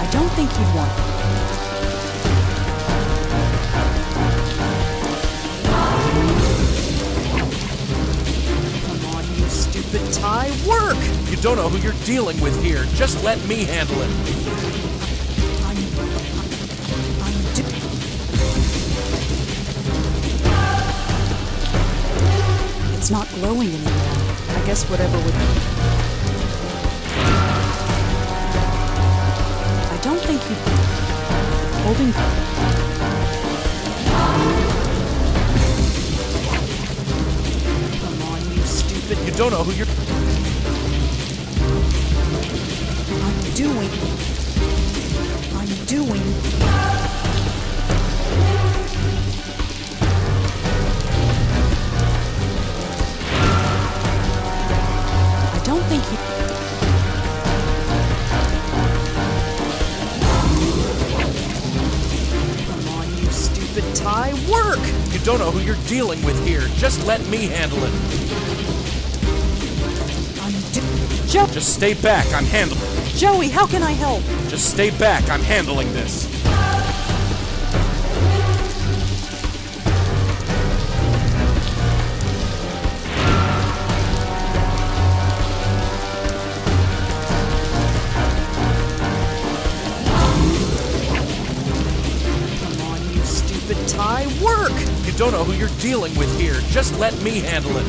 I don't think he'd want it. Come on, you stupid tie. Work! You don't know who you're dealing with here. Just let me handle it. It's not glowing anymore. I guess whatever would... I don't think he'd... Holding... Come on, you stupid... You don't know who you're... I'm doing... I don't think he... Come on, you stupid tie. Work! You don't know who you're dealing with here. Just let me handle it. Just stay back. I'm handling... Joey, how can I help? Just stay back. I'm handling this. Come on, you stupid tie. Work! You don't know who you're dealing with here. Just let me handle it.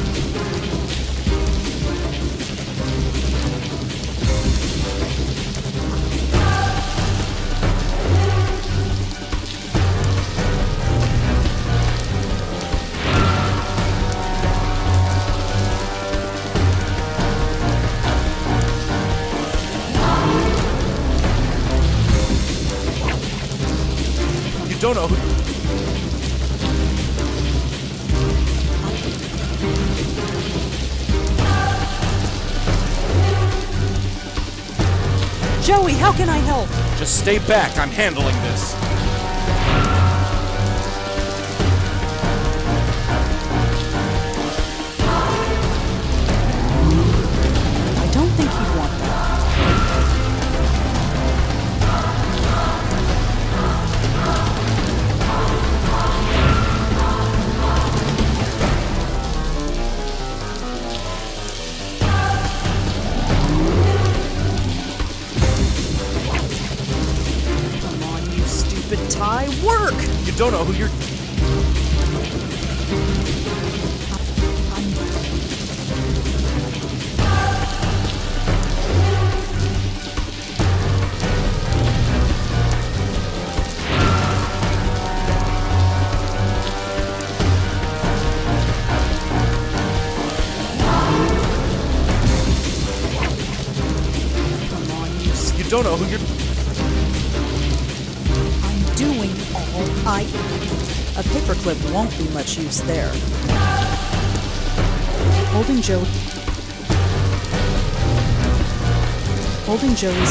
You don't know who... Joey, how can I help? Just stay back. I'm handling this. I don't think he'd want that. Come on, you stupid tie. Work! You don't know who you're... Come on, you You don't know who you're... I'm doing all I... A paperclip won't be much use there. Holding Joey's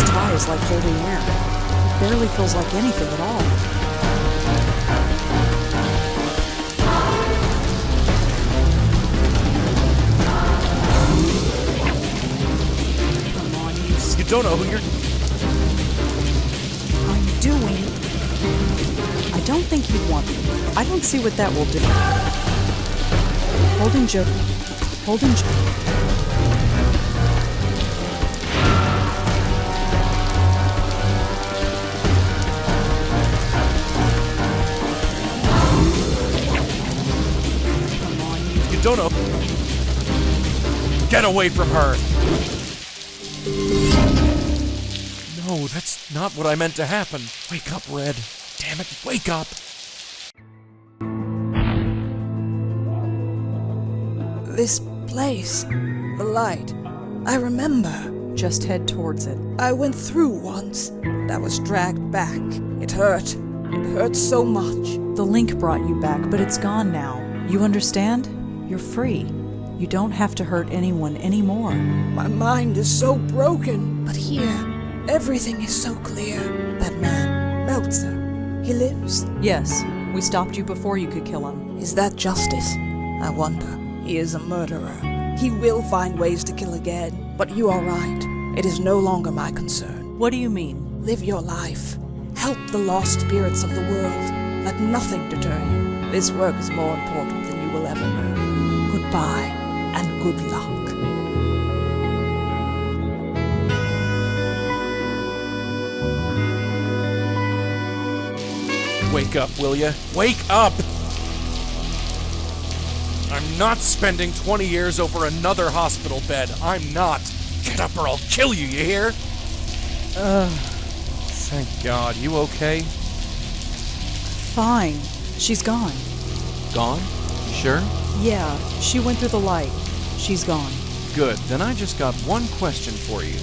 tie is like holding air. It barely feels like anything at all. Come on, You don't know who you're... I'm doing... I don't think he'd want them. I don't see what that will do. Holding Joe. Holding Joe. You don't know. Get away from her! No, that's not what I meant to happen. Wake up, Red. Damn it, wake up! This place, the light, I remember. Just head towards it. I went through once, and I was dragged back. It hurt. It hurt so much. The link brought you back, but it's gone now. You understand? You're free. You don't have to hurt anyone anymore. My mind is so broken, but here, everything is so clear. That man, Meltzer, he lives. Yes, we stopped you before you could kill him. Is that justice? I wonder. He is a murderer. He will find ways to kill again. But you are right. It is no longer my concern. What do you mean? Live your life. Help the lost spirits of the world. Let nothing deter you. This work is more important than you will ever know. Goodbye, and good luck. Wake up, will ya? Wake up! I'm not spending 20 years over another hospital bed. I'm not. Get up or I'll kill you, you hear? Thank God. You okay? Fine. She's gone. Gone? You sure? Yeah, she went through the light. She's gone. Good. Then I just got one question for you.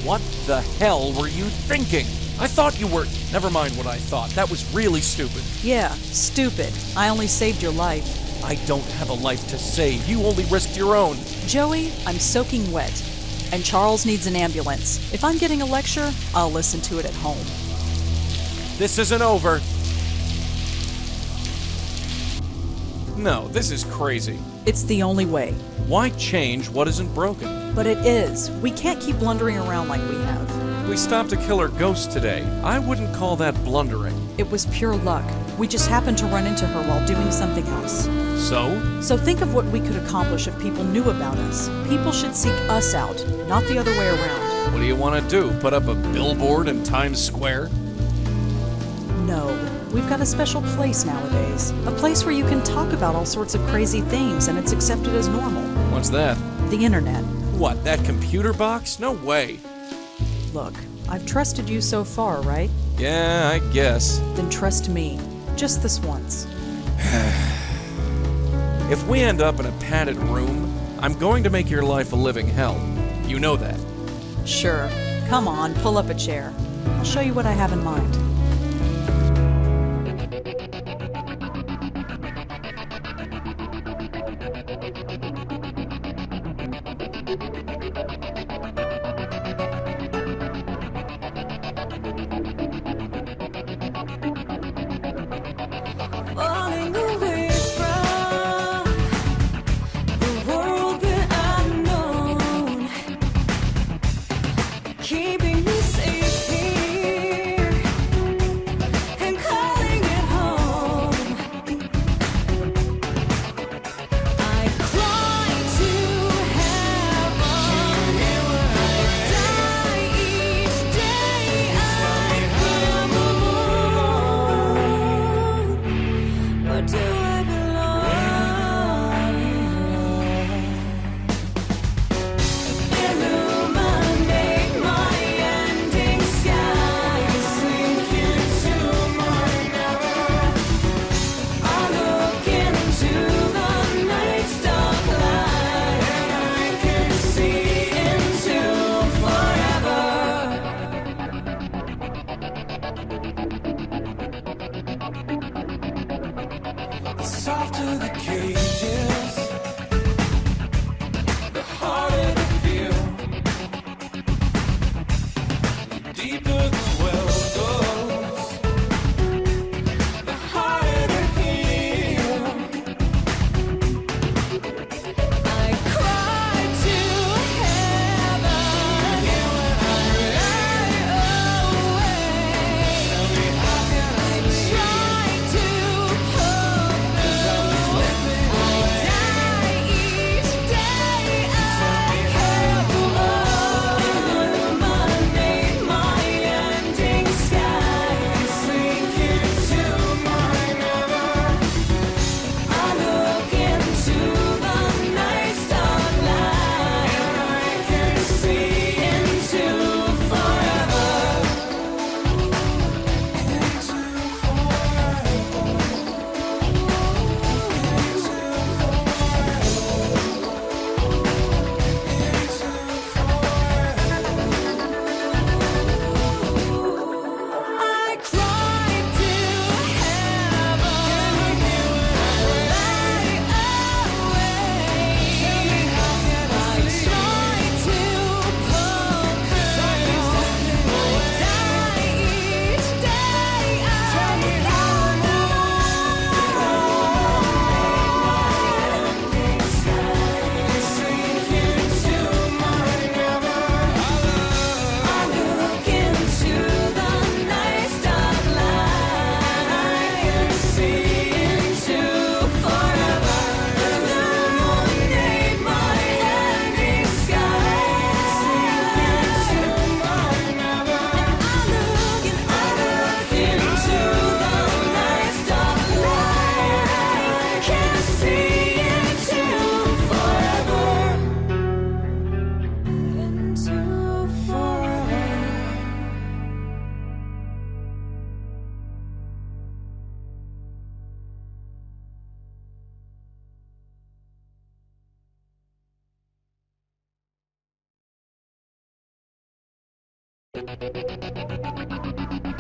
What the hell were you thinking? I thought you were... Never mind what I thought. That was really stupid. Yeah, stupid. I only saved your life. I don't have a life to save. You only risked your own. Joey, I'm soaking wet. And Charles needs an ambulance. If I'm getting a lecture, I'll listen to it at home. This isn't over. No, this is crazy. It's the only way. Why change what isn't broken? But it is. We can't keep blundering around like we have. We stopped a killer ghost today. I wouldn't call that blundering. It was pure luck. We just happened to run into her while doing something else. So? So think of what we could accomplish if people knew about us. People should seek us out, not the other way around. What do you want to do? Put up a billboard in Times Square? No. We've got a special place nowadays. A place where you can talk about all sorts of crazy things and it's accepted as normal. What's that? The internet. What, that computer box? No way. Look, I've trusted you so far, right? Yeah, I guess. Then trust me. Just this once. If we end up in a padded room, I'm going to make your life a living hell. You know that. Sure. Come on, pull up a chair. I'll show you what I have in mind.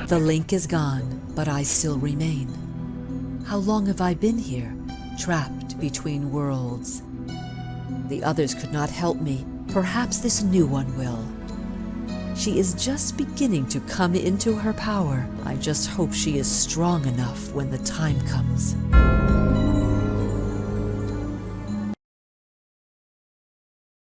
The link is gone, but I still remain. How long have I been here, trapped between worlds? The others could not help me. Perhaps this new one will. She is just beginning to come into her power. I just hope she is strong enough when the time comes.